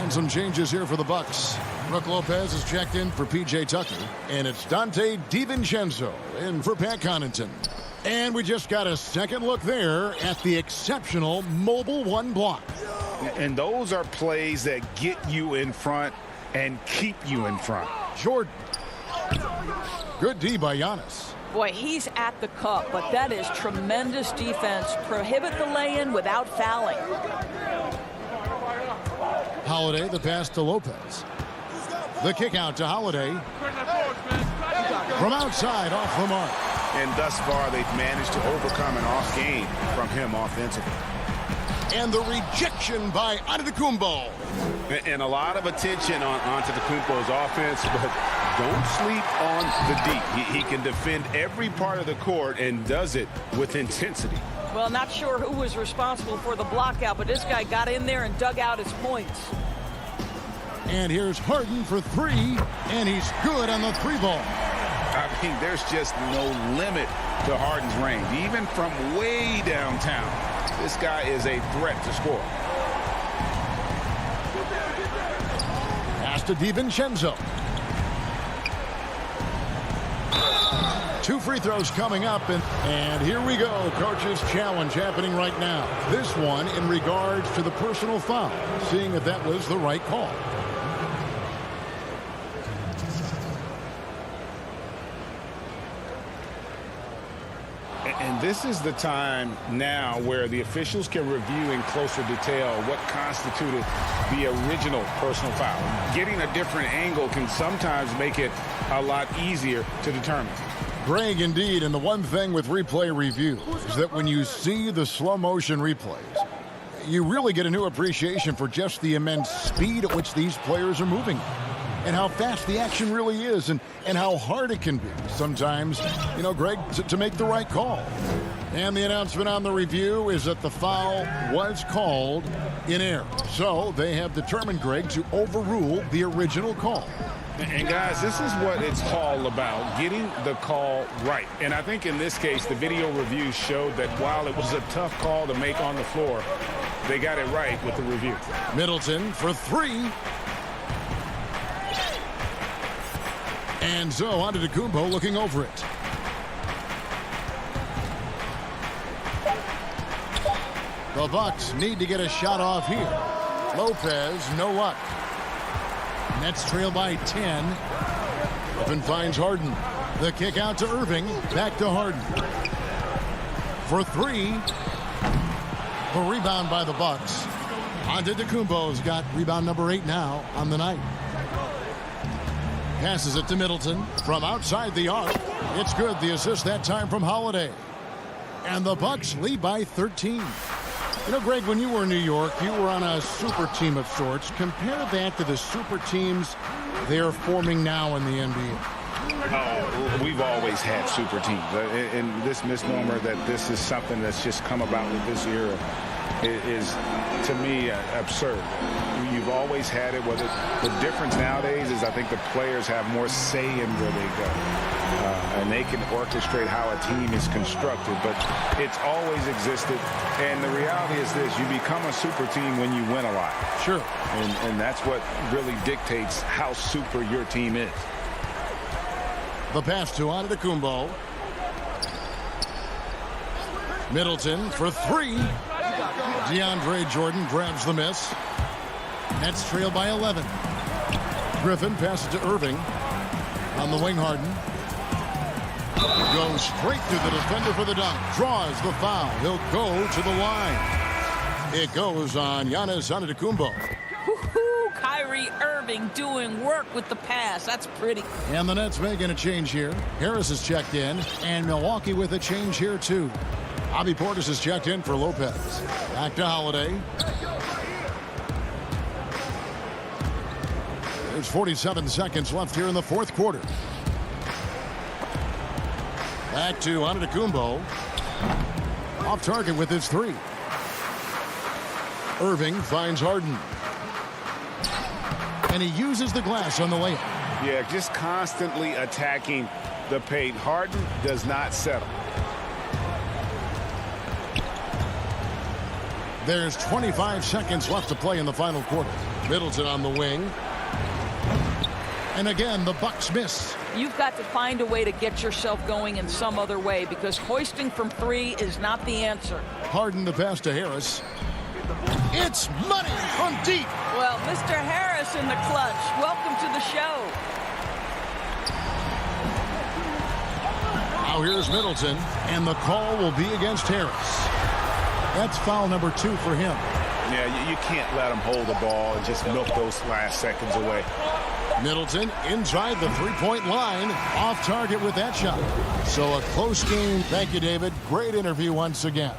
And some changes here for the Bucks. Brook Lopez is checked in for P.J. Tucker. And it's Dante DiVincenzo in for Pat Connaughton. And we just got a second look there at the exceptional Mobile One block. And those are plays that get you in front and keep you in front. Jordan. Good D by Giannis. Boy, he's at the cup, but that is tremendous defense. Prohibit the lay-in without fouling. Holiday, the pass to Lopez. The kick out to Holiday. From outside, off the mark. And thus far, they've managed to overcome an off game from him offensively. And the rejection by Antetokounmpo. And a lot of attention on Antetokounmpo's offense, but don't sleep on the deep. He can defend every part of the court and does it with intensity. Well, not sure who was responsible for the block out, but this guy got in there and dug out his points. And here's Harden for three, and he's good on the three ball. I mean, there's just no limit to Harden's range. Even from way downtown, this guy is a threat to score. Pass to DiVincenzo. 2 free throws coming up, and here we go. Coach's challenge happening right now. This one in regards to the personal foul, seeing if that was the right call. And this is the time now where the officials can review in closer detail what constituted the original personal foul. Getting a different angle can sometimes make it a lot easier to determine. Greg, indeed, and the one thing with replay review is that when you see the slow motion replays, you really get a new appreciation for just the immense speed at which these players are moving and how fast the action really is and how hard it can be sometimes, you know, Greg, to make the right call. And the announcement on the review is that the foul was called in error. So they have determined, Greg, to overrule the original call. And guys, this is what it's all about, getting the call right. And I think in this case, the video review showed that while it was a tough call to make on the floor, they got it right with the review. Middleton for three. And so Antetokounmpo looking over it. The Bucks need to get a shot off here. Lopez, no luck. Nets trail by 10. Griffin finds Harden. The kick out to Irving. Back to Harden. For three. The rebound by the Bucks. Antetokounmpo's got rebound number 8 now on the night. Passes it to Middleton from outside the arc. It's good. The assist that time from Holiday. And the Bucks lead by 13. You know, Greg, when you were in New York, you were on a super team of sorts. Compare that to the super teams they're forming now in the NBA. Oh, we've always had super teams. And this misnomer that this is something that's just come about with this era is, to me, absurd. You've always had it. Whether the difference nowadays is I think the players have more say in where they go. And they can orchestrate how a team is constructed. But it's always existed. And the reality is this. You become a super team when you win a lot. Sure. And that's what really dictates how super your team is. The pass to Antetokounmpo. Middleton for three. DeAndre Jordan grabs the miss. Nets trail by 11. Griffin passes to Irving. On the wing, Harden. Goes straight to the defender for the dunk. Draws the foul. He'll go to the line. It goes on Giannis Antetokounmpo. Kyrie Irving doing work with the pass. That's pretty. And the Nets making a change here. Harris is checked in. And Milwaukee with a change here, too. Bobby Portis is checked in for Lopez. Back to Holiday. There's 47 seconds left here in the fourth quarter. Back to Antetokounmpo. Off target with his three. Irving finds Harden. And he uses the glass on the layup. Yeah, just constantly attacking the paint. Harden does not settle. There's 25 seconds left to play in the final quarter. Middleton on the wing. And again, the Bucks miss. You've got to find a way to get yourself going in some other way because hoisting from three is not the answer. Harden the pass to Harris. It's money from deep. Well, Mr. Harris in the clutch. Welcome to the show. Now here's Middleton, and the call will be against Harris. That's foul number 2 for him. Yeah, you can't let him hold the ball and just milk those last seconds away. Middleton inside the three-point line. Off target with that shot. So a close game. Thank you, David. Great interview once again.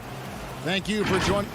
Thank you for joining.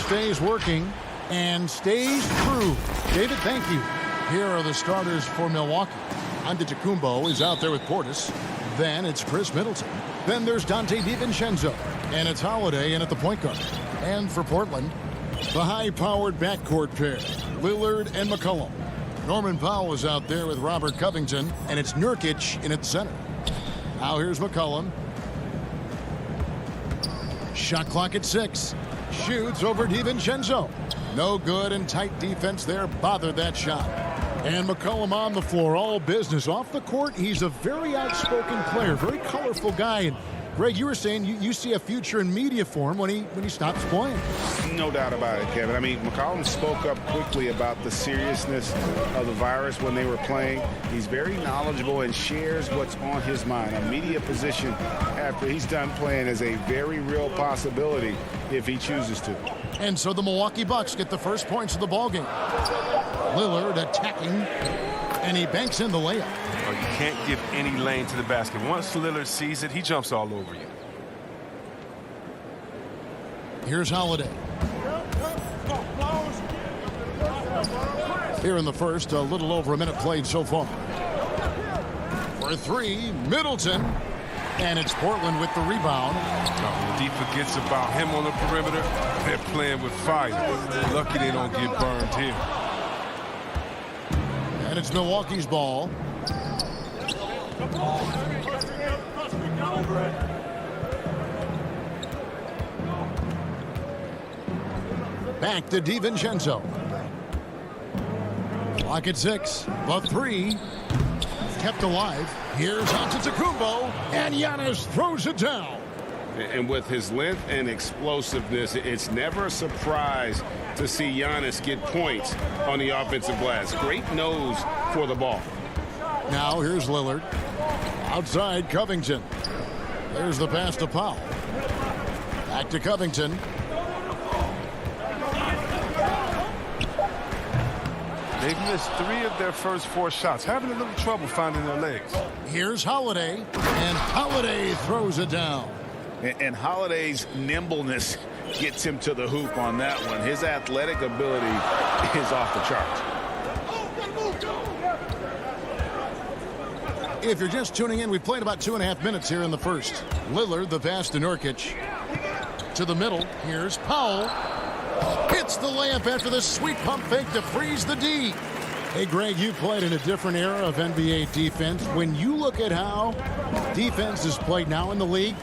Stays working and stays true. David, thank you. Here are the starters for Milwaukee. Antetokounmpo is out there with Portis. Then it's Chris Middleton. Then there's Dante DiVincenzo. And it's Holiday in at the point guard. And for Portland, the high-powered backcourt pair, Lillard and McCollum. Norman Powell is out there with Robert Covington. And it's Nurkic in at center. Now here's McCollum. Shot clock at 6. Shoots over DiVincenzo. No good, and tight defense there bothered that shot. And McCollum on the floor, all business. Off the court, he's a very outspoken player, very colorful guy. And Greg, you were saying you see a future in media for him when he stops playing. No doubt about it, Kevin. I mean, McCollum spoke up quickly about the seriousness of the virus when they were playing. He's very knowledgeable and shares what's on his mind. A media position after he's done playing is a very real possibility if he chooses to. And so the Milwaukee Bucks get the first points of the ballgame. Lillard attacking, and he banks in the layup. Oh, you can't give any lane to the basket. Once Lillard sees it, he jumps all over you. Here's Holiday. Here in the first, a little over a minute played so far. For 3, Middleton. And it's Portland with the rebound. Oh, D forgets about him on the perimeter. They're playing with fire. Lucky they don't get burned here. And it's Milwaukee's ball. Back to DiVincenzo. Clock at 6. The 3. Kept alive. Here's Antetokounmpo. And Giannis throws it down. And with his length and explosiveness, it's never a surprise to see Giannis get points on the offensive glass. Great nose for the ball. Now here's Lillard. Outside Covington. There's the pass to Powell. Back to Covington. They've missed 3 of their first 4 shots, having a little trouble finding their legs. Here's Holiday, and Holiday throws it down. And Holiday's nimbleness gets him to the hoop on that one. His athletic ability is off the charts. If you're just tuning in, we've played about 2.5 minutes here in the first. Lillard, the pass to Nurkic. To the middle, here's Powell. Hits the layup after the sweet pump fake to freeze the D. Hey, Greg, you played in a different era of NBA defense. When you look at how defense is played now in the league,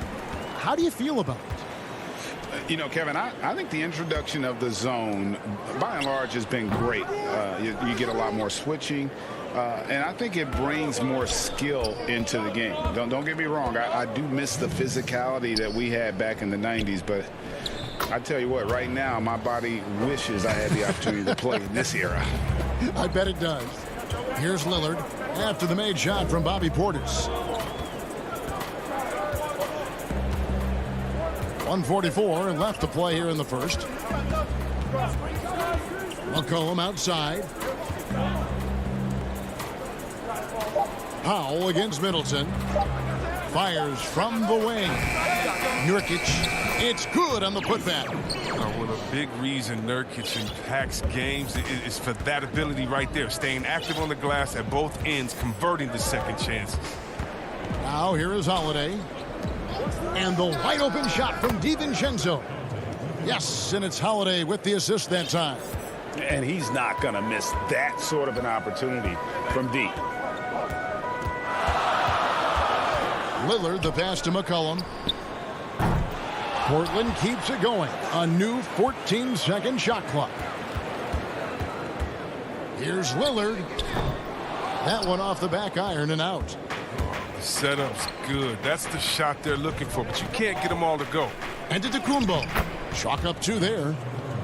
how do you feel about it? You know, Kevin, I think the introduction of the zone, by and large, has been great. You get a lot more switching. And I think it brings more skill into the game. Don't get me wrong. I do miss the physicality that we had back in the 90s. But I tell you what, right now, my body wishes I had the opportunity to play in this era. I bet it does. Here's Lillard after the made shot from Bobby Portis. 1:44 left to play here in the first. McCollum outside. Powell against Middleton. Fires from the wing. Nurkic. It's good on the putback. Well, a big reason Nurkic impacts games is for that ability right there. Staying active on the glass at both ends, converting the second chances. Now here is Holiday. And the wide open shot from DiVincenzo. Yes, and it's Holiday with the assist that time. And he's not going to miss that sort of an opportunity from D. Lillard, the pass to McCollum. Portland keeps it going. A new 14-second shot clock. Here's Lillard. That one off the back iron and out. Setup's good. That's the shot they're looking for, but you can't get them all to go. Antetokounmpo. Chalk up 2 there.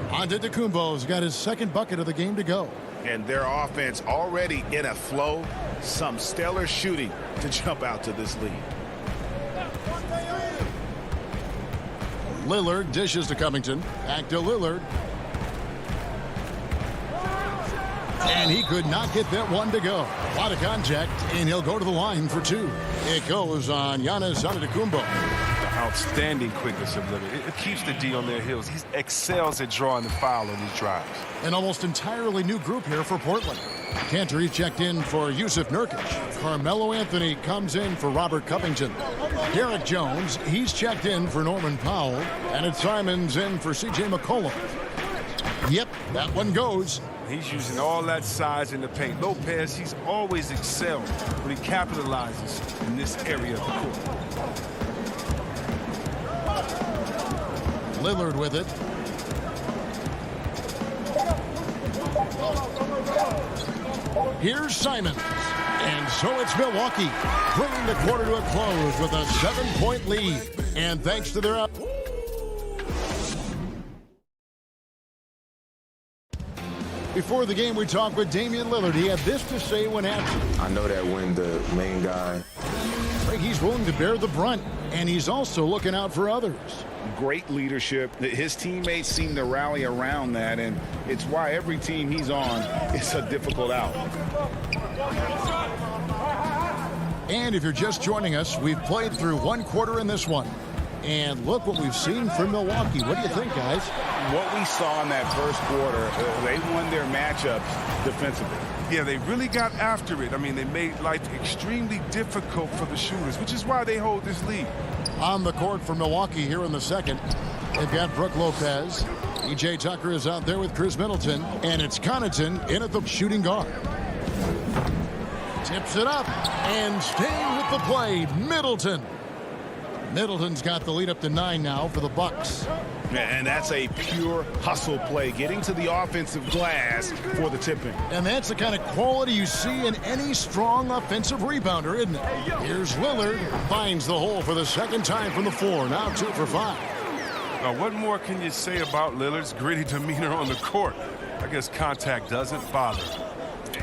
Antetokounmpo's got his second bucket of the game to go. And their offense already in a flow. Some stellar shooting to jump out to this lead. Lillard dishes to Covington. Back to Lillard. And he could not get that one to go. A lot of contact, and he'll go to the line for 2. It goes on Giannis Antetokounmpo. Outstanding quickness of Lillard. It keeps the D on their heels. He excels at drawing the foul on these drives. An almost entirely new group here for Portland. Cantor checked in for Yusuf Nurkic. Carmelo Anthony comes in for Robert Covington. Derek Jones, he's checked in for Norman Powell. And it's Simons in for C.J. McCollum. Yep, that one goes. He's using all that size in the paint. Lopez, he's always excelled when he capitalizes in this area of the court. Lillard with it. Here's Simons. And so it's Milwaukee bringing the quarter to a close with a 7-point lead. And thanks to their... Before the game, we talked with Damian Lillard. He had this to say when asked. I know that when the main guy... He's willing to bear the brunt, and he's also looking out for others. Great leadership. His teammates seem to rally around that, and it's why every team he's on is a difficult out. And if you're just joining us, we've played through 1 quarter in this one. And look what we've seen from Milwaukee. What do you think, guys? What we saw in that first quarter, they won their matchups defensively. Yeah, they really got after it. I mean, they made life extremely difficult for the shooters, which is why they hold this lead. On the court for Milwaukee here in the second, they've got Brook Lopez. E.J. Tucker is out there with Chris Middleton. And it's Connaughton in at the shooting guard. Tips it up. And staying with the play, Middleton. Middleton's got the lead up to 9 now for the Bucks. And that's a pure hustle play, getting to the offensive glass for the tip-in. And that's the kind of quality you see in any strong offensive rebounder, isn't it? Here's Lillard, finds the hole for the second time from the floor, now 2 for 5. Now, what more can you say about Lillard's gritty demeanor on the court? I guess contact doesn't bother.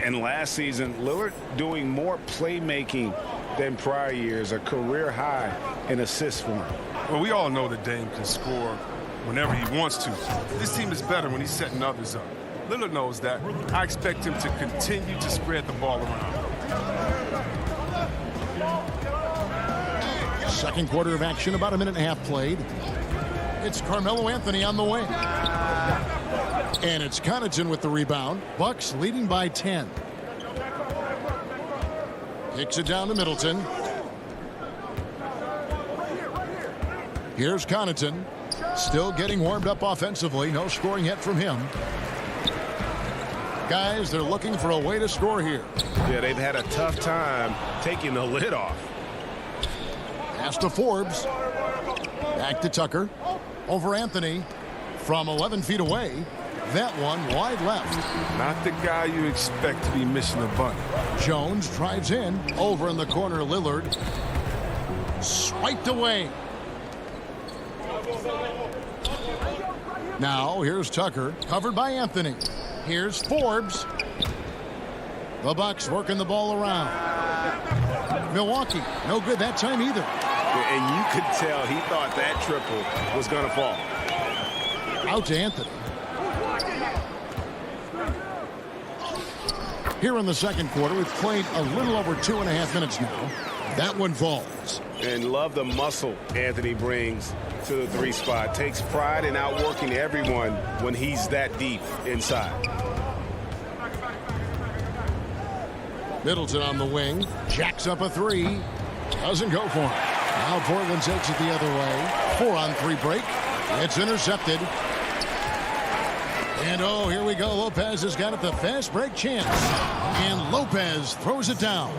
And last season, Lillard doing more playmaking than prior years, a career high in assists for him. Well, we all know that Dame can score whenever he wants to. This team is better when he's setting others up. Lillard knows that. I expect him to continue to spread the ball around. Second quarter of action, about a minute and a half played. It's Carmelo Anthony on the wing. And it's Connaughton with the rebound. Bucks leading by 10. Kicks it down to Middleton. Here's Connaughton. Still getting warmed up offensively. No scoring yet from him. Guys, they're looking for a way to score here. Yeah, they've had a tough time taking the lid off. Pass to Forbes. Back to Tucker. Over Anthony. From 11 feet away. That one wide left. Not the guy you expect to be missing a bunt. Jones drives in. Over in the corner, Lillard. Swiped away. Now, here's Tucker, covered by Anthony. Here's Forbes. The Bucks working the ball around. Milwaukee, no good that time either. And you could tell he thought that triple was going to fall. Out to Anthony. Here in the second quarter, we've played a little over 2.5 minutes now. That one falls. And love the muscle Anthony brings to the 3 spot. Takes pride in outworking everyone when he's that deep inside. Middleton on the wing. Jacks up a 3. Doesn't go for it. Now Portland takes it the other way. 4-on-3 break. It's intercepted. And oh, here we go. Lopez has got it, the fast break chance. And Lopez throws it down.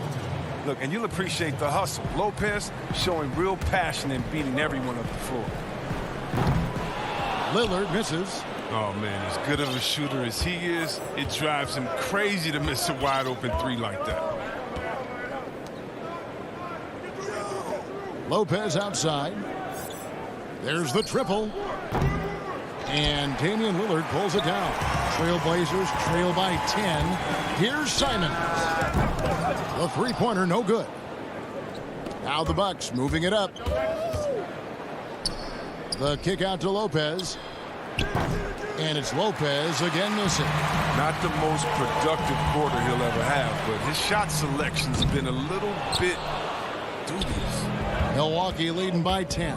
Look, and you'll appreciate the hustle. Lopez showing real passion in beating everyone up the floor. Lillard misses. Oh, man, as good of a shooter as he is, it drives him crazy to miss a wide-open 3 like that. Lopez outside. There's the triple. And Damian Lillard pulls it down. Trailblazers trail by 10. Here's Simons. The three-pointer, no good. Now the Bucks moving it up. The kick out to Lopez. And it's Lopez again missing. Not the most productive quarter he'll ever have, but his shot selection's been a little bit dubious. Milwaukee leading by 10.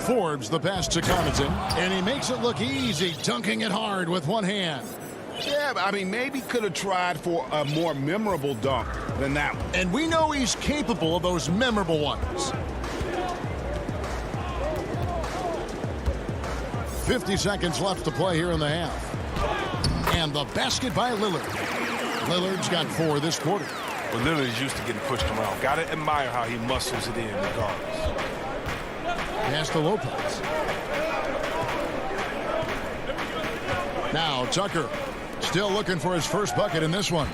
Forbes the pass to Connaughton, and he makes it look easy, dunking it hard with one hand. Yeah, I mean, maybe could have tried for a more memorable dunk than that one. And we know he's capable of those memorable ones. 50 seconds left to play here in the half. And the basket by Lillard. Lillard's got 4 this quarter. Well, Lillard is used to getting pushed around. Got to admire how he muscles it in regardless. Pass to Lopez. Now Tucker still looking for his first bucket in this one.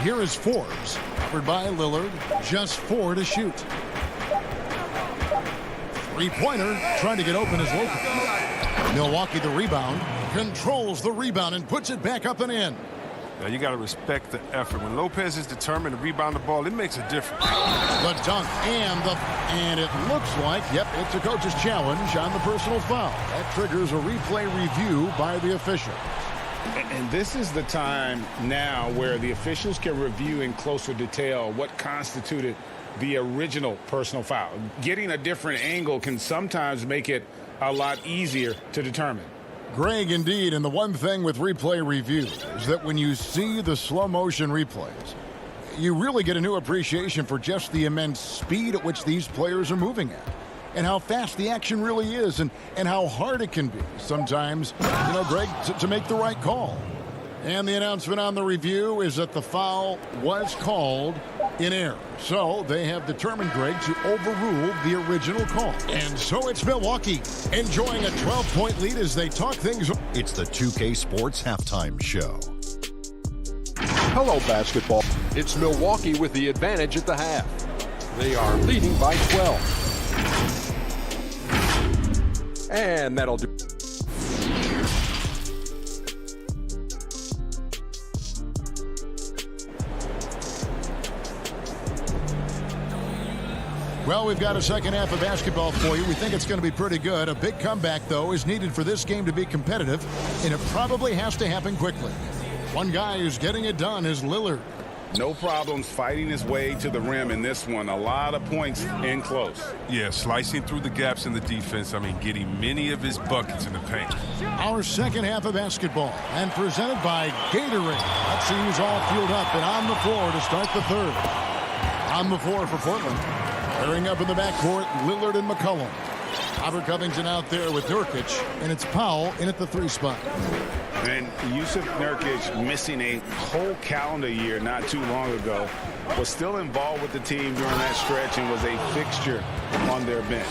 Here is Forbes, covered by Lillard. Just 4 to shoot. Three-pointer, trying to get open is Lopez. Milwaukee the rebound, controls the rebound and puts it back up and in. Now you got to respect the effort. When Lopez is determined to rebound the ball, it makes a difference. The dunk and it looks like, yep, it's a coach's challenge on the personal foul. That triggers a replay review by the officials. And this is the time now where the officials can review in closer detail what constituted the original personal foul. Getting a different angle can sometimes make it a lot easier to determine. Greg, indeed, and the one thing with replay review is that when you see the slow motion replays, you really get a new appreciation for just the immense speed at which these players are moving at and how fast the action really is and how hard it can be sometimes, Greg, to make the right call. And the announcement on the review is that the foul was called in error. So they have determined, Greg, to overrule the original call. And so it's Milwaukee enjoying a 12-point lead as they talk things. It's the 2K Sports Halftime Show. Hello, basketball. It's Milwaukee with the advantage at the half. They are leading by 12. And that'll do. Well, we've got a second half of basketball for you. We think it's going to be pretty good. A big comeback, though, is needed for this game to be competitive, and it probably has to happen quickly. One guy who's getting it done is Lillard. No problems fighting his way to the rim in this one. A lot of points in close. Yeah, slicing through the gaps in the defense. I mean, getting many of his buckets in the paint. Our second half of basketball, and presented by Gatorade. Let's see who's all fueled up and on the floor to start the third. On the floor for Portland. Pairing up in the backcourt, Lillard and McCollum. Robert Covington out there with Nurkic, and it's Powell in at the 3 spot. And Yusuf Nurkic, missing a whole calendar year not too long ago, was still involved with the team during that stretch and was a fixture on their bench.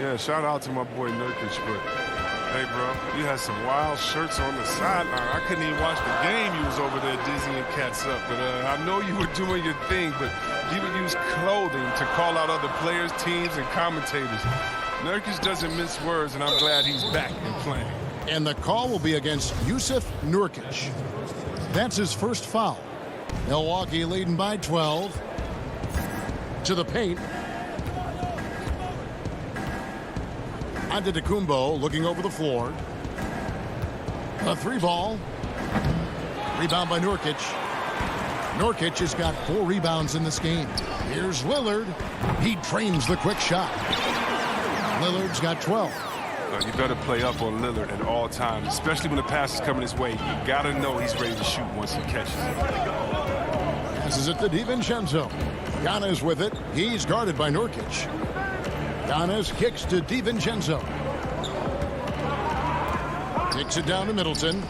Yeah, shout out to my boy Nurkic, but hey, bro, you had some wild shirts on the sideline. I couldn't even watch the game. You was over there dizzying cats up. But I know you were doing your thing, but you would use clothing to call out other players, teams, and commentators. Nurkic doesn't mince words, and I'm glad he's back and playing. And the call will be against Yusuf Nurkic. That's his first foul. Milwaukee leading by 12. To the paint. Antetokounmpo looking over the floor. A 3 ball. Rebound by Nurkic. Nurkic has got 4 rebounds in this game. Here's Lillard. He trains the quick shot. Lillard's got 12. You better play up on Lillard at all times, especially when the pass is coming his way. You got to know he's ready to shoot once he catches it. Passes it to DiVincenzo. Giannis with it. He's guarded by Nurkic. Giannis kicks to DiVincenzo. Kicks it down to Middleton.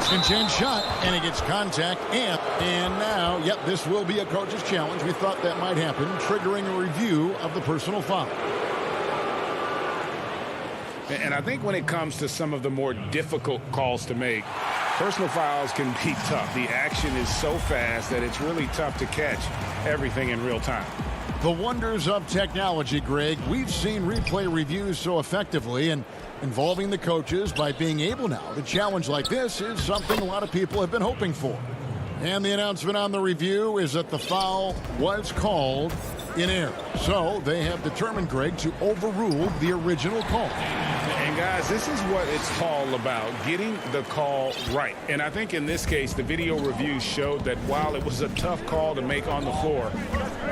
Spin change shot, and he gets contact. And now, yep, this will be a coach's challenge. We thought that might happen, triggering a review of the personal foul. And I think when it comes to some of the more difficult calls to make, personal fouls can be tough. The action is so fast that it's really tough to catch everything in real time. The wonders of technology, Greg. We've seen replay reviews so effectively, and involving the coaches by being able now to challenge like this is something a lot of people have been hoping for. And the announcement on the review is that the foul was called in error. So they have determined, Greg, to overrule the original call. And guys, this is what it's all about, getting the call right. And I think in this case, the video review showed that while it was a tough call to make on the floor,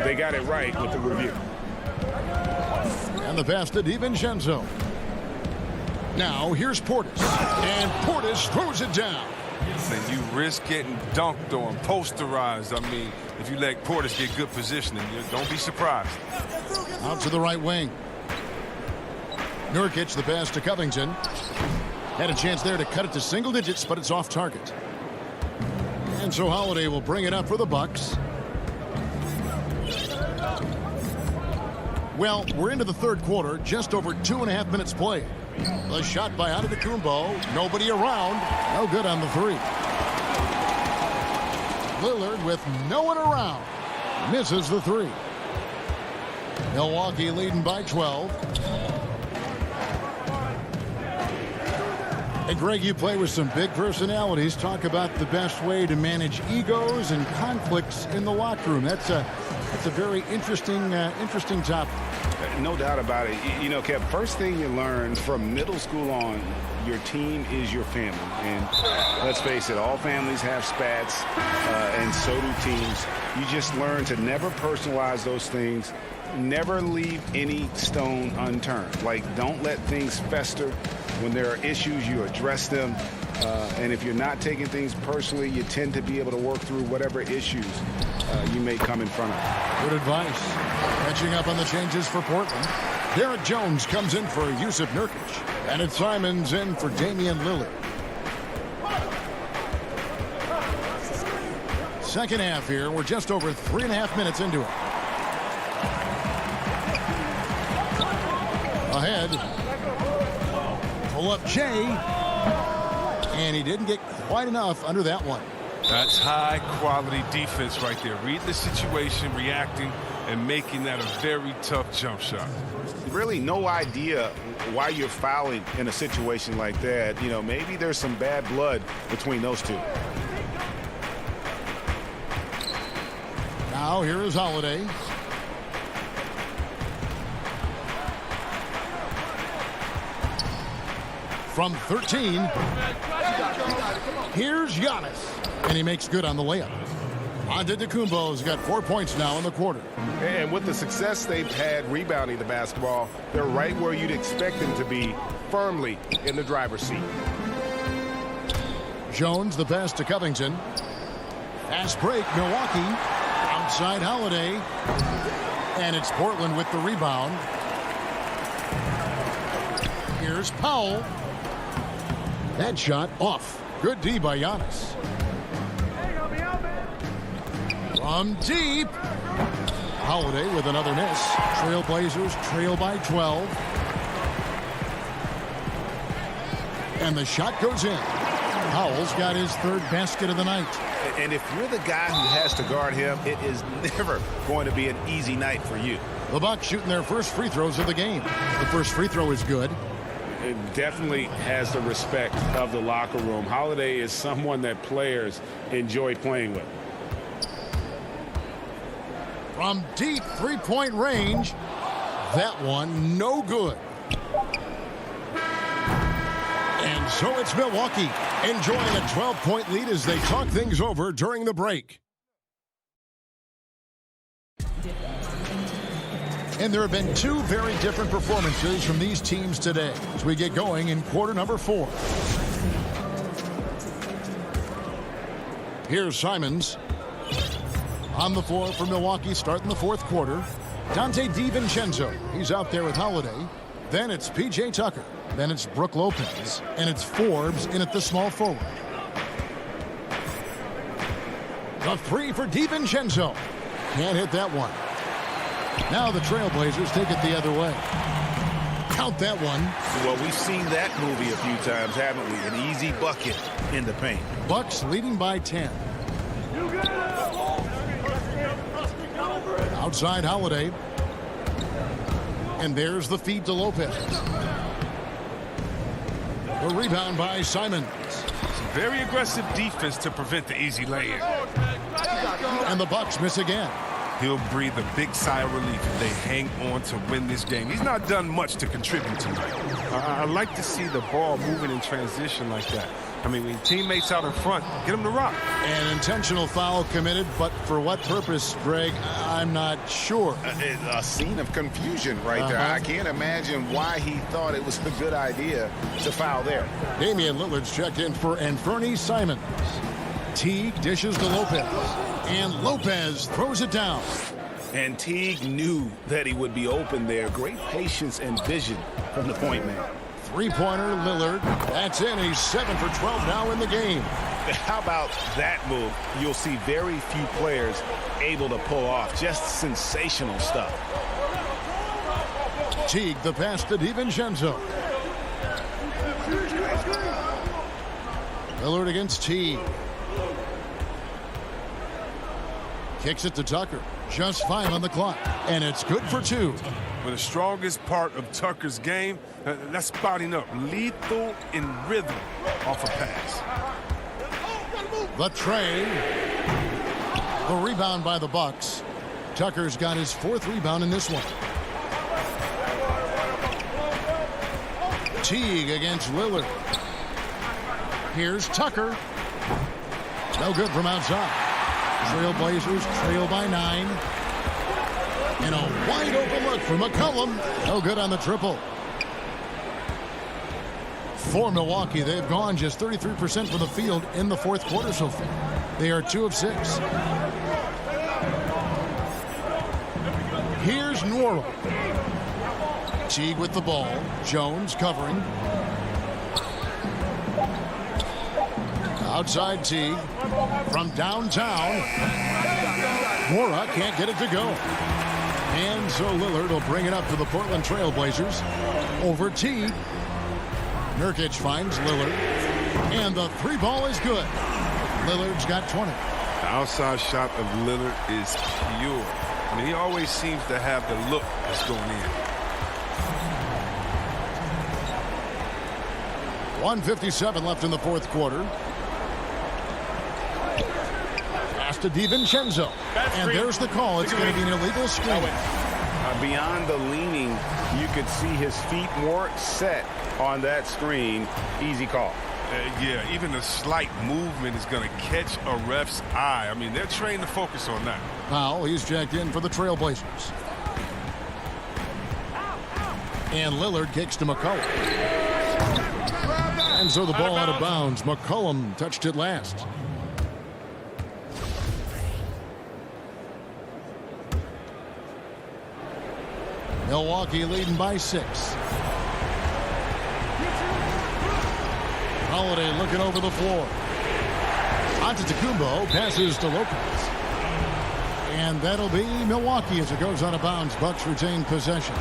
they got it right with the review. And the pass to DiVincenzo. Now here's Portis. And Portis throws it down. And you risk getting dunked on, posterized. I mean, if you let Portis get good positioning, don't be surprised. Out to the right wing. Nurkic, the pass to Covington. Had a chance there to cut it to single digits, but it's off target. And so Holiday will bring it up for the Bucks. Well, we're into the third quarter, just over 2.5 minutes played. The shot by Antetokounmpo, nobody around, no good on the 3. Lillard with no one around, misses the 3. Milwaukee leading by 12. Hey, Greg, you play with some big personalities. Talk about the best way to manage egos and conflicts in the locker room. That's a very interesting topic. No doubt about it. You know, Kev, first thing you learn from middle school on, your team is your family. And let's face it, all families have spats, and so do teams. You just learn to never personalize those things. Never leave any stone unturned. Like, don't let things fester. When there are issues, you address them. And if you're not taking things personally, you tend to be able to work through whatever issues you may come in front of. Good advice. Catching up on the changes for Portland. Derek Jones comes in for Yusuf Nurkic. And it's Simons in for Damian Lillard. Second half here. We're just over 3.5 minutes into it. Ahead. Pull up Jay. And he didn't get quite enough under that one. That's high quality defense right there. Reading the situation, reacting, and making that a very tough jump shot. Really no idea why you're fouling in a situation like that. You know, maybe there's some bad blood between those two. Now here is Holiday. From 13, here's Giannis. And he makes good on the layup. Antetokounmpo's got 4 points now in the quarter. And with the success they've had rebounding the basketball, they're right where you'd expect them to be, firmly in the driver's seat. Jones, the pass to Covington. Fast break, Milwaukee. Outside Holiday. And it's Portland with the rebound. Here's Powell. That shot off. Good D by Giannis. From deep. Holiday with another miss. Trailblazers trail by 12. And the shot goes in. Powell's got his third basket of the night. And if you're the guy who has to guard him, it is never going to be an easy night for you. The Bucks shooting their first free throws of the game. The first free throw is good. It definitely has the respect of the locker room. Holiday is someone that players enjoy playing with. From deep three-point range, that one no good. And so it's Milwaukee enjoying a 12-point lead as they talk things over during the break. And there have been two very different performances from these teams today as we get going in quarter number 4. Here's Simons. On the floor for Milwaukee starting the fourth quarter. Dante DiVincenzo. He's out there with Holiday. Then it's P.J. Tucker. Then it's Brook Lopez. And it's Forbes in at the small forward. The three for DiVincenzo. Can't hit that one. Now the Trailblazers take it the other way. Count that one. Well, we've seen that movie a few times, haven't we? An easy bucket in the paint. Bucks leading by 10. Outside Holiday. And there's the feed to Lopez. The rebound by Simons. Some very aggressive defense to prevent the easy lay-in. And the Bucks miss again. He'll breathe a big sigh of relief if they hang on to win this game. He's not done much to contribute tonight. I like to see the ball moving in transition like that. I mean, when teammates out in front, get them to rock. An intentional foul committed, but for what purpose, Greg, I'm not sure. A scene of confusion right there. I can't imagine why he thought it was a good idea to foul there. Damian Lillard's checked in for Anthony Simons. Teague dishes to Lopez. And Lopez throws it down. And Teague knew that he would be open there. Great patience and vision from the point man. Three-pointer, Lillard. That's in. He's 7 for 12 now in the game. How about that move? You'll see very few players able to pull off. Just sensational stuff. Teague, the pass to DiVincenzo. Lillard against Teague. Kicks it to Tucker. Just 5 on the clock. And it's good for 2. But the strongest part of Tucker's game, that's spotting up. Lethal in rhythm off a pass. The tray. The rebound by the Bucks. Tucker's got his 4th rebound in this one. Teague against Lillard. Here's Tucker. No good from outside. Trailblazers trail by 9. And a wide open look for McCollum. No good on the triple. For Milwaukee, they've gone just 33% from the field in the fourth quarter so far. They are 2 of 6. Here's Norrell. Teague with the ball. Jones covering. Outside Teague. From downtown. Mora can't get it to go. And so Lillard will bring it up to the Portland Trail Blazers. Over Teague. Nurkic finds Lillard. And the three ball is good. Lillard's got 20. The outside shot of Lillard is pure. I mean, he always seems to have the look that's going in. 1:57 left in the fourth quarter. Pass to DiVincenzo. And there's the call. It's going to be an illegal screen. Beyond the leaning, you could see his feet more set on that screen. Easy call. Yeah, even a slight movement is going to catch a ref's eye. I mean, they're trained to focus on that. Powell, he's checked in for the Trailblazers. And Lillard kicks to McCollum. And so the ball out of bounds. McCollum touched it last. Milwaukee leading by 6. Holiday looking over the floor. Antetokounmpo passes to Lopez. And that'll be Milwaukee as it goes out of bounds. Bucks retain possession.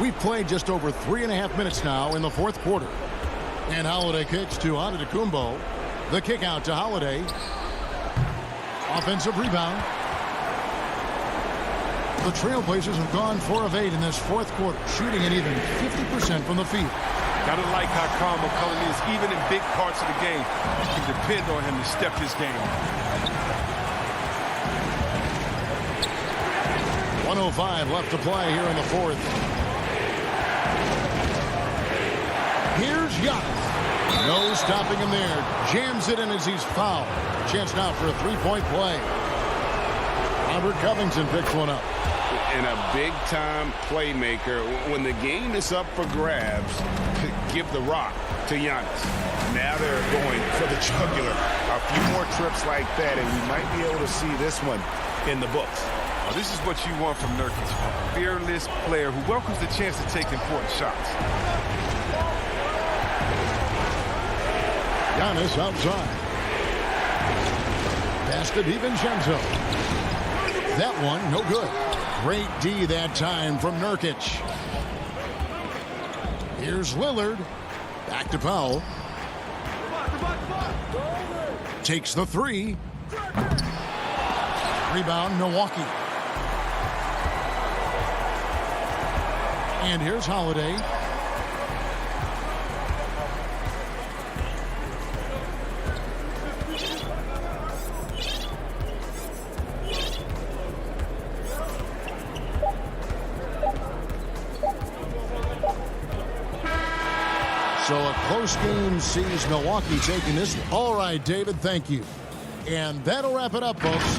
We've played just over 3.5 minutes now in the fourth quarter. And Holiday kicks to Antetokounmpo. The kick out to Holiday. Offensive rebound. The Trailblazers have gone 4 of 8 in this fourth quarter, shooting at even 50% from the field. Gotta like how calm McCollum is, even in big parts of the game. You can depend on him to step his game up. 1:05 left to play here in the fourth. Here's Giannis. No stopping him there. Jams it in as he's fouled. Chance now for a three-point play. Robert Covington picks one up. And a big-time playmaker. When the game is up for grabs, give the rock to Giannis. Now they're going for the jugular. A few more trips like that, and we might be able to see this one in the books. Well, this is what you want from Nurkic. A fearless player who welcomes the chance to take important shots. Giannis outside. Pass to DiVincenzo. That one, no good. Great D that time from Nurkic. Here's Lillard. Back to Powell. Takes the three. Rebound, Milwaukee. And here's Holiday. So a close game sees Milwaukee taking this. All right, David, thank you. And that'll wrap it up, folks.